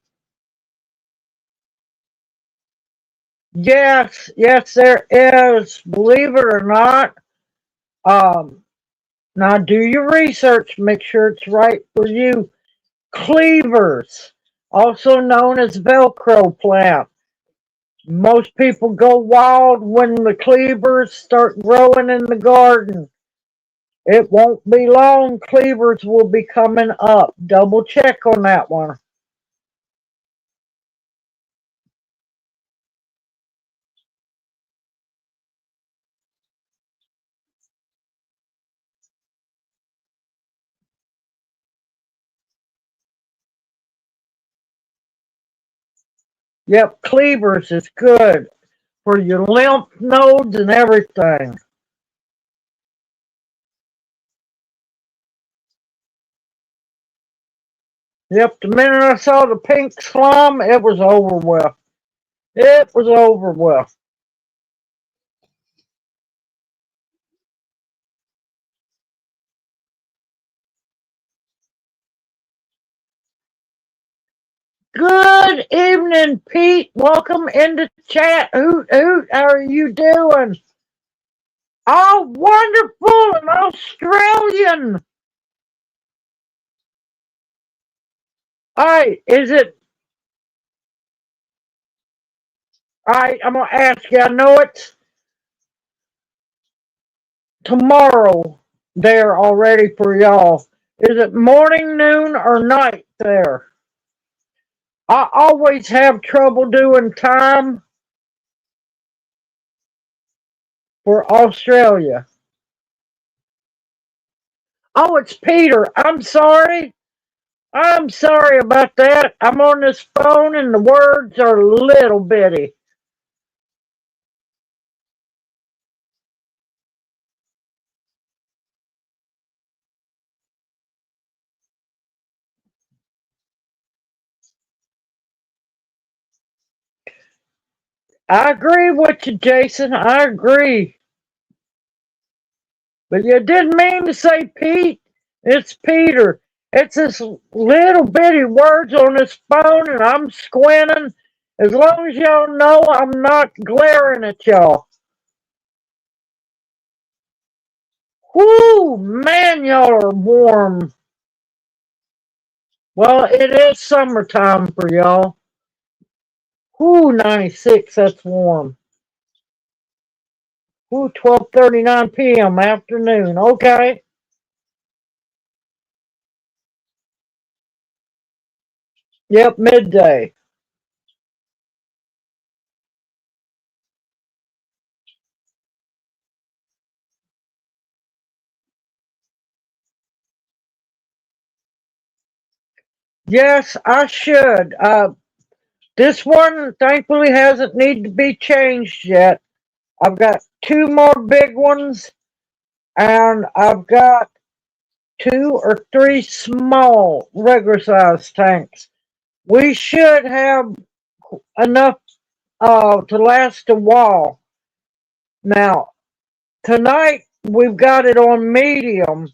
Yes, yes, there is. Believe it or not. Um, Now do your research. Make sure it's right for you. Cleavers, also known as Velcro plant. Most people go wild when the cleavers start growing in the garden. It won't be long. Cleavers will be coming up. Double check on that one. Yep, cleavers is good for your lymph nodes and everything. Yep, the minute I saw the pink slime, it was over with. It was over with. Good evening, Pete. Welcome into chat. Hoot hoot. How are you doing? Oh, wonderful. An Australian. All right. Is it? All right. I'm gonna ask you. I know it's tomorrow there already for y'all. Is it morning, noon, or night there? I always have trouble doing time for Australia. Oh, it's Peter. I'm sorry. I'm sorry about that. I'm on this phone and the words are little bitty. I agree with you, Jason. I agree. But you didn't mean to say Pete. It's Peter. It's this little bitty words on this phone and I'm squinting. As long as y'all know I'm not glaring at y'all. Whoo, man, y'all are warm. Well, it is summertime for y'all. Ooh, 96, that's warm. Ooh, 12:39 p.m. afternoon. Okay. Yep, midday. Yes, I should. This one thankfully hasn't need to be changed yet. I've got two more big ones, and I've got two or three small regular size tanks. We should have enough to last a while. Now, tonight we've got it on medium.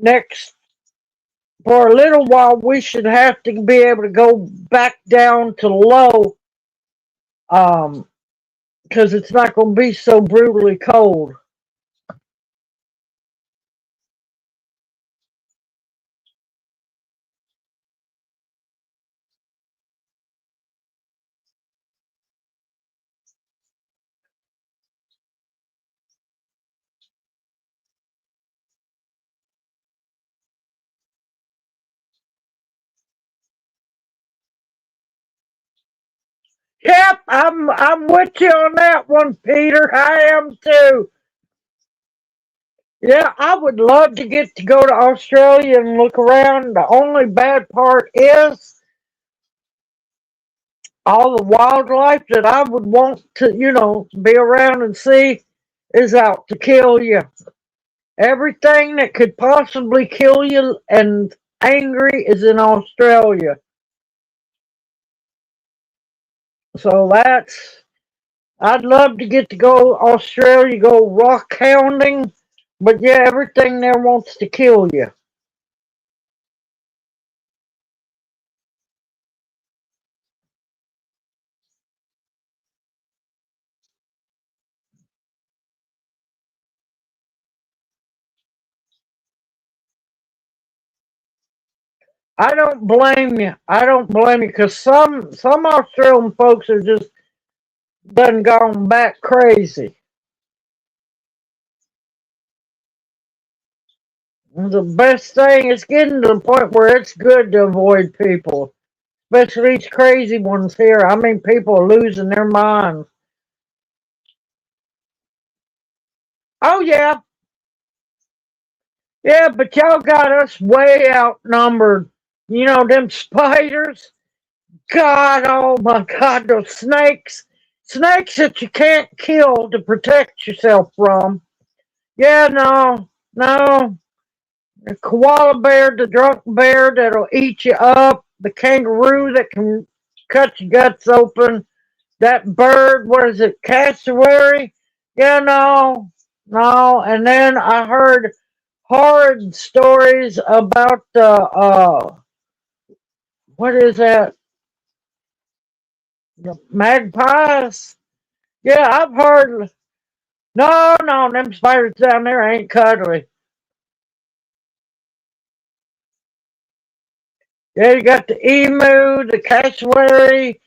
Next, for a little while, we should have to be able to go back down to low, um, because it's not going to be so brutally cold. Yep, I'm with you on that one, Peter. I am too. Yeah, I would love to get to go to Australia and look around. The only bad part is all the wildlife that I would want to, be around and see is out to kill you. Everything that could possibly kill you and angry is in Australia. So I'd love to get to go Australia, go rock hounding, but yeah, everything there wants to kill you. I don't blame you. I don't blame you because some Australian folks are just done gone back crazy. The best thing is getting to the point where it's good to avoid people, especially these crazy ones here. I mean, people are losing their minds. Oh yeah, yeah, but y'all got us way outnumbered. You know them spiders. God, oh my God, those snakes. Snakes that you can't kill to protect yourself from. Yeah, no, no. The koala bear, the drunk bear that'll eat you up, the kangaroo that can cut your guts open, that bird, what is it, cassowary? Yeah, no, no. And then I heard horrid stories about what is that, the magpies? Yeah, I've heard, no, no, them spiders down there ain't cuddly. Yeah, you got the emu, the cassowary,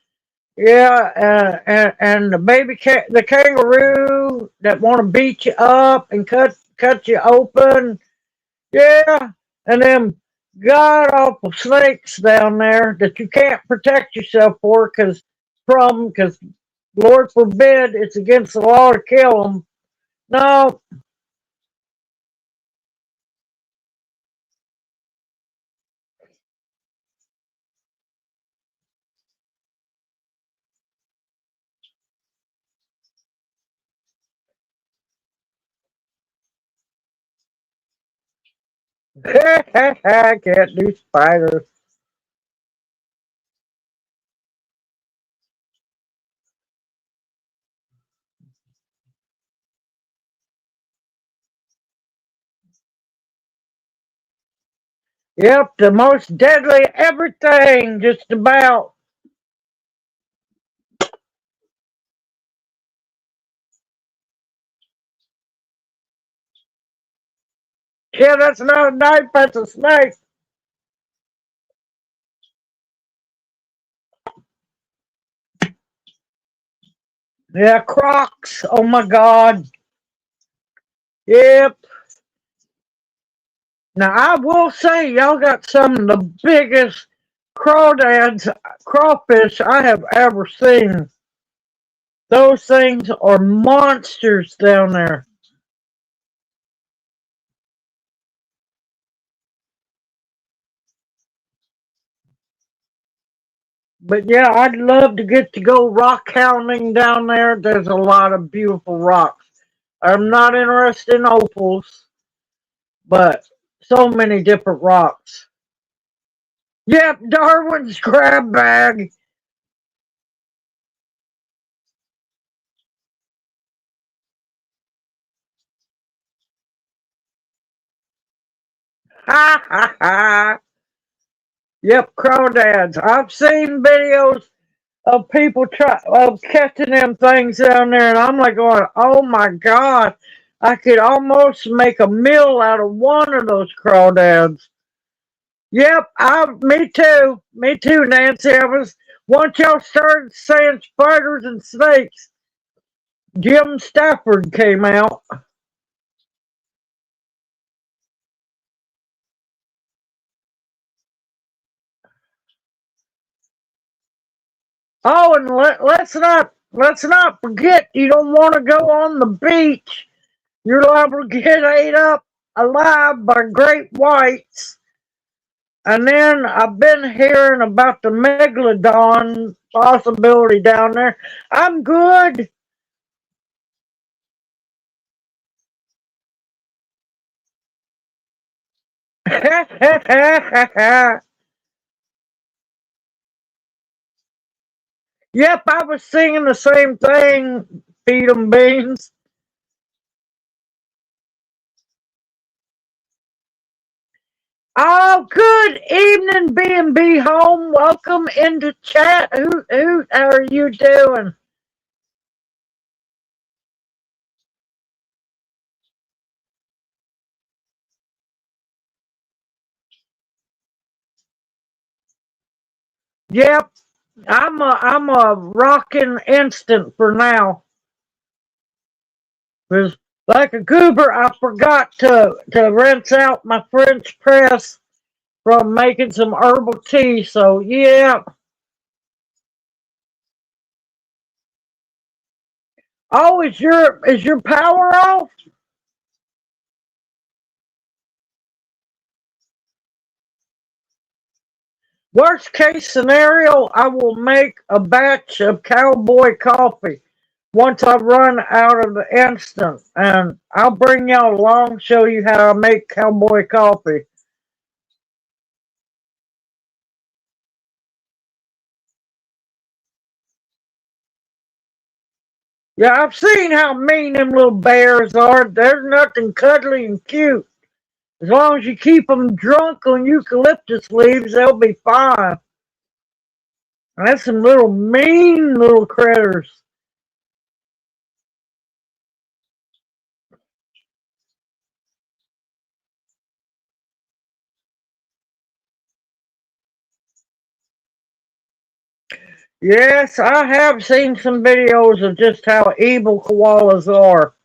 yeah, and the the kangaroo that want to beat you up and cut you open. Yeah, and them god awful snakes down there that you can't protect yourself because Lord forbid it's against the law to kill them. No, I can't do spiders. Yep, the most deadly everything, just about. Yeah, that's not a knife, that's a snake. Yeah, Crocs. Oh my God. Yep. Now I will say y'all got some of the biggest crawdads, crawfish I have ever seen. Those things are monsters down there. But yeah, I'd love to get to go rock hounding down there. There's a lot of beautiful rocks. I'm not interested in opals, but so many different rocks. Yep, Darwin's crab bag. Ha ha ha. Yep, crawdads. I've seen videos of people of catching them things down there, and I'm like going, "Oh my God, I could almost make a meal out of one of those crawdads." Yep, me too, Nancy. I was once y'all started saying spiders and snakes, Jim Stafford came out. Oh, and let's not forget you don't want to go on the beach. You're liable to get ate up alive by great whites. And then I've been hearing about the megalodon possibility down there. I'm good. Yep, I was singing the same thing. Feed 'em beans. Oh, good evening, B&B Home. Welcome into chat. Who are you doing? Yep, I'm a rocking instant for now. 'Cause like a goober, I forgot to rinse out my French press from making some herbal tea. So yeah. Oh, is your power off? Worst case scenario, I will make a batch of cowboy coffee once I run out of the instant, and I'll bring y'all along, show you how I make cowboy coffee. Yeah, I've seen how mean them little bears are. There's nothing cuddly and cute. As long as you keep them drunk on eucalyptus leaves, they'll be fine. That's some little mean little critters. Yes, I have seen some videos of just how evil koalas are.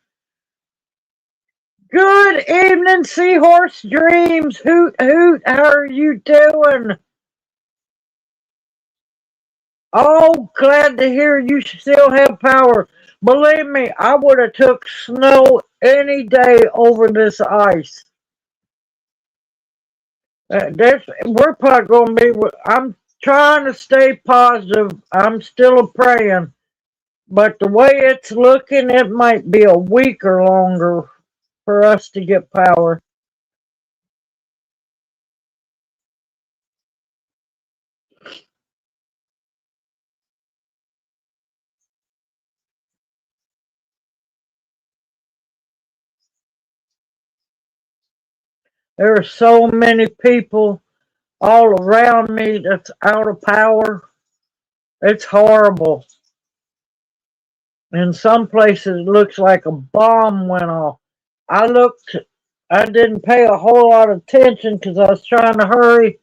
Good evening, Seahorse Dreams. Hoot, hoot, how are you doing? Oh, glad to hear you still have power. Believe me, I would have took snow any day over this ice. We're probably going to be. I'm trying to stay positive. I'm still a praying, but the way it's looking, it might be a week or longer for us to get power. There are so many people all around me that's out of power. It's horrible. In some places, it looks like a bomb went off. I looked, I didn't pay a whole lot of attention because I was trying to hurry.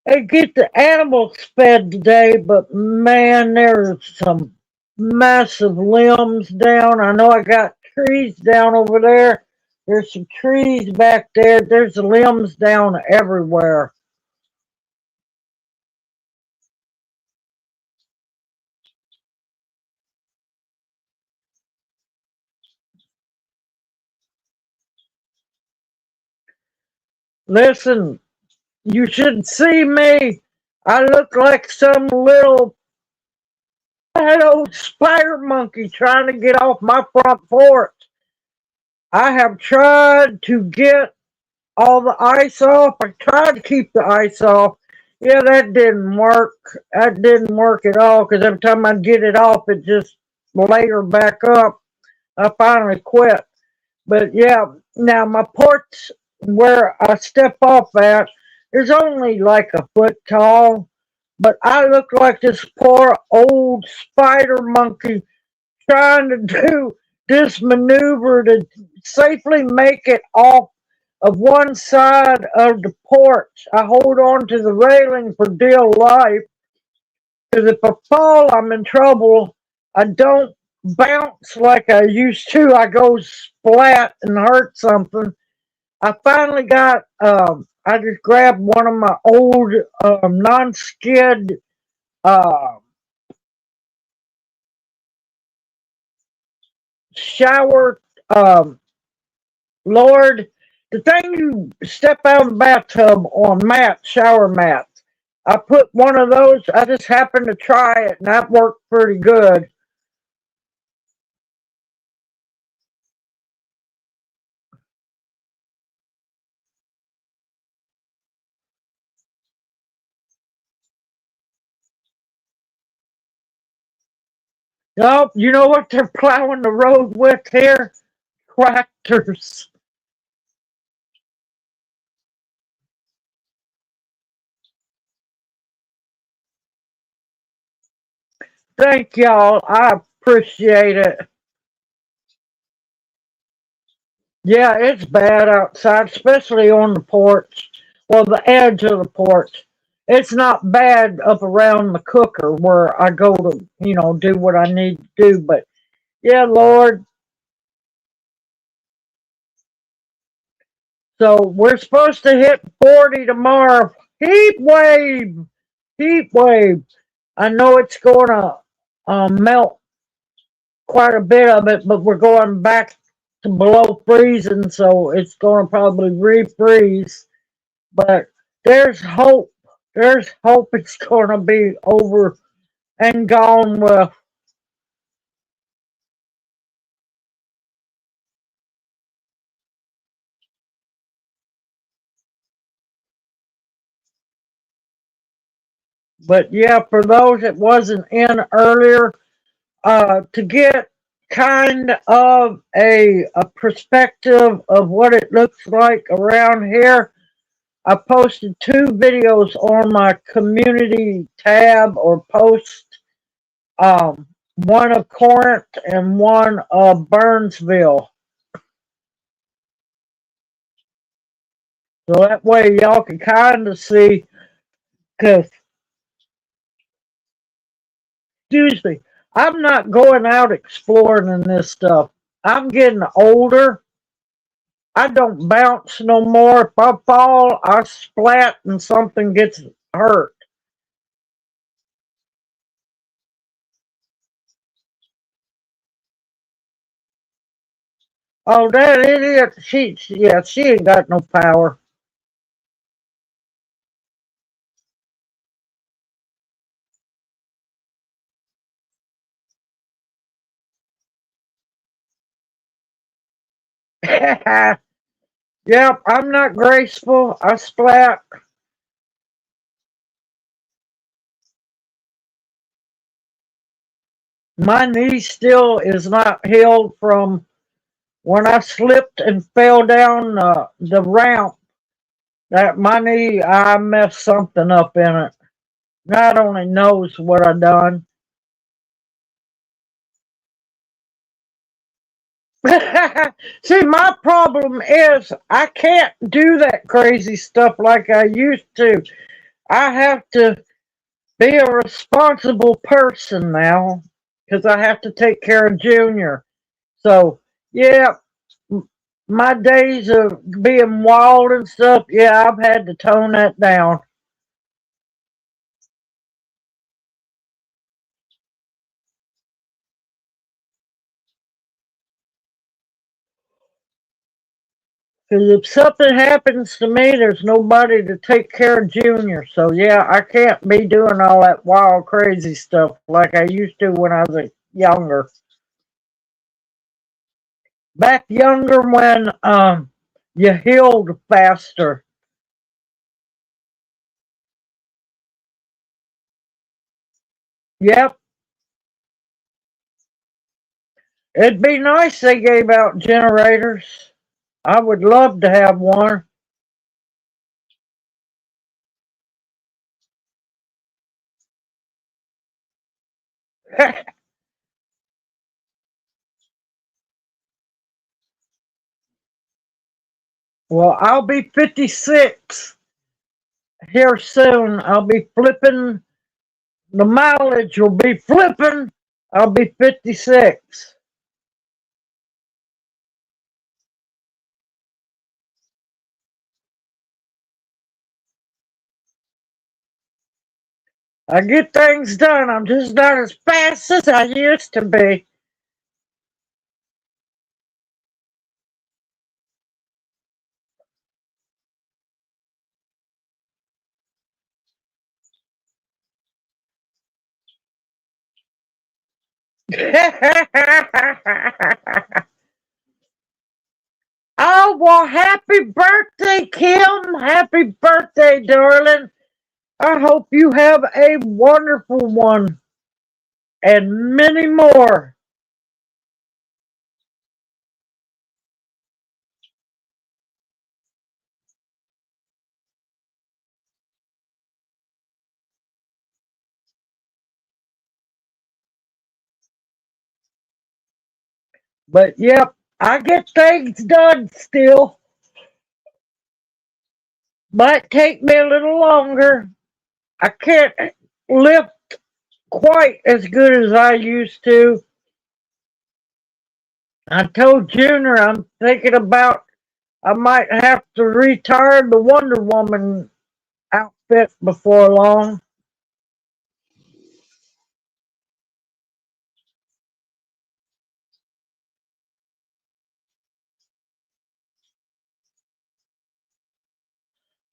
I get the animals fed today, but man, there's some massive limbs down. I know I got trees down over there. There's some trees back there. There's limbs down everywhere. Listen, you should see me. I look like some little fat old spider monkey trying to get off my front porch. I have tried to get all the ice off. I tried to keep the ice off. Yeah, that didn't work. That didn't work at all because every time I get it off, it just layer back up. I finally quit. But yeah, now my porch where I step off at is only like a foot tall. But I look like this poor old spider monkey trying to do this maneuver to safely make it off of one side of the porch. I hold on to the railing for dear life because if I fall, I'm in trouble. I don't bounce like I used to. I go splat and hurt something. I finally got, I just grabbed one of my old non-skid uh, shower, Lord, the thing you step out of the bathtub on mats, shower mats. I put one of those, I just happened to try it and that worked pretty good. Nope, you know what they're plowing the road with here? Tractors. Thank y'all. I appreciate it. Yeah, it's bad outside, especially on the porch. Well, the edge of the porch. It's not bad up around the cooker where I go to, do what I need to do. But yeah, Lord. So we're supposed to hit 40 tomorrow. Heat wave. Heat wave. I know it's going to melt quite a bit of it, but we're going back to below freezing, so it's going to probably refreeze. But there's hope. There's hope it's going to be over and gone with. But yeah, for those that wasn't in earlier, to get kind of a perspective of what it looks like around here, I posted two videos on my community tab or post, one of Corinth and one of Burnsville. So that way y'all can kind of see, because, excuse me, I'm not going out exploring in this stuff. I'm getting older. I don't bounce no more. If I fall, I splat and something gets hurt. Oh, that idiot! Yeah, she ain't got no power. Yep, I'm not graceful. I splat. My knee still is not healed from when I slipped and fell down the ramp. That my knee, I messed something up in it. God only knows what I done. See, my problem is I can't do that crazy stuff like I used to. I have to be a responsible person now because I have to take care of Junior. So, yeah, my days of being wild and stuff, yeah, I've had to tone that down. Because if something happens to me, there's nobody to take care of Junior. So, yeah, I can't be doing all that wild, crazy stuff like I used to when I was younger. Back younger when you healed faster. Yep, it'd be nice they gave out generators. I would love to have one. Well, I'll be 56 here soon. I'll be flipping. The mileage will be flipping. I'll be 56. I get things done. I'm just not as fast as I used to be. Oh, well, happy birthday, Kim. Happy birthday, darling. I hope you have a wonderful one and many more. But, yep, I get things done still. Might take me a little longer. I can't lift quite as good as I used to. I told Junior I'm thinking about I might have to retire the Wonder Woman outfit before long.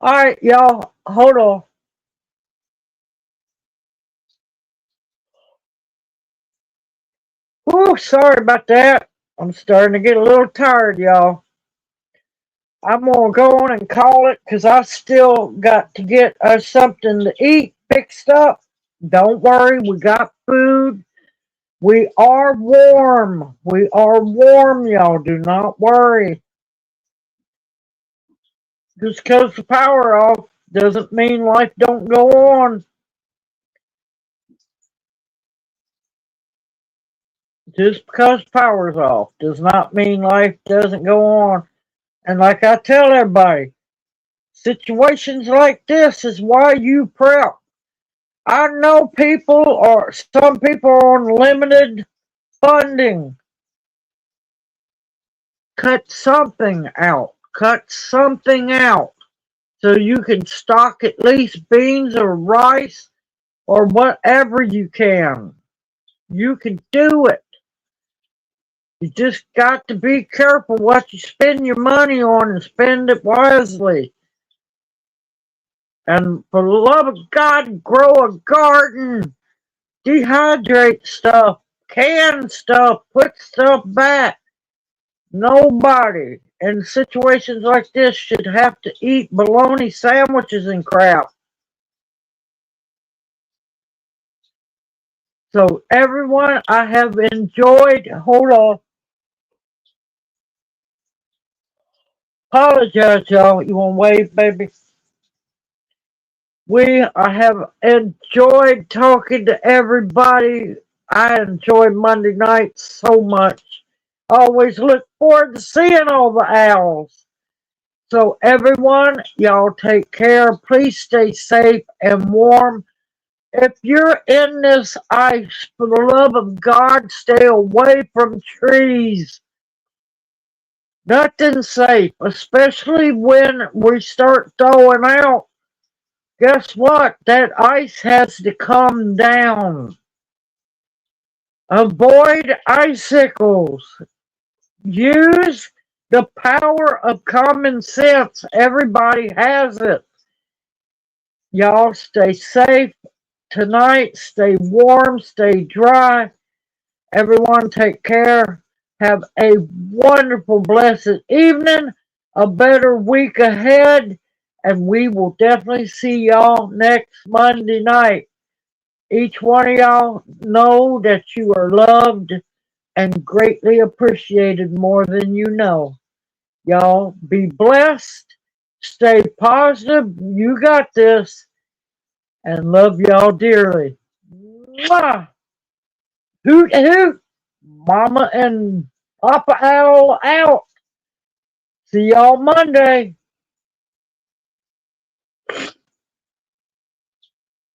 All right, y'all, hold on. Whew, sorry about that. I'm starting to get a little tired, y'all. I'm gonna go on and call it because I still got to get us something to eat fixed up. Don't worry, we got food. We are warm. We are warm, y'all. Do not worry. Just because the power off doesn't mean life don't go on. Just because power's off does not mean life doesn't go on. And like I tell everybody, situations like this is why you prep. I know people or some people are on limited funding. Cut something out. Cut something out so you can stock at least beans or rice or whatever you can. You can do it. You just got to be careful what you spend your money on and spend it wisely. And for the love of God, grow a garden. Dehydrate stuff. Can stuff. Put stuff back. Nobody in situations like this should have to eat bologna sandwiches and crap. So everyone, I have enjoyed. Hold on. Apologize, y'all. You want to wave, baby? I have enjoyed talking to everybody. I enjoy Monday nights so much. Always look forward to seeing all the owls. So everyone, y'all take care. Please stay safe and warm. If you're in this ice, for the love of God, stay away from trees. Nothing's safe, especially when we start thawing out. Guess what? That ice has to come down. Avoid icicles. Use the power of common sense. Everybody has it. Y'all stay safe tonight. Stay warm. Stay dry. Everyone take care. Have a wonderful, blessed evening. A better week ahead. And we will definitely see y'all next Monday night. Each one of y'all know that you are loved and greatly appreciated more than you know. Y'all be blessed. Stay positive. You got this. And love y'all dearly. Mwah! Hoot hoot. Mama and Papa Owl out. See y'all Monday.